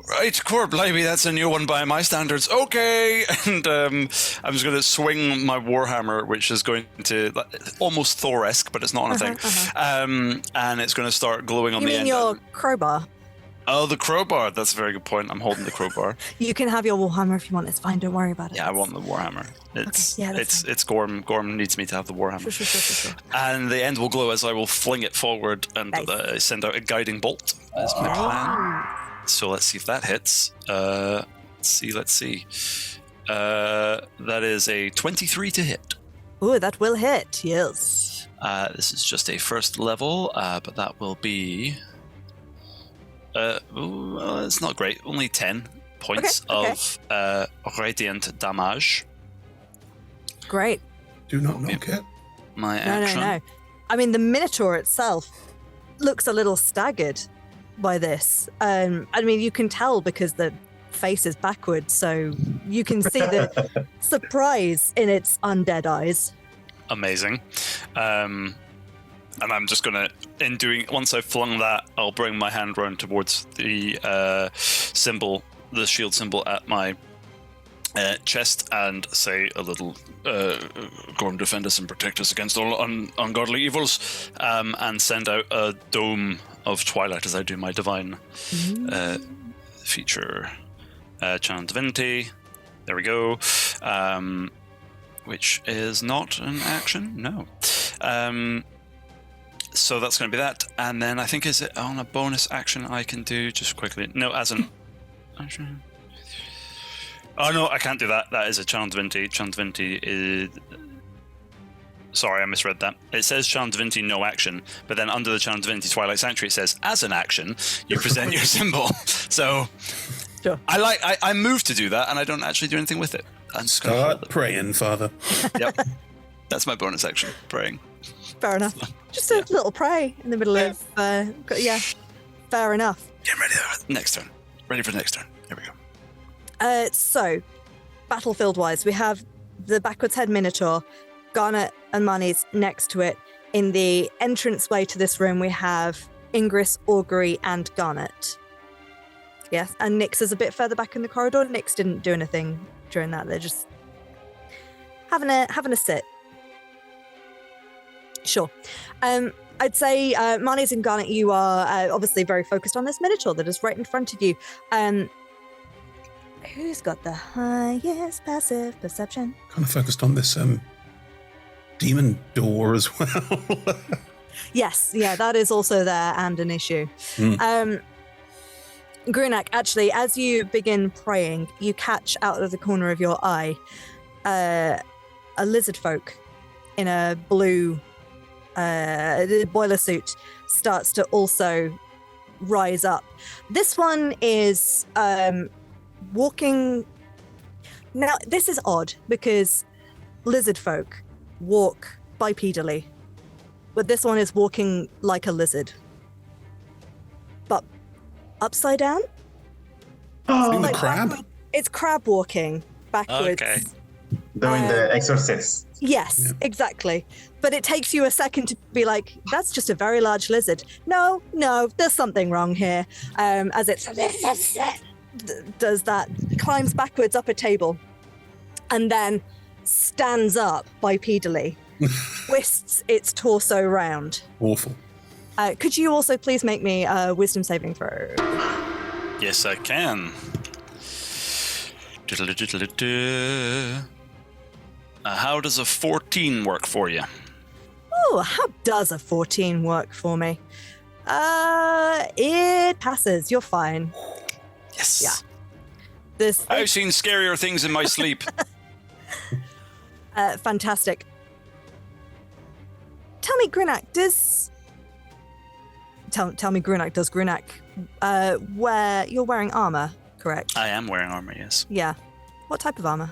Right, core blimey, that's a new one by my standards. Okay, and I'm just going to swing my warhammer, which is going to almost Thor-esque, but it's not on a thing. And it's going to start glowing on the end. You mean your crowbar? Oh, the crowbar. That's a very good point. I'm holding the crowbar. You can have your warhammer if you want. It's fine. Don't worry about it. Yeah, I want the warhammer. It's Okay, yeah, it's Gorm. Gorm needs me to have the warhammer. Sure. And the end will glow as I will fling it forward and Nice. send out a guiding bolt. That's my plan. So let's see if that hits. Let's see. That is a 23 to hit. Ooh, that will hit. Yes. This is just a first level, but that will be. It's not great. Only 10 points of radiant damage. Great. Do not knock it. My action. No. I mean, the Minotaur itself looks a little staggered by this. I mean, you can tell because the face is backwards, so you can see the surprise in its undead eyes. Amazing. And I'm just gonna, once I've flung that, I'll bring my hand round towards the symbol, the shield symbol at my chest, and say a little, Gorm, defend us and protect us against all ungodly evils, and send out a dome of twilight as I do my divine feature. Channel Divinity, there we go, which is not an action, no. So that's going to be that, and then I think is it on a bonus action I can do just quickly? No, as an action. Oh no, I can't do that. That is a Channel Divinity. Channel Divinity is. Sorry, I misread that. It says Channel Divinity no action, but then under the Channel Divinity Twilight Sanctuary it says as an action you present your symbol. So Sure. I move to do that, and I don't actually do anything with it. I'm just going to hold Start it. praying, Father. Yep, that's my bonus action. Praying. Fair enough. Just a little pray in the middle of, fair enough. Get ready for the next turn. Ready for the next turn. There we go. So, battlefield-wise, we have the backwards head Minotaur, Garnet and Mani's next to it. In the entranceway to this room, we have Ingress, Augury, and Garnet. Yes, and Nyx is a bit further back in the corridor. Nyx didn't do anything during that. They're just having a sit. Sure. I'd say, Manis and Garnet, you are obviously very focused on this Minotaur that is right in front of you. Who's got the highest passive perception? Kind of focused on this demon door as well. Yes, yeah, that is also there and an issue. Grunak, actually, as you begin praying, you catch out of the corner of your eye a lizard folk in a blue boiler suit starts to also rise up. This one is walking. Now, this is odd because lizard folk walk bipedally, but this one is walking like a lizard, but upside down. Being the Like crab? backward. It's crab walking backwards. Okay. Doing the exorcist. Yes, Yeah. exactly. But it takes you a second to be like, that's just a very large lizard. No, there's something wrong here. As it does that, climbs backwards up a table, and then stands up bipedally, twists its torso round. Awful. Could you also please make me a wisdom saving throw? Yes, I can. How does a 14 work for you? Oh, how does a 14 work for me? It passes. You're fine. Yes. Yeah. I've seen scarier things in my sleep. Fantastic. Tell me, Grunak, does Grunak, you're wearing armor, Correct. I am wearing armor, yes. Yeah. What type of armor?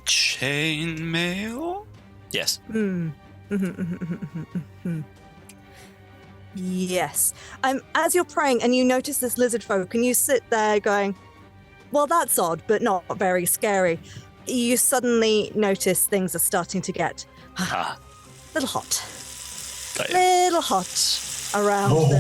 Chainmail? Yes. Yes. As you're praying and you notice this lizard folk and you sit there going, well, that's odd, but not very scary. You suddenly notice things are starting to get little hot. Little hot around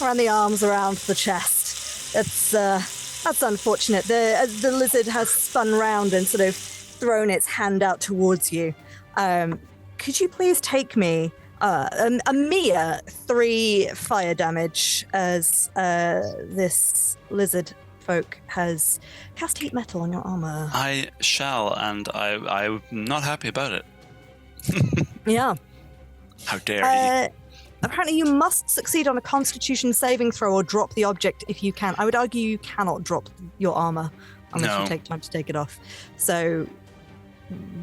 around the arms, around the chest. That's unfortunate. The lizard has spun round and sort of thrown its hand out towards you. Could you please take me a mere 3 fire damage as this lizard folk has cast heat metal on your armor? I shall, and I'm not happy about it. Yeah. How dare you? Apparently you must succeed on a constitution saving throw or drop the object if you can. I would argue you cannot drop your armor unless you take time to take it off. So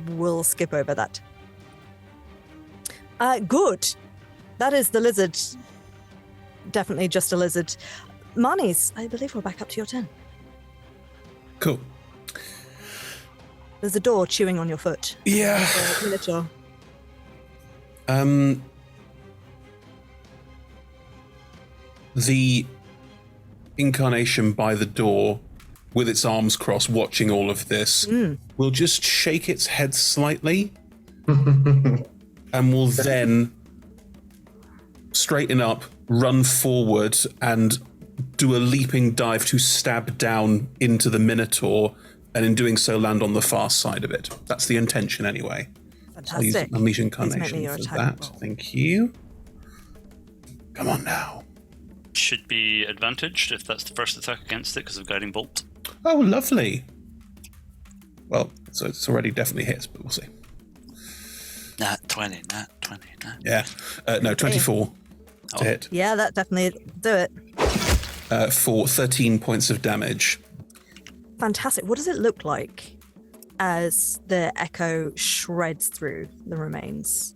we'll skip over that. Good. That is the lizard. Definitely just a lizard. Marnies, I believe we're back up to your turn. Cool. There's a door chewing on your foot. Yeah. Minotaur. The incarnation by the door, with its arms crossed, watching all of this, will just shake its head slightly and will then straighten up, run forward, and do a leaping dive to stab down into the Minotaur, and in doing so land on the far side of it. That's the intention anyway. Fantastic. So I'll use Unleash Incarnation your for attack that. roll. Thank you. Come on now. Should be advantaged if that's the first attack against it because of Guiding Bolt. Oh, lovely. Well, so it's already definitely hits, but we'll see. Nat 20. Yeah. No, 24 to hit. Yeah, that definitely do it. For 13 points of damage. Fantastic. What does it look like as the echo shreds through the remains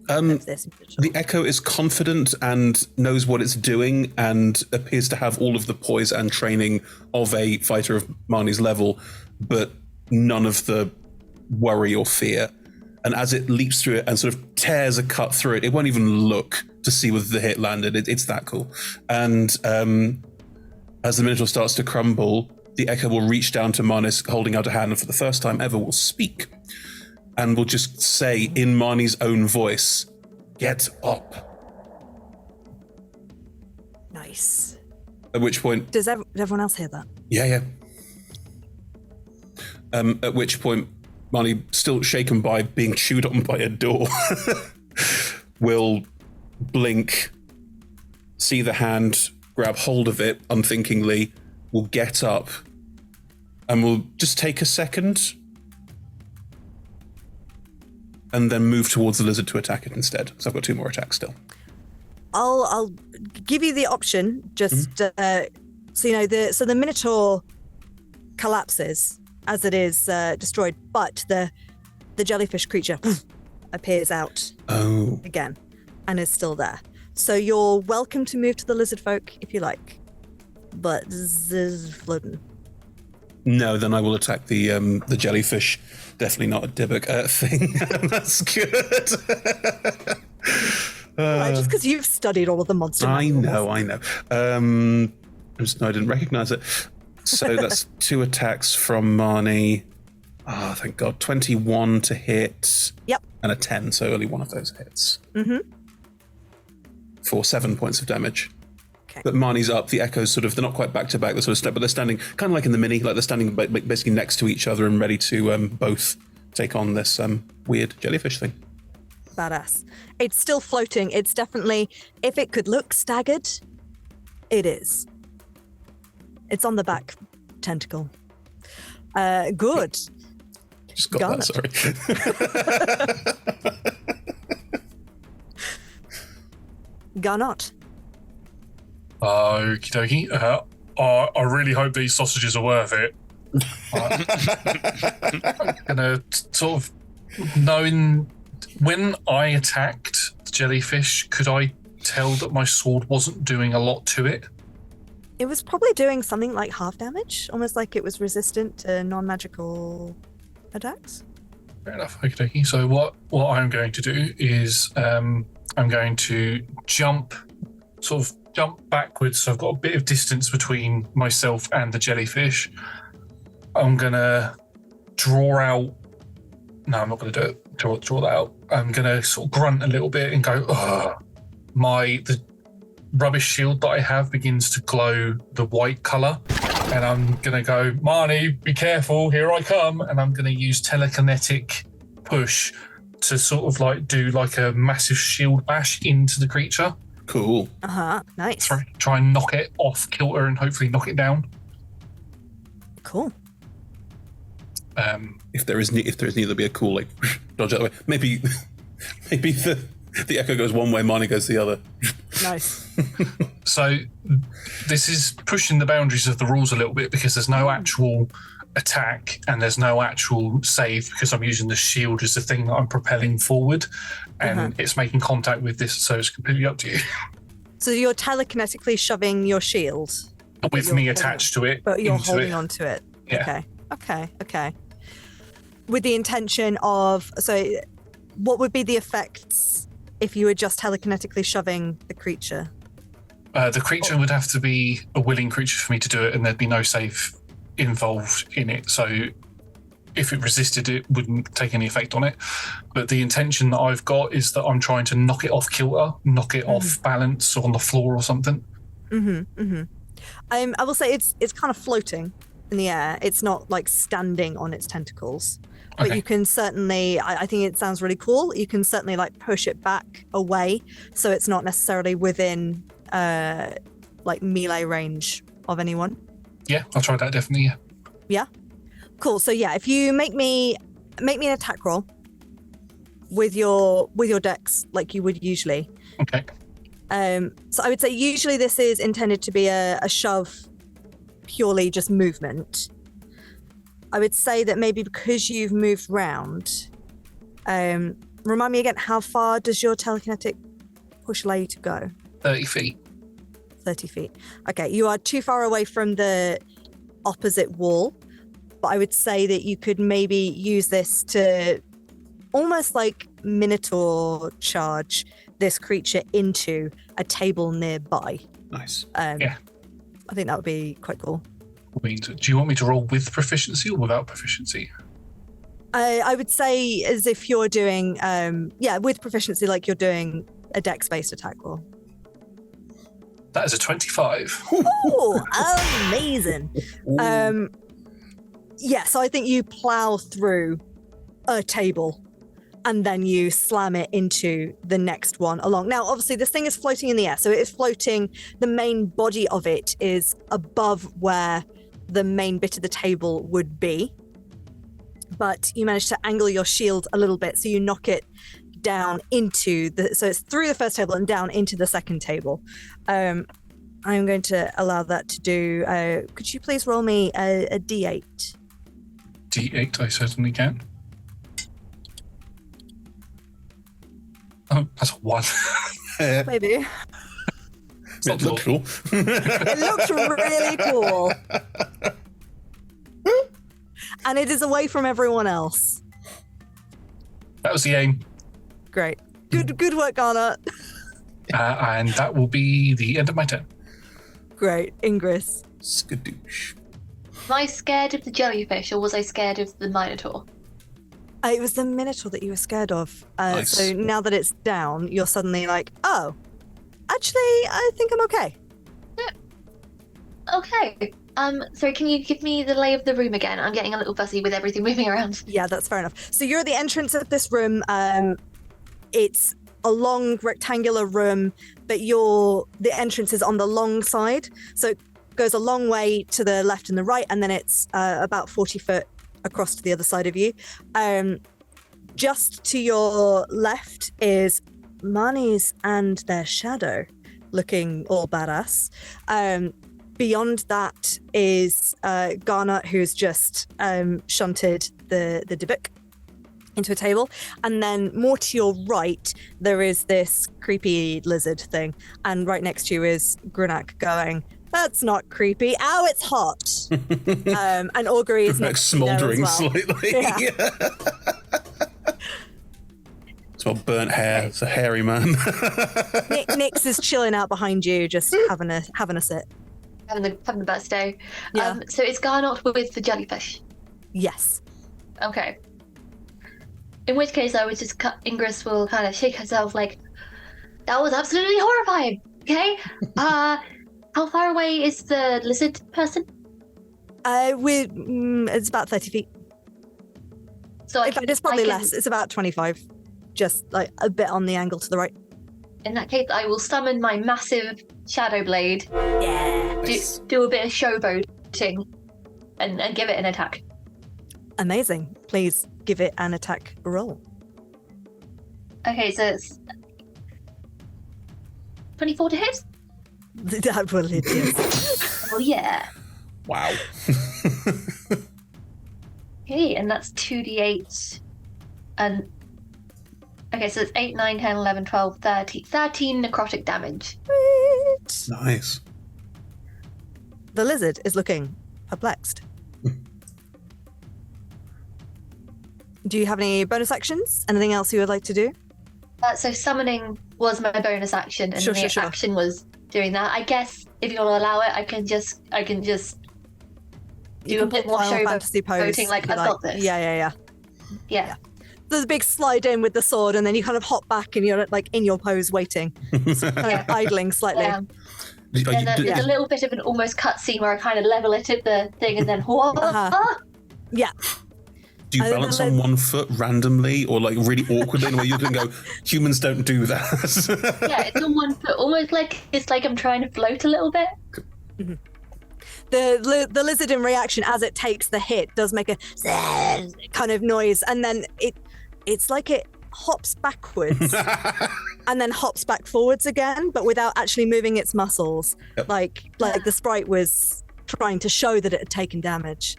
of this individual? The Echo is confident and knows what it's doing and appears to have all of the poise and training of a fighter of Marnie's level, but none of the worry or fear. And as it leaps through it and sort of tears a cut through it, it won't even look to see whether the hit landed. It's that cool. And as the Minotaur starts to crumble, the Echo will reach down to Marnis, holding out a hand, and for the first time ever will speak. And will just say in Marnie's own voice, "Get up." Nice. At which point... Does everyone else hear that? Yeah. At which point, Marnie, still shaken by being chewed on by a door, will blink, see the hand, grab hold of it unthinkingly, will get up, and will just take a second, and then move towards the lizard to attack it instead. So I've got 2 more attacks still. I'll give you the option, just so you know. The Minotaur collapses as it is destroyed, but the jellyfish creature appears out again and is still there. So you're welcome to move to the lizard folk if you like, but this is floating. No, then I will attack the jellyfish. Definitely not a Dybbuk thing. That's good. Just because you've studied all of the monster manuals. I know. I didn't recognize it. So that's 2 attacks from Marnie. Oh, thank God. 21 to hit. Yep. And a 10, so only one of those hits. For 7 points of damage. Okay. But Marnie's up, the Echoes sort of, they're not quite back to back, but they're standing kind of like in the mini, like they're standing basically next to each other and ready to both take on this weird jellyfish thing. Badass. It's still floating. It's definitely, if it could look staggered, it is. It's on the back tentacle. Good. Just got that, sorry. Garnot. Okie dokie. I really hope these sausages are worth it. I'm gonna sort of knowing when I attacked the jellyfish, could I tell that my sword wasn't doing a lot to it? It was probably doing something like half damage, almost like it was resistant to non-magical attacks. Fair enough. Okay. So what I'm going to do is I'm going to jump backwards. So I've got a bit of distance between myself and the jellyfish. I'm gonna draw out. No, I'm not gonna do it. Draw that out. I'm gonna sort of grunt a little bit and go. Ugh. The rubbish shield that I have begins to glow the white color, and I'm gonna go, Marnie, be careful, here I come, and I'm gonna use telekinetic push to sort of like do like a massive shield bash into the creature. Cool. Nice. Try and knock it off kilter and hopefully knock it down. Cool. If there is need, there'll be a cool like dodge out the way. Maybe the echo goes one way, Marnie goes the other. Nice. So this is pushing the boundaries of the rules a little bit because there's no actual attack and there's no actual save because I'm using the shield as the thing that I'm propelling forward, and it's making contact with this, so it's completely up to you. So you're telekinetically shoving your shield with me attached to it, but you're holding onto it. Yeah. Okay. With the intention of, so what would be the effects if you were just telekinetically shoving the creature? The creature would have to be a willing creature for me to do it, and there'd be no save involved in it. So if it resisted, it wouldn't take any effect on it. But the intention that I've got is that I'm trying to knock it off kilter, knock it off balance on the floor or something. I will say it's kind of floating in the air. It's not like standing on its tentacles. But you can certainly, I think it sounds really cool. You can certainly like push it back away so it's not necessarily within like melee range of anyone. Yeah, I'll try that definitely. Yeah. Cool. So yeah, if you make me an attack roll with your dex like you would usually. Okay. So I would say usually this is intended to be a shove, purely just movement. I would say that maybe because you've moved round, remind me again, how far does your telekinetic push allow you to go? 30 feet. 30 feet. Okay, you are too far away from the opposite wall, but I would say that you could maybe use this to almost like Minotaur charge this creature into a table nearby. Nice. Yeah. I think that would be quite cool. Do you want me to roll with proficiency or without proficiency? I would say as if you're doing, with proficiency, like you're doing a dex-based attack roll. That is a 25. Oh, amazing. So I think you plow through a table and then you slam it into the next one along. Now, obviously, this thing is floating in the air, so it is floating. The main body of it is above where the main bit of the table would be. But you manage to angle your shield a little bit, so you knock it down into so it's through the first table and down into the second table. I'm going to allow that to do. Could you please roll me a D8? D8, I certainly can. Oh, that's a 1. Maybe. It looked cool. It looks really cool. And it is away from everyone else. That was the aim. Great. Good work, Garnet. And that will be the end of my turn. Great. Ingress. Skadoosh. Was I scared of the jellyfish or was I scared of the Minotaur? It was the Minotaur that you were scared of. Nice. So now that it's down, you're suddenly like, oh, actually, I think I'm okay. Yeah. Okay. So can you give me the lay of the room again? I'm getting a little fussy with everything moving around. Yeah, that's fair enough. So you're at the entrance of this room. It's a long rectangular room, but the entrance is on the long side. So it goes a long way to the left and the right, and then it's about 40 foot across to the other side of you. Just to your left is Marnie's and their shadow looking all badass. Beyond that is Garnet, who's just shunted the Dybbuk into a table. And then more to your right, there is this creepy lizard thing. And right next to you is Grunak going, That's not creepy. Ow, it's hot. And Augury is like next to there smouldering as well. slightly. Yeah. It's all burnt hair. It's a hairy man. Nix is chilling out behind you, just having a sit. Having the best day. Yeah. So it's Garnot with the jellyfish. Yes. Okay. In which case, I would just Ingress will kind of shake herself like, that was absolutely horrifying. Okay. How far away is the lizard person? It's about 30 feet. So In fact, it's probably less. It's about 25. Just like a bit on the angle to the right. In that case, I will summon my massive shadow blade. Yeah. Do a bit of showboating and give it an attack. Amazing. Please give it an attack roll. Okay, so it's 24 to hit. That will hit you. Oh yeah. Wow. Okay, and that's 2d8. And okay, so it's 8, 9, 10, 11, 12, 13 necrotic damage. Nice. The lizard is looking perplexed. Do you have any bonus actions? Anything else you would like to do? So summoning was my bonus action, and Sure. action was doing that. I guess if you'll allow it, I can just You do a can bit put more Final Fantasy pose. showboating, like if you I've got this. Yeah. Yeah. There's a big slide in with the sword, and then you kind of hop back, and you're like in your pose, waiting, kind of idling slightly. And then there's a little bit of an almost cutscene where I kind of level it at the thing, and then Yeah. Do you balance on one foot randomly or like really awkwardly in a way you can go, humans don't do that? Yeah, it's on one foot, almost like it's like I'm trying to float a little bit. Mm-hmm. The lizard in reaction as it takes the hit does make a kind of noise, and then it's like it hops backwards and then hops back forwards again, but without actually moving its muscles. Yep. Like the sprite was trying to show that it had taken damage.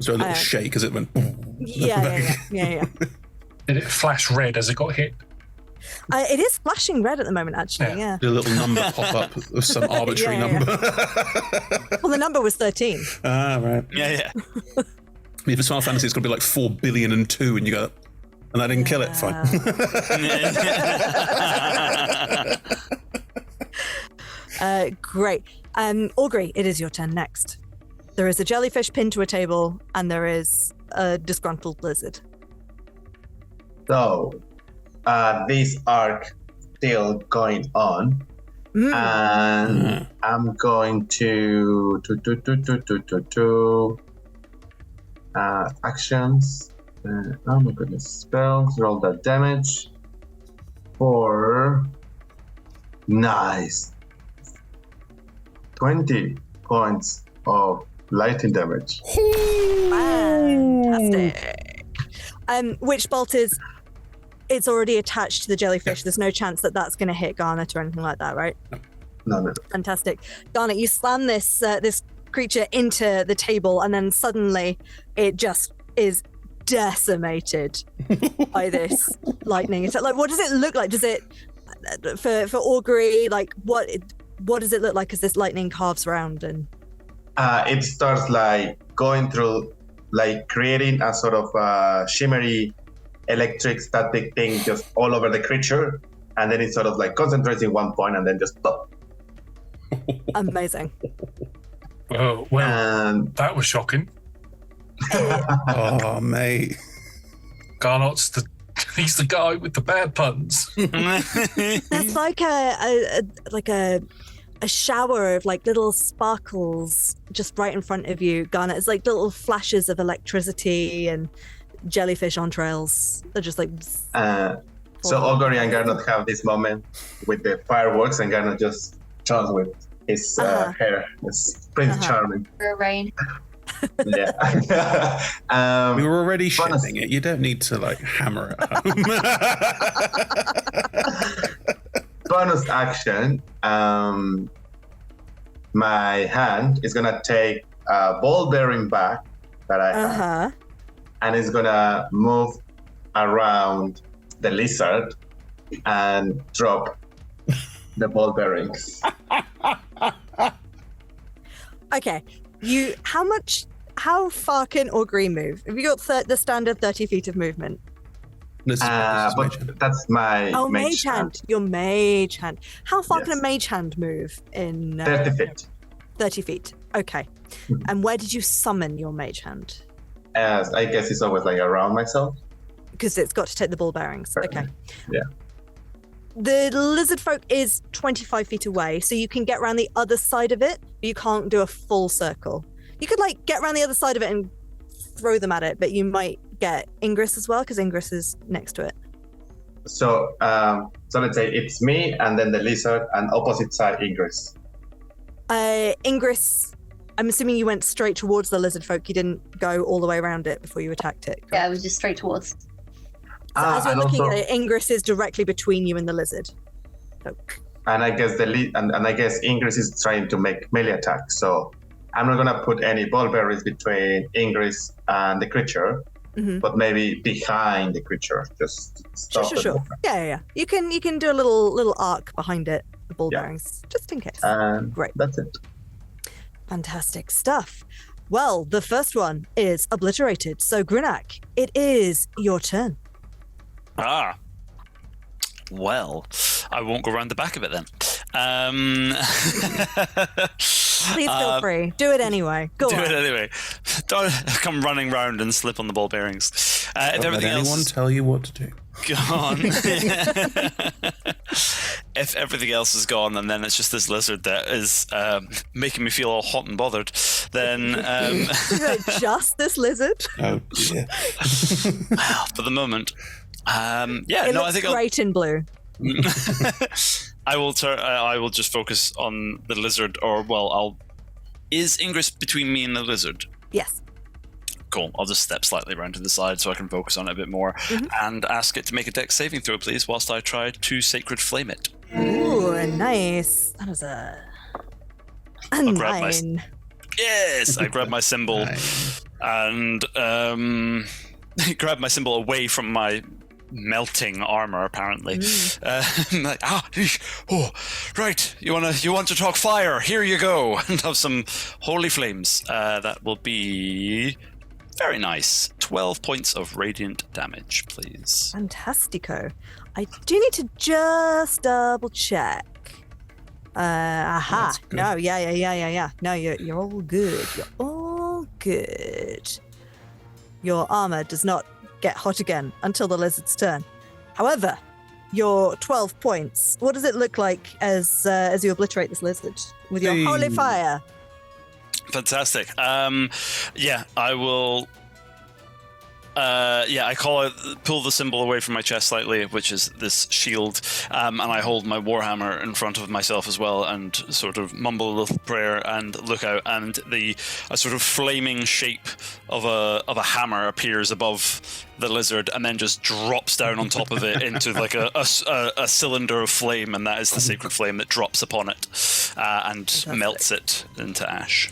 So a little shake as it went. Yeah. Did it flash red as it got hit? It is flashing red at the moment, actually. Yeah. A little number pop up of some arbitrary number. Well, the number was 13. Ah, right. Yeah. If it's Final Fantasy, it's going to be like 4,000,002,000, and you go, and I didn't kill it. Fine. Great. Augury, it is your turn next. There is a jellyfish pinned to a table, and there is a disgruntled lizard. So, this arc still going on, and I'm going to actions. Oh my goodness, spells. Roll that damage for nice 20 points of lightning damage. Fantastic. Witch bolt is, it's already attached to the jellyfish. There's no chance that that's going to hit Garnet or anything like that, right? No. Fantastic. Garnet, you slam this creature into the table, and then suddenly it just is decimated by this lightning. So, like, what does it look like? Does it, for Augury, like, what does it look like as this lightning carves around? And it starts like going through, like creating a sort of shimmery electric static thing just all over the creature, and then it sort of like concentrates in one point and then just stop. Amazing. Well, that was shocking. Oh, mate. Garnot's he's the guy with the bad puns. That's like a shower of like little sparkles just right in front of you, Garnet. It's like little flashes of electricity and jellyfish entrails. They're just like. So Augury and Garnet have this moment with the fireworks, and Garnet just turns with his hair. It's pretty charming. For rain. Yeah. We were already shipping it. You don't need to like hammer it home. Bonus action. My hand is gonna take a ball bearing back that I have, and it's gonna move around the lizard and drop the ball bearings. Okay. How far can Augury move? Have you got the standard 30 feet of movement? This is But mage hand. that's my Mage hand. Your mage hand. How far can Yes. a mage hand move in 30 feet. 30 feet. Okay. Mhm. And where did you summon your mage hand? As I guess it's always like around myself. Because it's got to take the ball bearings. Right. Okay. Yeah. The lizard folk is 25 feet away, so you can get around the other side of it, but you can't do a full circle. You could like get around the other side of it and throw them at it, but you might get Ingress as well, because Ingress is next to it. So let's say it's me and then the lizard and opposite side Ingress. Ingress, I'm assuming you went straight towards the lizard folk. You didn't go all the way around it before you attacked it. Yeah, I was just straight towards. So as you're and looking also, at it, Ingress is directly between you and the lizard. So, and I guess and I guess Ingress is trying to make melee attack. So I'm not gonna put any ball berries between Ingress and the creature, mhm. but maybe behind the creature, just stop the Sure. movement. Yeah. You can do a little arc behind it, the ball Yeah. bearings, just in case. Great. That's it. Fantastic stuff. Well, the first one is obliterated. So, Grunak, it is your turn. Ah. Well, I won't go around the back of it then. Please feel free. Do it anyway. Go Do on. it anyway. Don't come running round and slip on the ball bearings. If Don't let everything anyone else tell you what to do. gone, if everything else is gone, and then it's just this lizard that is making me feel all hot and bothered, then Just this lizard. Oh dear. for the moment, It I looks think great in blue. I will just focus on the lizard, is Ingress between me and the lizard? Yes. Cool. I'll just step slightly around to the side so I can focus on it a bit more, and ask it to make a dex saving throw, please, whilst I try to sacred flame it. Ooh, nice. That was a grab my 9. Yes, I grab my symbol Nice. and grab my symbol away from my melting armor. Apparently, I'm like, right. You want to talk fire? Here you go, and have some holy flames. That will be very nice. 12 points of radiant damage, please. Fantastico. I do need to just double check. That's good. No, yeah. No, you're all good. You're all good. Your armor does not get hot again until the lizard's turn. However, your 12 points, what does it look like as you obliterate this lizard with your holy Hey. fire? Fantastic. I will. I pull the symbol away from my chest slightly, which is this shield, and I hold my warhammer in front of myself as well, and sort of mumble a little prayer and look out, and a sort of flaming shape of a hammer appears above the lizard, and then just drops down on top of it into like a cylinder of flame, and that is the sacred flame that drops upon it and Fantastic. melts it into ash.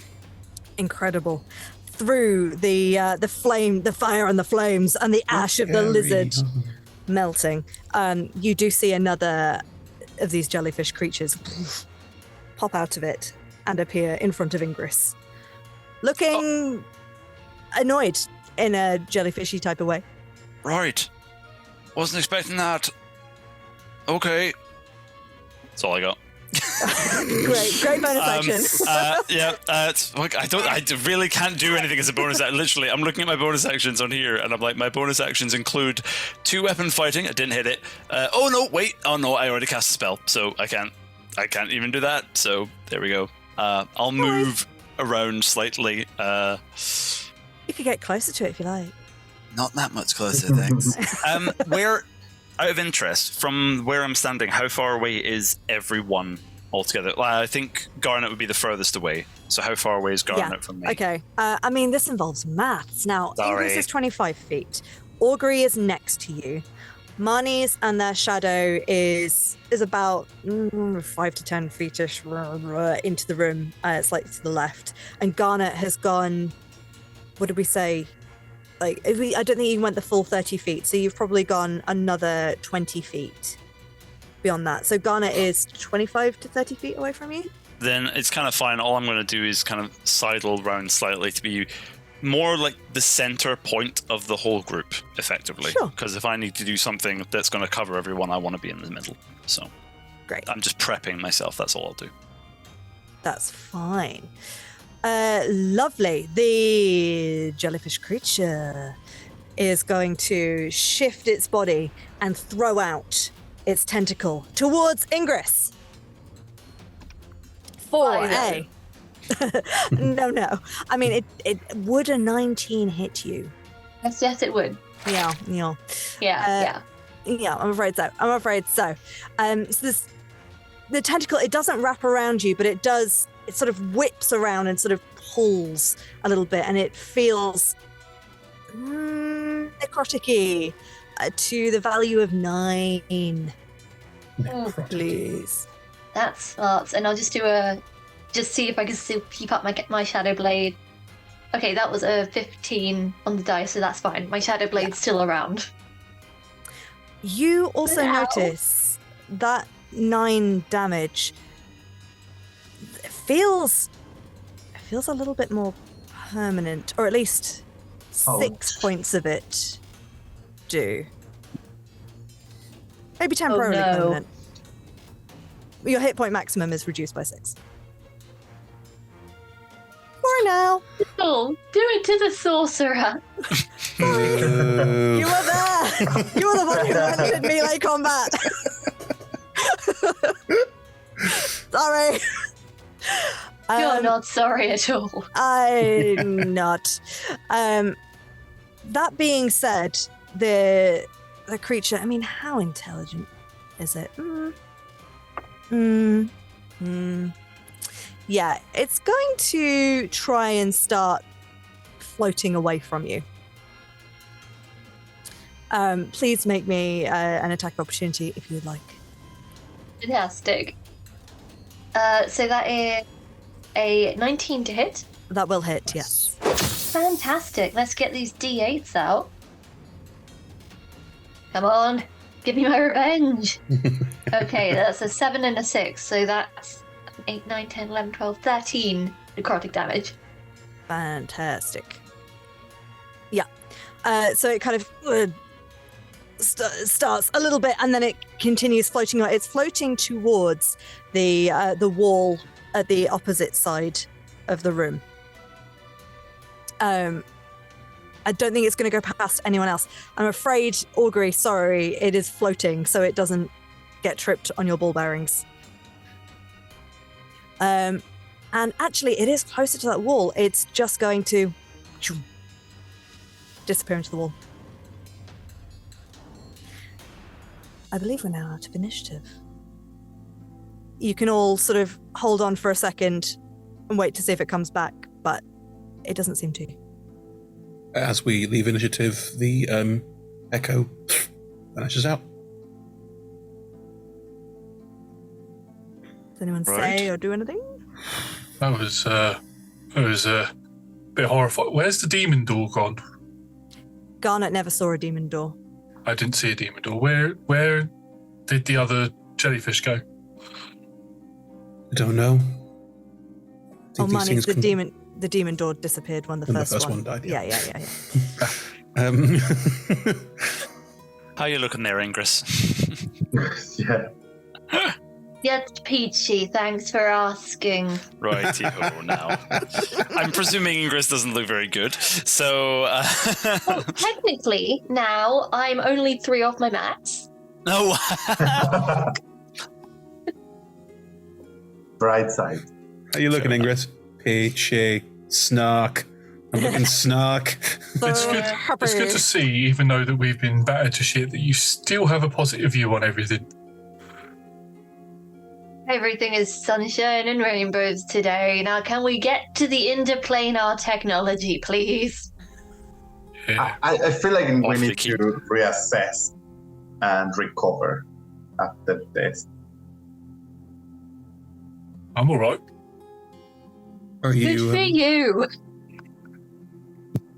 Incredible. Through the flame, the fire and the flames and the ash of the Scary. lizard melting, you do see another of these jellyfish creatures pop out of it and appear in front of Ingress, looking annoyed in a jellyfishy type of way. Right. Wasn't expecting that. Okay. That's all I got. Great bonus action. I really can't do anything as a bonus action. Literally, I'm looking at my bonus actions on here, and I'm like, my bonus actions include 2 weapon fighting. I didn't hit it. I already cast a spell, so I can't even do that. So there we go. I'll move around slightly. You could get closer to it if you like. Not that much closer, thanks. Where, out of interest, from where I'm standing, how far away is everyone altogether? I think Garnet would be the furthest away. So how far away is Garnet from me? Okay. This involves maths. Now, Sorry. Ingress is 25 feet. Augury is next to you. Marnie's and their shadow is about 5 to 10 feet-ish into the room, slightly to the left. And Garnet has gone, what did we say? I don't think you went the full 30 feet, so you've probably gone another 20 feet beyond that. So Garnet is 25 to 30 feet away from you. Then it's kind of fine. All I'm going to do is kind of sidle around slightly to be more like the center point of the whole group, effectively. Sure. Because if I need to do something that's going to cover everyone, I want to be in the middle. So Great. I'm just prepping myself. That's all I'll do. That's fine. Lovely. The jellyfish creature is going to shift its body and throw out its tentacle towards Ingress. For a... No. I mean, it would a 19 hit you? Yes, it would. Yeah. Yeah. I'm afraid so. So this, the tentacle, it doesn't wrap around you, but it sort of whips around and sort of pulls a little bit, and it feels necrotic-y to the value of 9. Please. That's smart. And I'll just see if I can still keep up my shadow blade. Okay, that was a 15 on the dice, so that's fine. My shadow blade's still around. You also Ow. notice that 9 damage feels a little bit more permanent, or at least 6 points of it do. Maybe temporarily no. permanent. Your hit point maximum is reduced by 6. For now. Oh, do it to the sorcerer. You were there. You were the one who entered melee combat. Sorry. You're not sorry at all. I'm not. That being said, the creature, I mean, how intelligent is it? Yeah, it's going to try and start floating away from you. Please make me an attack of opportunity if you would like. Fantastic. So that is a 19 to hit. That will hit, yes. Fantastic. Let's get these d8s out. Come on. Give me my revenge. Okay, that's a 7 and a 6. So that's 8, 9, 10, 11, 12, 13 necrotic damage. Fantastic. Yeah. So it kind of starts a little bit, and then it continues floating. It's floating towards the wall at the opposite side of the room. I don't think it's going to go past anyone else. I'm afraid, Augury, sorry, it is floating, so it doesn't get tripped on your ball bearings. And actually, it is closer to that wall. It's just going to disappear into the wall. I believe we're now out of initiative. You can all sort of hold on for a second and wait to see if it comes back, but it doesn't seem to. As we leave initiative, the echo vanishes out. Does anyone say or do anything? That was a bit horrifying. Where's the demon door gone? Garnet never saw a demon door. I didn't see a demon door. Where did the other jellyfish go? I don't know. Oh, Manny, the demon door disappeared when the first one died. Yeah. How you looking there, Ingress? Yeah. Yes, Peachy, thanks for asking. Righty-ho now. I'm presuming Ingress doesn't look very good, so... Well, technically, now I'm only 3 off my max. No! Bright side. How you looking, Ingress? Peachy. Snark. I'm looking snark. It's good to see, even though that we've been battered to shit, that you still have a positive view on everything. Everything is sunshine and rainbows today. Now, can we get to the interplanar technology, please? Yeah. I feel like we Off the need key. to reassess and recover after this. I'm all right. Are Good you? for you.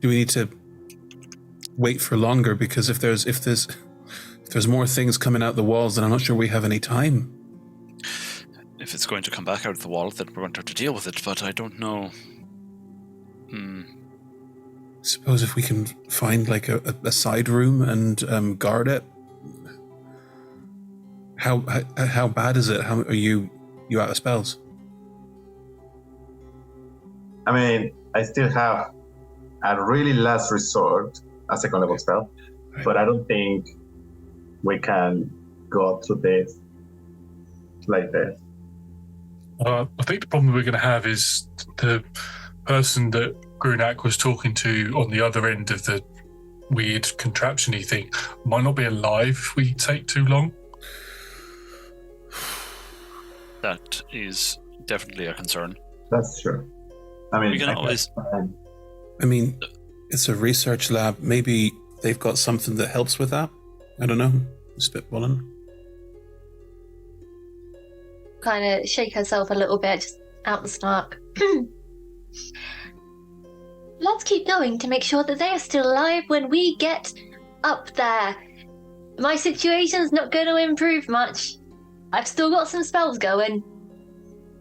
Do we need to wait for longer? Because if there's there's more things coming out the walls, then I'm not sure we have any time. If it's going to come back out of the wall, then we're going to have to deal with it, but I don't know. Suppose if we can find like a side room and guard it. How bad is it? How are you out of spells? I mean, I still have a really last resort, a second level spell, but I don't think we can go through this like this. I think the problem we're going to have is the person that Grunak was talking to on the other end of the weird contraption-y thing might not be alive if we take too long. That is definitely a concern. That's true. I mean, We can always- I mean, it's a research lab. Maybe they've got something that helps with that. I don't know. Spitballing. Kind of shake herself a little bit, just out the snark. Let's keep going to make sure that they are still alive when we get up there. My situation's not going to improve much. I've still got some spells going.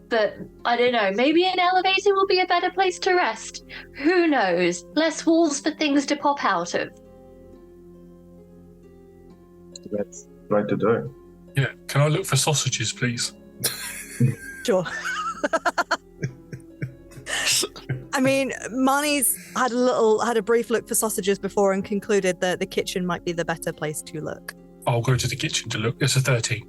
But I don't know, maybe an elevator will be a better place to rest. Who knows? Less walls for things to pop out of. Let's try to do it. Yeah, can I look for sausages, please? Sure. I mean, Marnie's had a brief look for sausages before and concluded that the kitchen might be the better place to look. I'll go to the kitchen to look. It's a 13.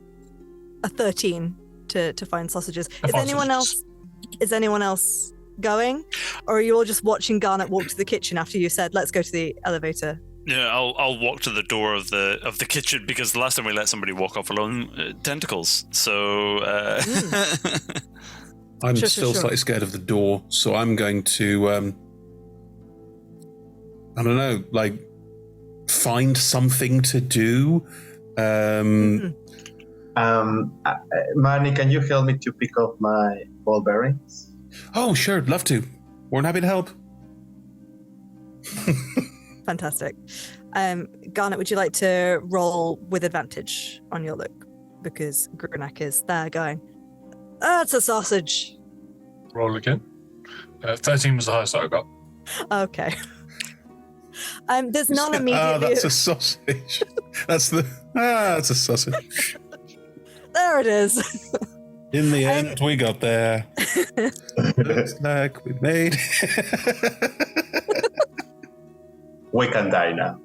A 13 to find sausages. To Is find anyone else going? Or are you all just watching Garnet walk to the kitchen after you said, let's go to the elevator? Yeah, I'll walk to the door of the kitchen because the last time we let somebody walk off alone, tentacles. So I'm Sure. slightly scared of the door, so I'm going to, I don't know, like, find something to do. Marnie, can you help me to pick up my ball bearings? Oh, sure, love to. More than happy to help. Fantastic. Garnet, would you like to roll with advantage on your look? Because Grunak is there going, that's a sausage. Roll again. 13 was the highest I got. Okay. There's none immediately. That's a sausage. That's a sausage. There it is. In the end, we got there. Looks like we made We can die now.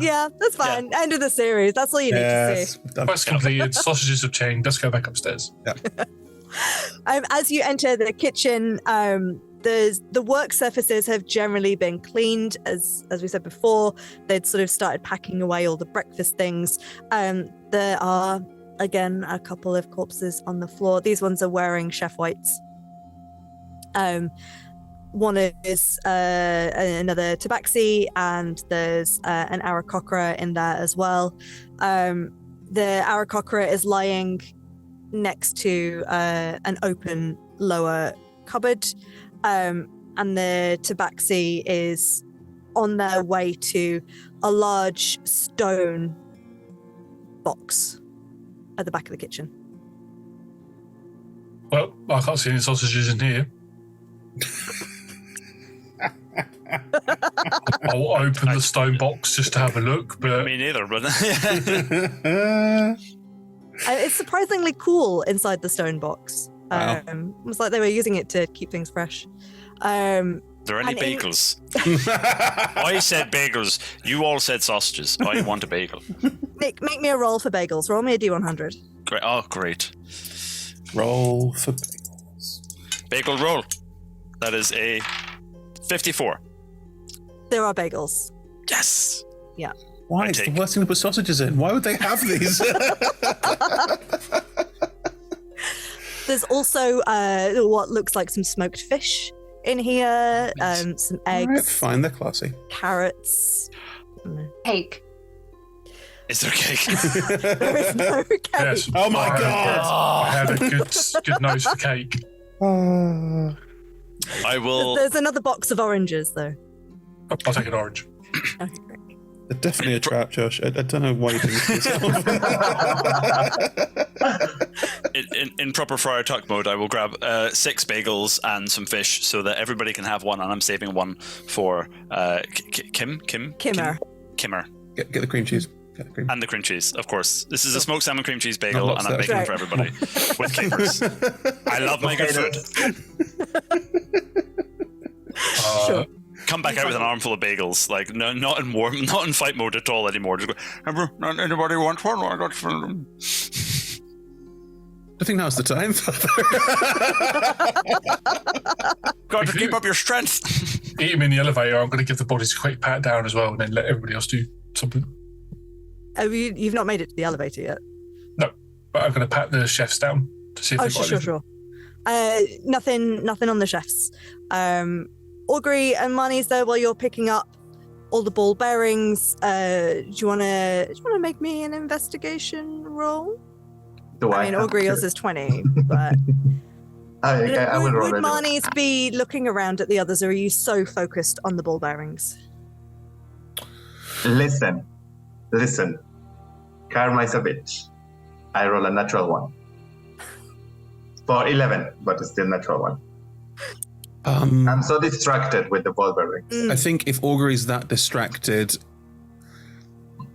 Yeah, that's fine. End of the series. That's all you need to see. Quest completed. Sausages have changed. Let's go back upstairs. As you enter the kitchen, the work surfaces have generally been cleaned, as we said before. They'd sort of started packing away all the breakfast things. There are, again, a couple of corpses on the floor. These ones are wearing chef whites. One is another tabaxi, and there's an Aarakocra in there as well. The Aarakocra is lying next to an open lower cupboard, and the tabaxi is on their way to a large stone box at the back of the kitchen. Well, I can't see any sausages in here. I'll open the stone box just to have a look, but me neither. But It's surprisingly cool inside the stone box. Wow. It's like they were using it to keep things fresh. there are any And bagels? I said bagels. You all said sausages. I want a bagel. Nick, make me a roll for bagels. Roll me a D100. Great. Oh, great. roll for bagels. Bagel roll. That is a 54. There are bagels. Yes. Why? It's the worst thing to put sausages in. Why would they have these? There's also what looks like some smoked fish in here, some eggs, Alright, fine, they're classy. carrots. Cake. Is there cake? There is no cake. yes. Oh my I God. had a good nose for cake. I will. There's another box of oranges, though. I'll take an orange. Okay, great. They're definitely a trap, Josh. I don't know why you think this yourself. In proper Friar Tuck mode, I will grab 6 bagels and some fish so that everybody can have one, and I'm saving one for Kimmer. Kimmer. Get the cream cheese. Get the cream. And the cream cheese, of course. This is a smoked salmon cream cheese bagel, Not and I'm making it for everybody with capers. I love my good food. Sure. Come back out with an armful of bagels, like no, not in fight mode at all anymore. Just go, not anybody wants one? I got some. I think now's the time. Got to keep up your strength. Eat him in the elevator. I'm going to give the bodies a quick pat down as well, and then let everybody else do something. You've not made it to the elevator yet? No, but I'm going to pat the chefs down to see if they've got sure. Nothing on the chefs. Augury and Marnie's there while you're picking up all the ball bearings. Do you want to make me an investigation roll? I mean, Augury yours is 20, but I will roll would it. Marnie's be looking around at the others, or are you so focused on the ball bearings? Listen. Karma is a bitch. I roll a natural 1. For 11, but it's still natural 1. I'm so distracted with the ball bearings. I think if Augury's that distracted,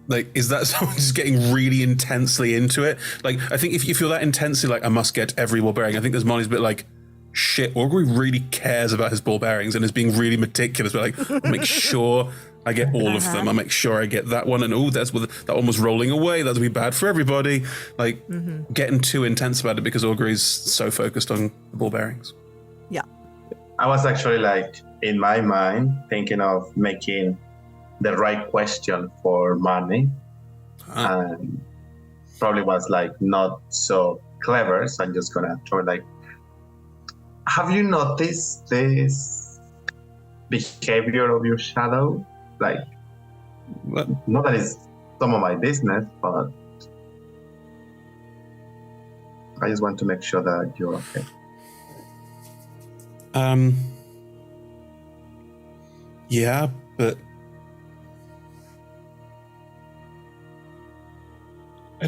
like, is that someone just getting really intensely into it? Like, I think if you're that intensely like, I must get every ball bearing, I think there's Marnie's a bit like, shit, Augury really cares about his ball bearings and is being really meticulous, but like, I'll make sure I get all of them. I'll make sure I get that one, and that one was rolling away. That'll be bad for everybody. Like, getting too intense about it because Augury's so focused on the ball bearings. Yeah. I was actually like, in my mind, thinking of making the right question for Marnie. And probably was like not so clever, so I'm just gonna throw like, have you noticed this behavior of your shadow? Like, not that it's some of my business, but I just want to make sure that you're okay. Yeah, but I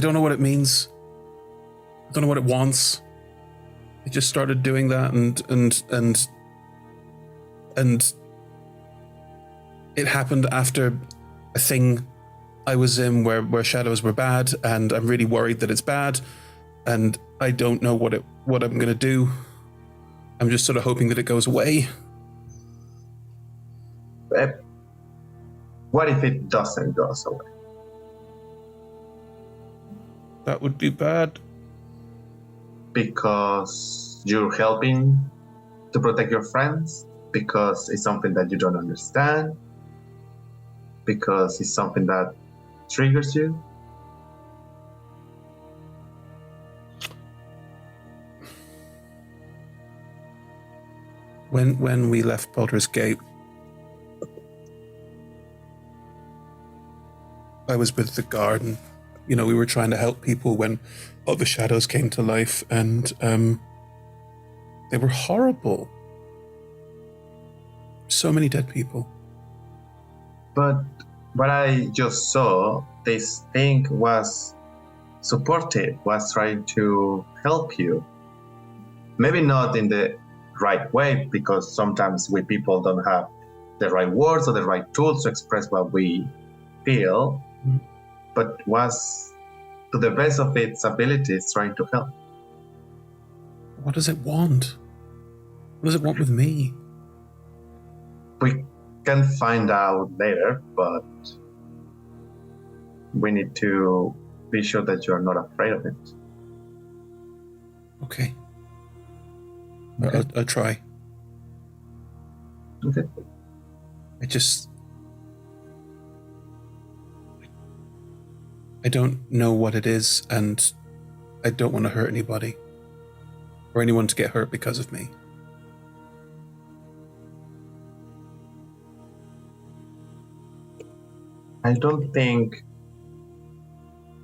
don't know what it means. I don't know what it wants. It just started doing that, and it happened after a thing I was in where shadows were bad, and I'm really worried that it's bad, and I don't know what I'm gonna do. I'm just sort of hoping that it goes away. What if it doesn't go away? That would be bad. Because you're helping to protect your friends? Because it's something that you don't understand? Because it's something that triggers you? When we left Baldur's Gate, I was with the guard, and we were trying to help people when all the shadows came to life, and they were horrible. So many dead people. But what I just saw, this thing was supportive, was trying to help you. Maybe not in the right way, because sometimes we people don't have the right words or the right tools to express what we feel, but was, to the best of its abilities, trying to help. What does it want? What does it want with me? We can find out later, but we need to be sure that you're not afraid of it. Okay. I'll try. Okay. I don't know what it is, and I don't want to hurt anybody or anyone to get hurt because of me. I don't think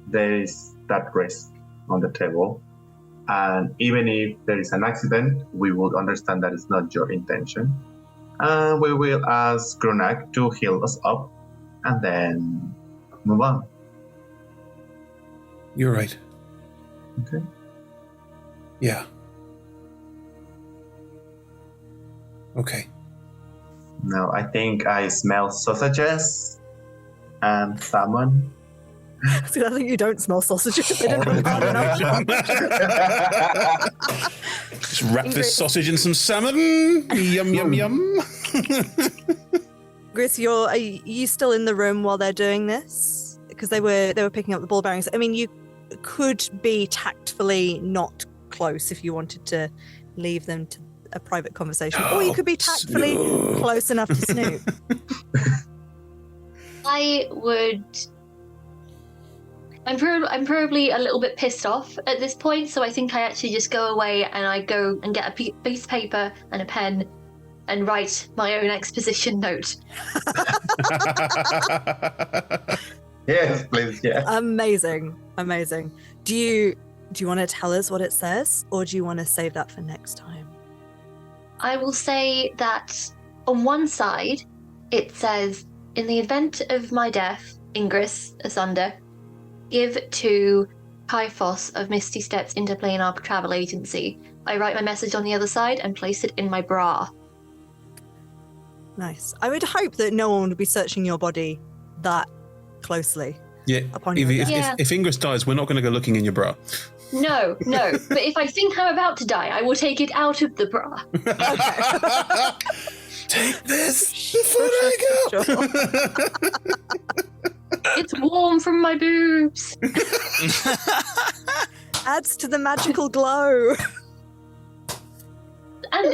there is that risk on the table. And even if there is an accident, we would understand that it's not your intention. and we will ask Grunak to heal us up, and then move on. You're right. Okay. Yeah. Okay. Now I think I smell sausages and salmon. See, I think you don't smell sausages. They don't have bad enough. Just wrap this sausage in some salmon. Yum, yum, yum. Gris, are you still in the room while they're doing this? Because they were picking up the ball bearings. I mean, you could be tactfully not close if you wanted to leave them to a private conversation, or you could be tactfully close enough to snoop. I'm probably a little bit pissed off at this point, so I think I actually just go away and I go and get a piece of paper and a pen and write my own exposition note. Yes, please, yeah. Amazing. Do you want to tell us what it says, or do you want to save that for next time? I will say that on one side, it says, in the event of my death, Ingris Asunder, give to Kaifos of Misty Steps Interplanar Travel Agency. I write my message on the other side and place it in my bra. Nice. I would hope that no one would be searching your body that closely. Yeah. Upon your death. If Ingris dies, we're not going to go looking in your bra. No. But if I think I'm about to die, I will take it out of the bra. Okay. Take this before I go. Sure. It's warm from my boobs. Adds to the magical glow. And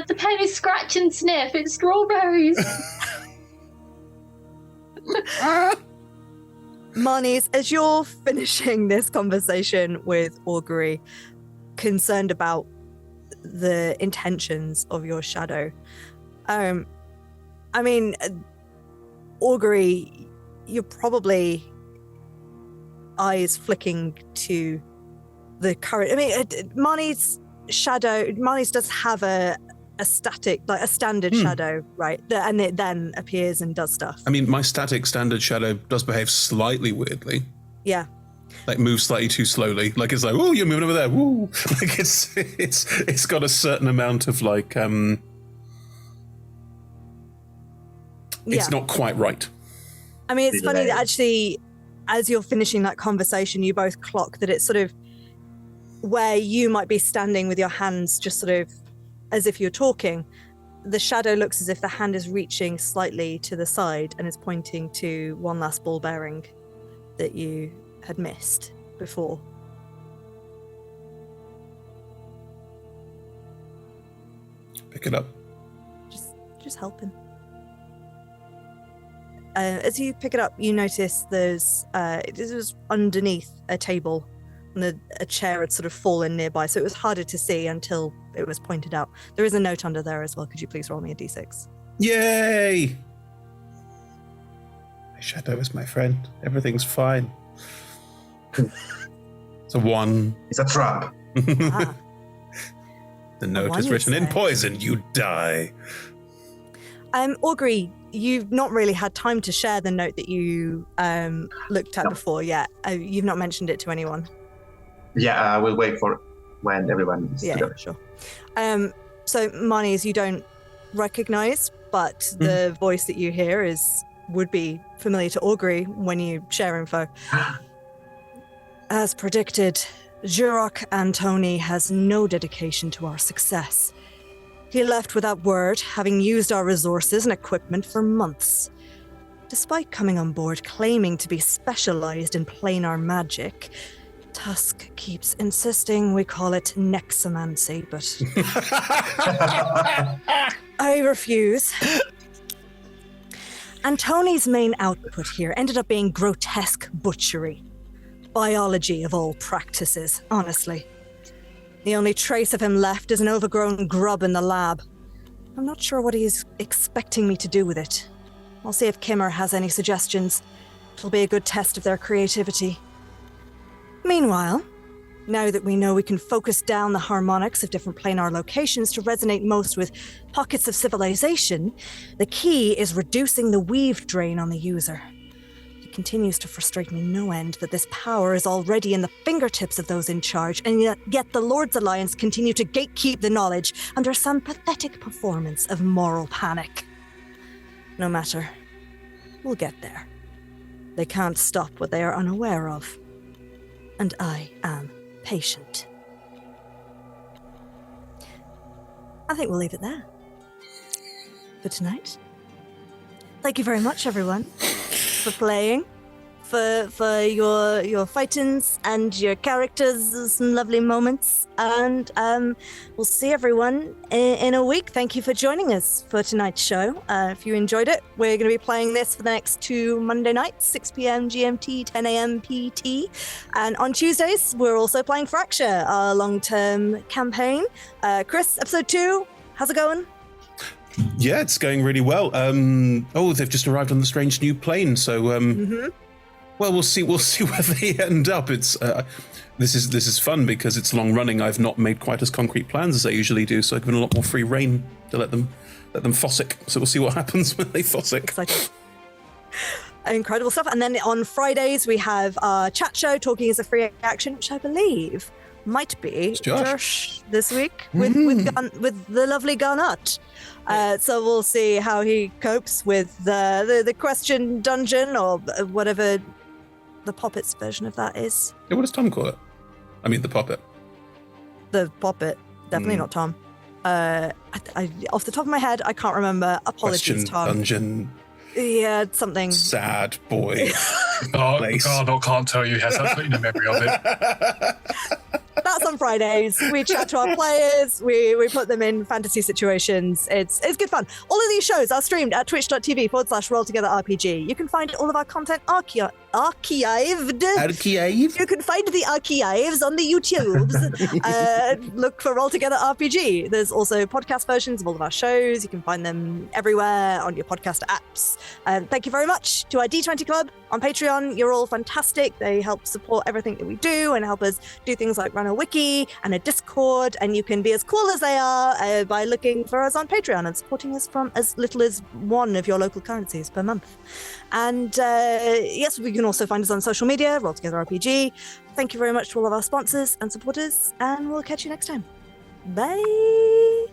the pen is scratch and sniff. It's strawberries. Marnies, as you're finishing this conversation with Augury, concerned about the intentions of your shadow, I mean, Augury, you're probably eyes flicking to the current. I mean, Marnie's does have a static, like a standard shadow, right? And it then appears and does stuff. I mean, my static standard shadow does behave slightly weirdly. Yeah. Like moves slightly too slowly. Like it's like, oh, you're moving over there. Woo! Like it's got a certain amount of like it's not quite right. I mean, it's funny that actually, as you're finishing that conversation, you both clock that it's sort of where you might be standing with your hands just sort of as if you're talking. The shadow looks as if the hand is reaching slightly to the side and is pointing to one last ball bearing that you had missed before. Pick it up. Just helping. As you pick it up, you notice there's it was underneath a table, and a chair had sort of fallen nearby, so it was harder to see until it was pointed out. There is a note under there as well. Could you please roll me a d6? Yay! My shadow is my friend. Everything's fine. It's a 1. It's a trap. Ah. The note one is you written in say. poison. You die. Augury, you've not really had time to share the note that you looked at No. before yet. You've not mentioned it to anyone. Yeah, I will wait for when everyone is Yeah, together. sure. So Marnies, you don't recognize, but the voice that you hear would be familiar to Augury when you share info. As predicted, Jurok Antoni has no dedication to our success. He left without word, having used our resources and equipment for months. Despite coming on board claiming to be specialized in planar magic, Tusk keeps insisting we call it nexomancy, but I refuse. Antoni's main output here ended up being grotesque butchery. Biology of all practices, honestly. The only trace of him left is an overgrown grub in the lab. I'm not sure what he's expecting me to do with it. I'll see if Kimmer has any suggestions. It'll be a good test of their creativity. Meanwhile, Now that we know we can focus down the harmonics of different planar locations to resonate most with pockets of civilization, the key is reducing the weave drain on the user. It continues to frustrate me no end that this power is already in the fingertips of those in charge, and yet the Lord's Alliance continue to gatekeep the knowledge under some pathetic performance of moral panic. No matter. We'll get there. They can't stop what they are unaware of. And I am patient. I think we'll leave it there for tonight. Thank you very much, everyone, for playing, for your fightings and your characters, some lovely moments, and we'll see everyone in a week. Thank you for joining us for tonight's show. If you enjoyed it, we're going to be playing this for the next 2 Monday nights, 6 p.m. GMT, 10 a.m. PT, and on Tuesdays we're also playing Fracture, our long-term campaign. Chris, episode 2, how's it going? Yeah, it's going really well. They've just arrived on the strange new plane, so well, we'll see where they end up. It's this is fun because it's long running. I've not made quite as concrete plans as I usually do, so I've given a lot more free rein to let them fossick. So we'll see what happens when they fossick. Exciting. Incredible stuff. And then on Fridays we have our chat show, Talking as a Free Action, which I believe might be Josh this week with the lovely Garnot. So we'll see how he copes with the question dungeon or whatever the Poppet's version of that is. Yeah, what does Tom call it? I mean, the Poppet. The Poppet, definitely not Tom. I off the top of my head, I can't remember. Apologies, question Tom. Dungeon. Yeah, something. Sad boy. God, can't tell you. He has absolutely no memory of it. That's on Fridays. We chat to our players. We put them in fantasy situations. It's good fun. All of these shows are streamed at twitch.tv/rolltogetherrpg. You can find all of our content archived. You can find the archives on the YouTubes. Look for Roll Together RPG. There's also podcast versions of all of our shows. You can find them everywhere on your podcast apps. Thank you very much to our D20 Club on Patreon. You're all fantastic. They help support everything that we do and help us do things like run a wiki and a Discord. And you can be as cool as they are by looking for us on Patreon and supporting us from as little as one of your local currencies per month. And yes, we can also find us on social media, Roll Together RPG. Thank you very much to all of our sponsors and supporters, and we'll catch you next time. Bye.